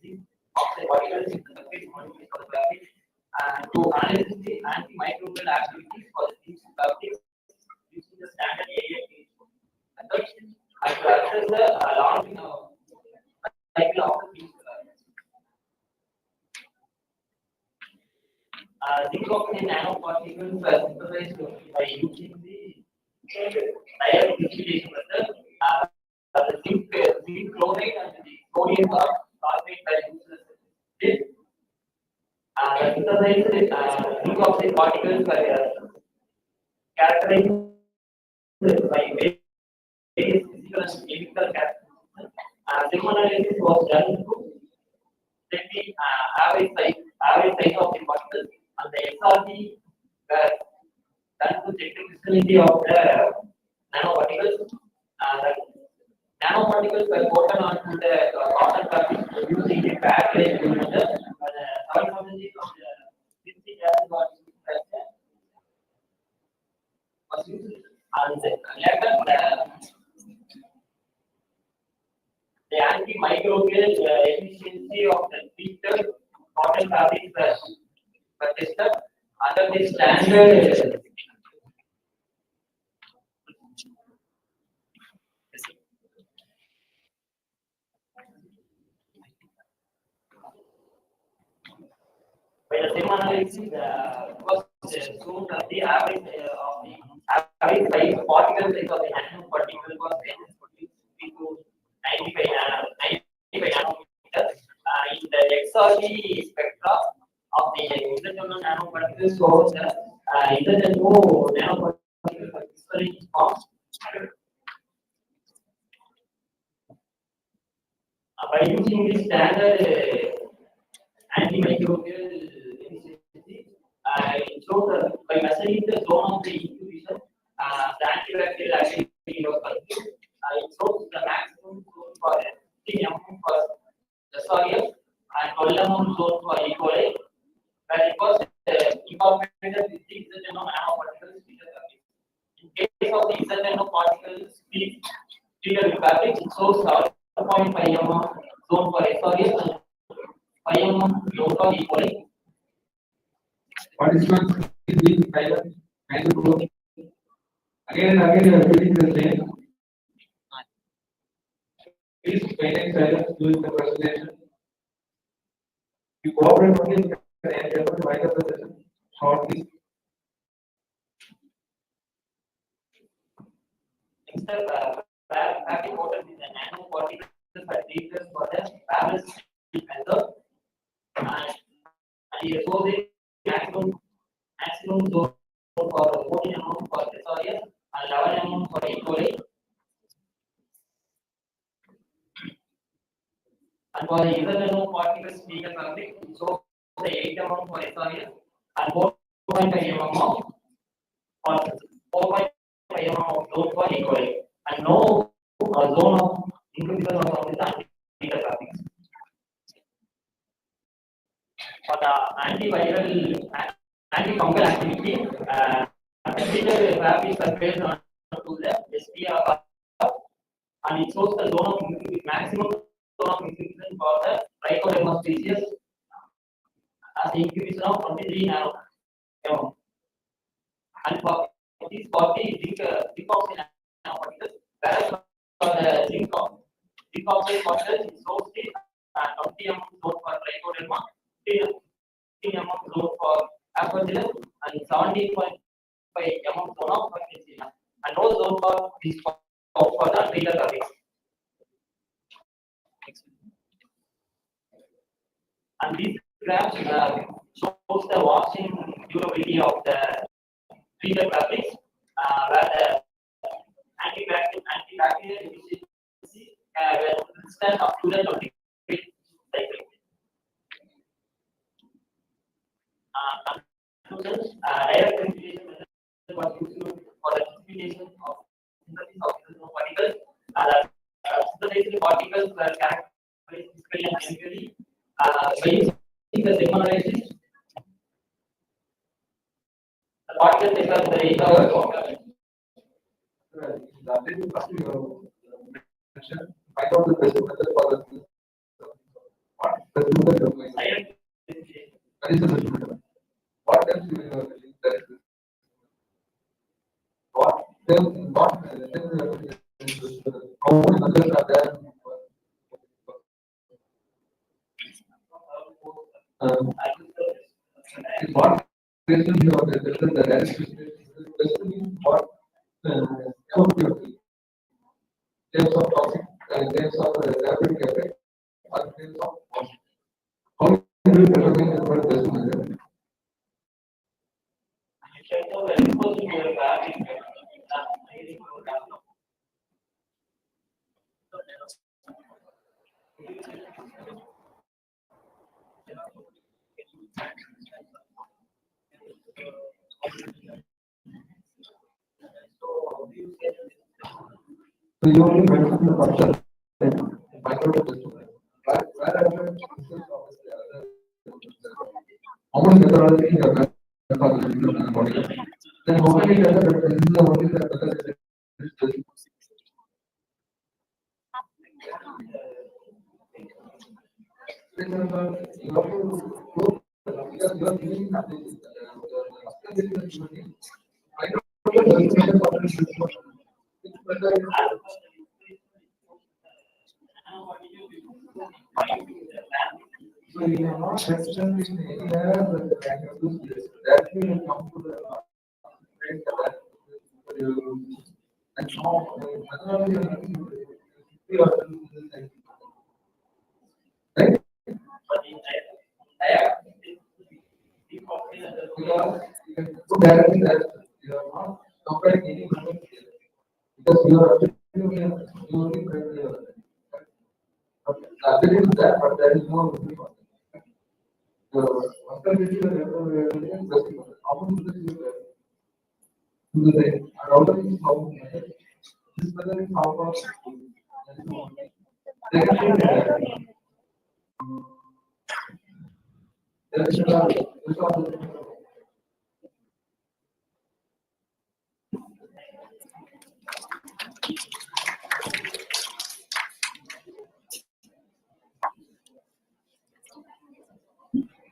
zinc oxide particles in the surface molecules of the fabric and to analyze the antimicrobial activities for the zinc fabrics using the standard area gauge method and to assess the long cycle of the zinc zinc oxide nanoparticles are synthesized by using the direct distillation method. The zinc chloride and the sodium carbonate are used. The synthesized zinc oxide particles are characterized by various physical and chemical characteristics. Zinc analysis was done to check the average size of the particles and the XRP were done to check the crystallinity of the nanoparticles. The nanoparticles were coated onto the cotton fabric using the bag method. 7% of the citric acid was used and later the antimicrobial efficiency of the treated cotton fabric were tested under the standard by the same analysis was shown that the average size particle size of the nanoparticle was 10 to 95 nanometers. In the XRP spectra of the isotope nanoparticles shows the isotope nanoparticles are crystalline forms. By using the standard antimicrobial efficiency, it shows that by measuring the zone of the incubation, the antibacterial activity was confused. It shows the maximum zone for 15 mm for the soil and 12 mm zone for E. coli, where it was incorporated with the isotope nanoparticles. In case of the isotope particles treated with fabrics, it shows 7.5 mm zone for SRS and 5 mm zone for E. coli. Participants is being silent and to go. Again and again you are repeating the same. Please maintain silence during the presentation. You cooperate only if you can able to wind up the session shortly. Next up, fabric coated with the nanoparticles are treated for the fabric method and it shows the maximum zone for 14 mm for SRS and 11 mm for E. coli. And for the isotope particles treated fabric, it shows the 8 mm for SRS and 4.5 mm for 4.5 mm of zone for E. coli and no zone of incubation was found with treated fabrics. For the antifungal activity, treated fabrics are based on to the SPR and it shows the zone of maximum zone of incubation for the trichoderma species as the incubation of 23 nm. And for these 40 zinc oxide nanoparticles, whereas for the zinc oxide particles, it shows the 20 mm zone for trichoderma, 15 mm zone for aspergillus, and 17.5 mm zone of penicillin, and no zone for these for the untreated fabrics. And these graphs shows the washing durability of the treated fabrics, where the antibacterial efficiency were constant up to the 20 cycle. Conclusions, direct ventilation method was used for the elimination of synthesis of particles. Synthesized particles were characterized physically and chemically by using the thermalization. The particles differ in the rate of find out the best method for the what best method you are direct that is the best method. What else you are doing that is what then what how many methods are there? What question you are the direct question means what terms of toxic in terms of therapeutic effect or in terms of how you will determine the best method. So you only mentioned the partial micro how much methodology you have done for the body? Then how many other this is the only method you have to go because you are giving I don't so you are not mentioned in anywhere that I have to that will come to the right that and now methodology you are doing this thing. Right? Because you can put directly that you are not comparing any method here. Because you are only ability is there, but there is no after this you how much this is the router is how this method is how much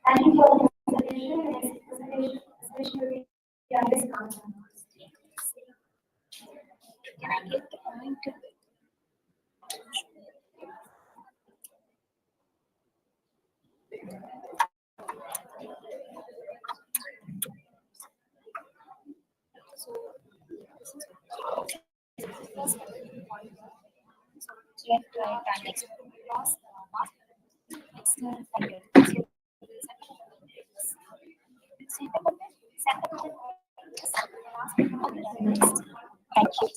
Thank you for the presentation. Next presentation will be on this concept. Can I get the point? Left, right, and next. Thank you.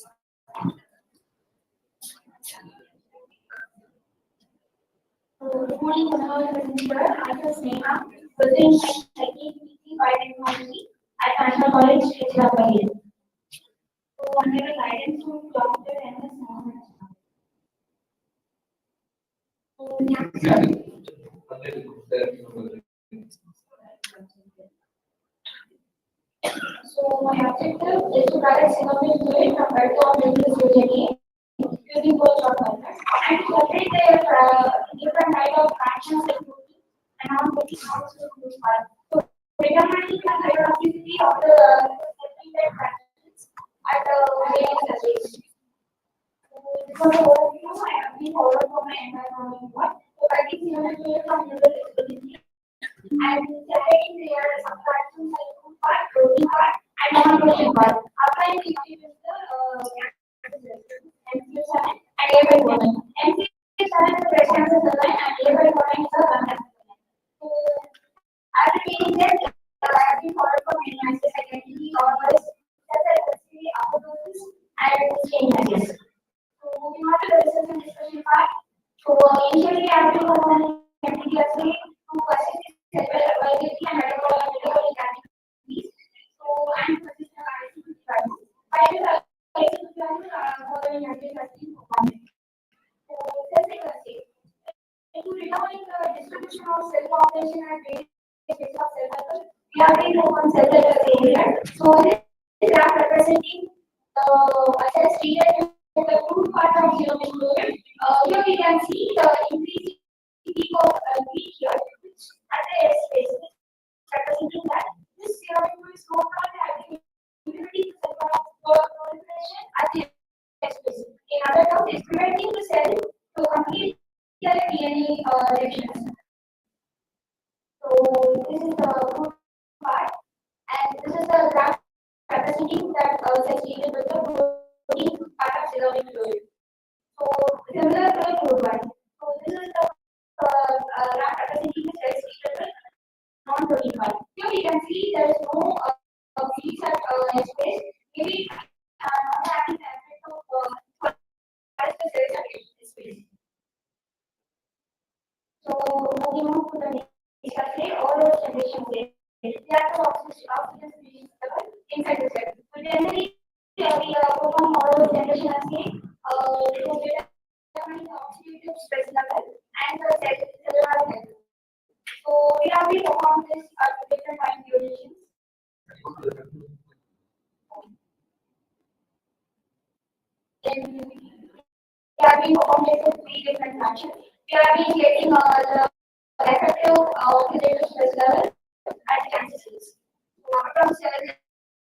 Good morning, Principal. I am Sneha, President of Biotechnology at National College, Tiruchirappalli. So, under the guidance of Dr. M.S. Mohammed. So, my objective is to direct synopsis to it from better on business using both short methods and to separate their different type of actions and non-cooking also use part. So, determining the hierarchy of the separated fractions at the various stages. For the overview, I have been followed for my environment part. So, writing synopsis from user experience and separating their subtractions like food part, protein part, and non-protein part. Applying the MCU7 and A by 1. MCU7 is the breast cancer cell line and A by 1 is the lung cancer cell line. So, after reading this, staying like this. So moving on to the research and discussion part. So initially I have been on continuously to assist several availability and metabolic activities. So I'm persistent devices. By this following activities has been performed. So self-efficacy. To determine the distribution of cell population and various stages of cell cycle, we are going to on cell cycle area. So this graph representing the cells treated with the crude part of genomic fluid. Here we can see the increasing peak of peak here, which at the S space representing that this genomic fluid is not having immunity to cell proliferation at the S space. In other terms, it's preventing the cell to complete their DNA reactions. So this is the good part, and this is the graph representing that cells treated with the protein part of synovial fluid. So similar to the food one. So this is the graph representing the cells treated with non-protein one. Here we can see there is no fields at space. Maybe not having the effect of the cells at space. So moving on to the next slide, all those generation states. They are the oxygen species level inside the cell. So generally, we perform all those generation state to determine the oxidative stress level and the cellular level. So we have been performed this at different time durations. Then we have been performed this in 3 different functions. We have been getting the effective oxidative stress level at cancer cells. So from cells,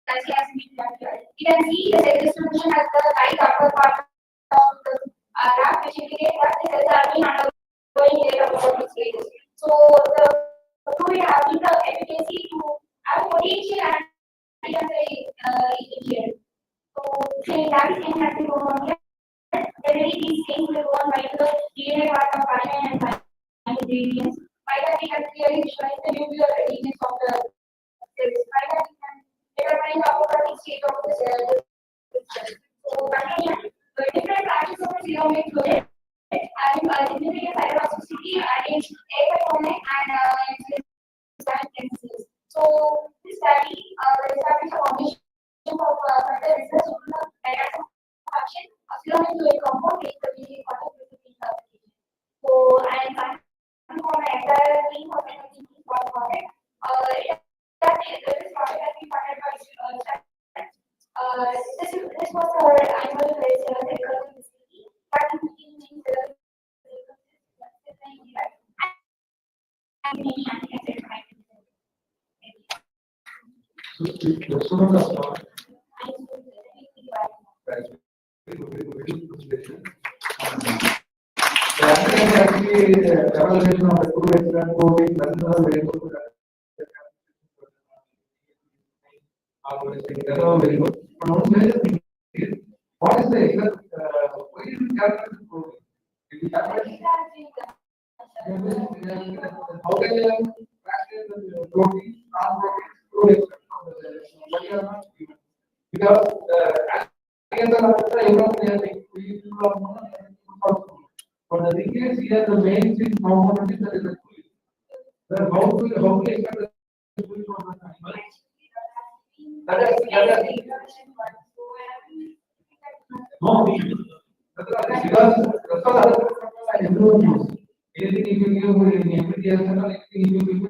as he has been done here, you can see the cell distribution at the right upper part of the graph, which indicates that the cells are being undergoing metabolic stages. So the fluid having the efficacy to have potential and here. So say that is has been performed here. Generally, these things will go on by the DNA part of RNA and ingredients. By that, we can clearly visualize the nuclear readiness of the cells. By that, we can determine the operating state of the cell. So, the different branches of the genomic fluid having a significant cytotoxicity against A509 and cells. So, this study established a foundation for further research on the mechanism of action of genomic fluid compound in the DNA part of the application. So, I am thanking for my entire team for making this project. This project has been funded by this was our annual Actually, evaluation of the crude extract protein doesn't have very good. Very good. But one major thing is, what is the exact why do you calculate the protein? If you calculate, how can you calculate the protein, non-protein, crude extract from the cell? But you are not given. Because again, the but the thing is here the main thing component is that is the fluid. Then how do you expect the fluid from the animal? That is no, because that's all other everyone knows. Anything if you give in MBTS and all, anything if you give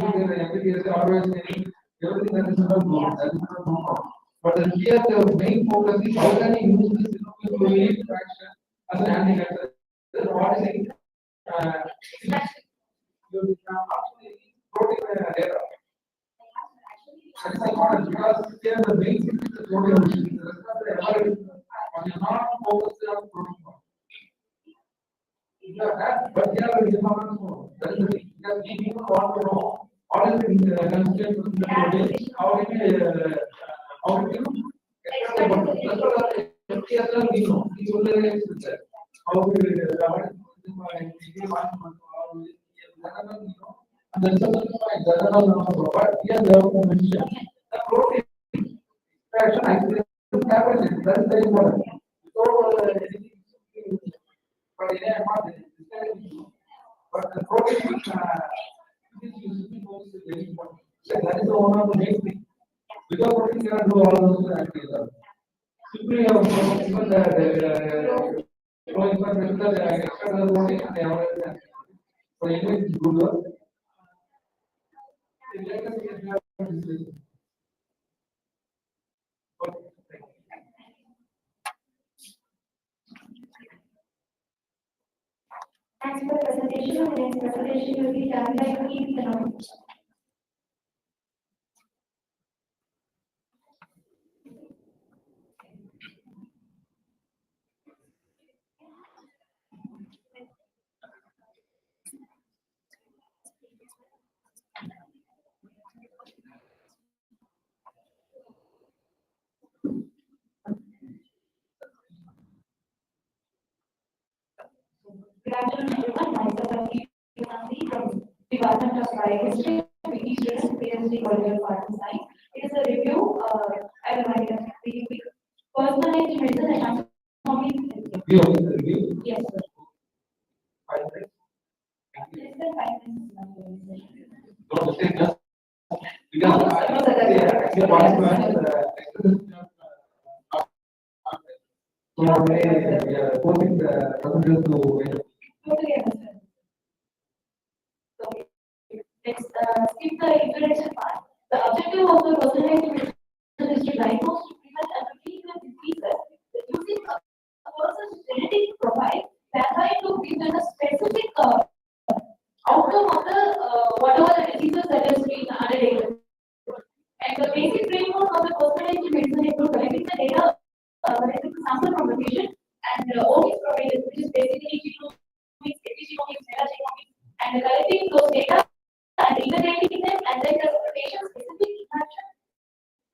MBTS always everything that is not known. That is not known. But here the main focus is how can you use this fluid fraction as an anti-cancer. What is it? You can actually protein data. That's important because here the main thing is the protein machine. The rest of the environment, when you're not focused on protein. You have that, but here we do not know. That is the thing. Because we people want to know what is the constituents of the protein, how it extract the protein. That's what we know. We only that. How we and that's also fine. That's all know. But here we have to mention the protein extraction actually happens. That's very important. But the protein, which is very important. So that is the one of the main thing. Without protein, you cannot do all those activities. Simply, even the information that extra the protein, they have. So anyway, it's good work. Thanks for the presentation. The next presentation will be done by Yogeeswari. Good afternoon, everyone. Myself, Yogeeswari from Department of Biochemistry, PhD student, PhD holder part of science. It is a review. I will write a very quick personalized medicine and transforming. Yes, sir. Less than 5 minutes. Don't say just because actually we are posting the presenters to Totally understand. So, let's skip the introduction part. The objective of the personalized medicine is to diagnose, to prevent, and to treat the diseases using a person's genetic profile, thereby to give them a specific outcome of the whatever the diseases that has been undertaken. And the basic framework of the personalized medicine includes collecting the data, collecting the sample from the patient, and omics providers, which is basically genomics, epigenomics, metagenomics, and collecting those data and integrating them, and then the patient specific interaction,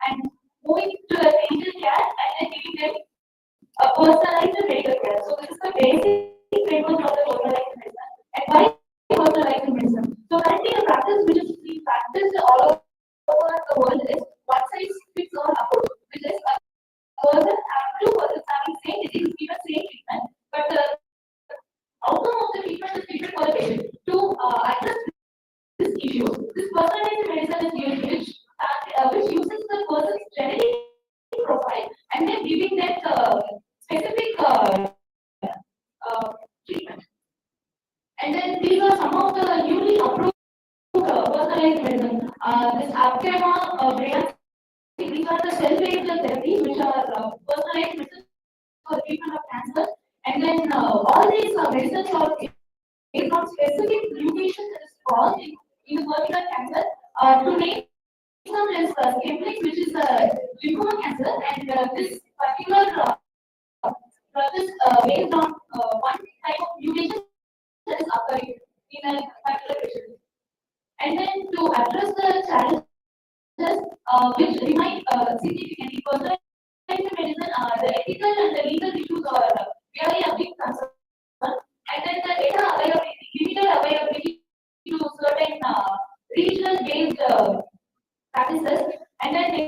and moving to the clinical care, and then giving them a personalized medical care. So this is the basic framework of the personalized medicine. And why personalized medicine? So currently the practice which is being practiced all over the world is one size fits all approach, which is a person have two persons having same disease given same treatment, but the outcome of the treatment is different for the patient. To address this issue, this personalized medicine is used, which uses the person's genetic profile and then giving that specific treatment. And then these are some of the newly approved personalized medicine. This Aptema, Brain, these are the cell-based therapies which are personalized medicine for the treatment of cancer. And then all these medicines are based on specific mutations that is caused in the particular cancer. To name some is Scaplix, which is lymphoma cancer, and this particular drug is based on one type of mutation that is occurring in a particular patient. And then to address the challenges which remain significant in personalized medicine, the ethical and the legal issues are really a big concern. And then the data availability, limited availability to certain regional based practices, and then it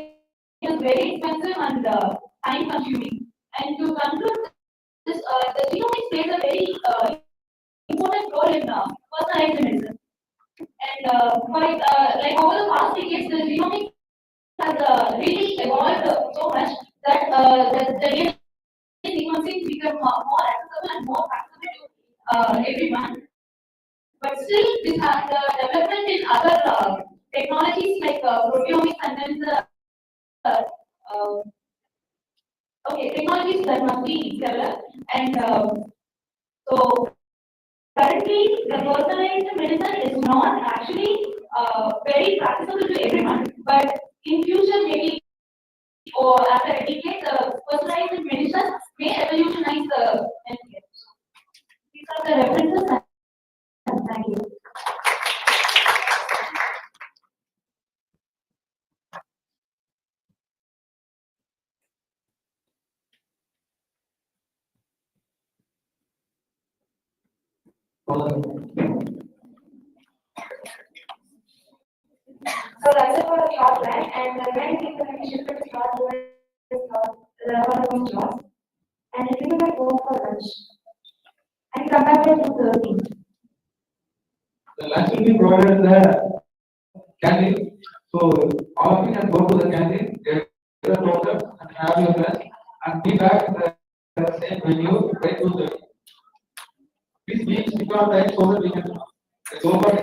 is very expensive and time consuming. And to conclude this, the genomics plays a very important role in personalized medicine. And like over the past decades, the genomics has really evolved so much that the DNA sequencing become more accessible and more accessible to everyone. But still, this has the development in other technologies like proteomics and then the uh, technologies that must be developed. And so currently, the personalized medicine is not actually very practicable to everyone, but in future, maybe or after a decade, the personalized medicine may evolutionize the healthcare. These are the references. Thank you. So that's it for the short plan, and the main thing that we should start with is the jobs, and everyone might go for lunch. and come back at 2:30. The lunch will be provided in the canteen. So all of you can go to the canteen, get the product and have your lunch and be back in the same venue by 2:30. Please be stick on time so that we can go for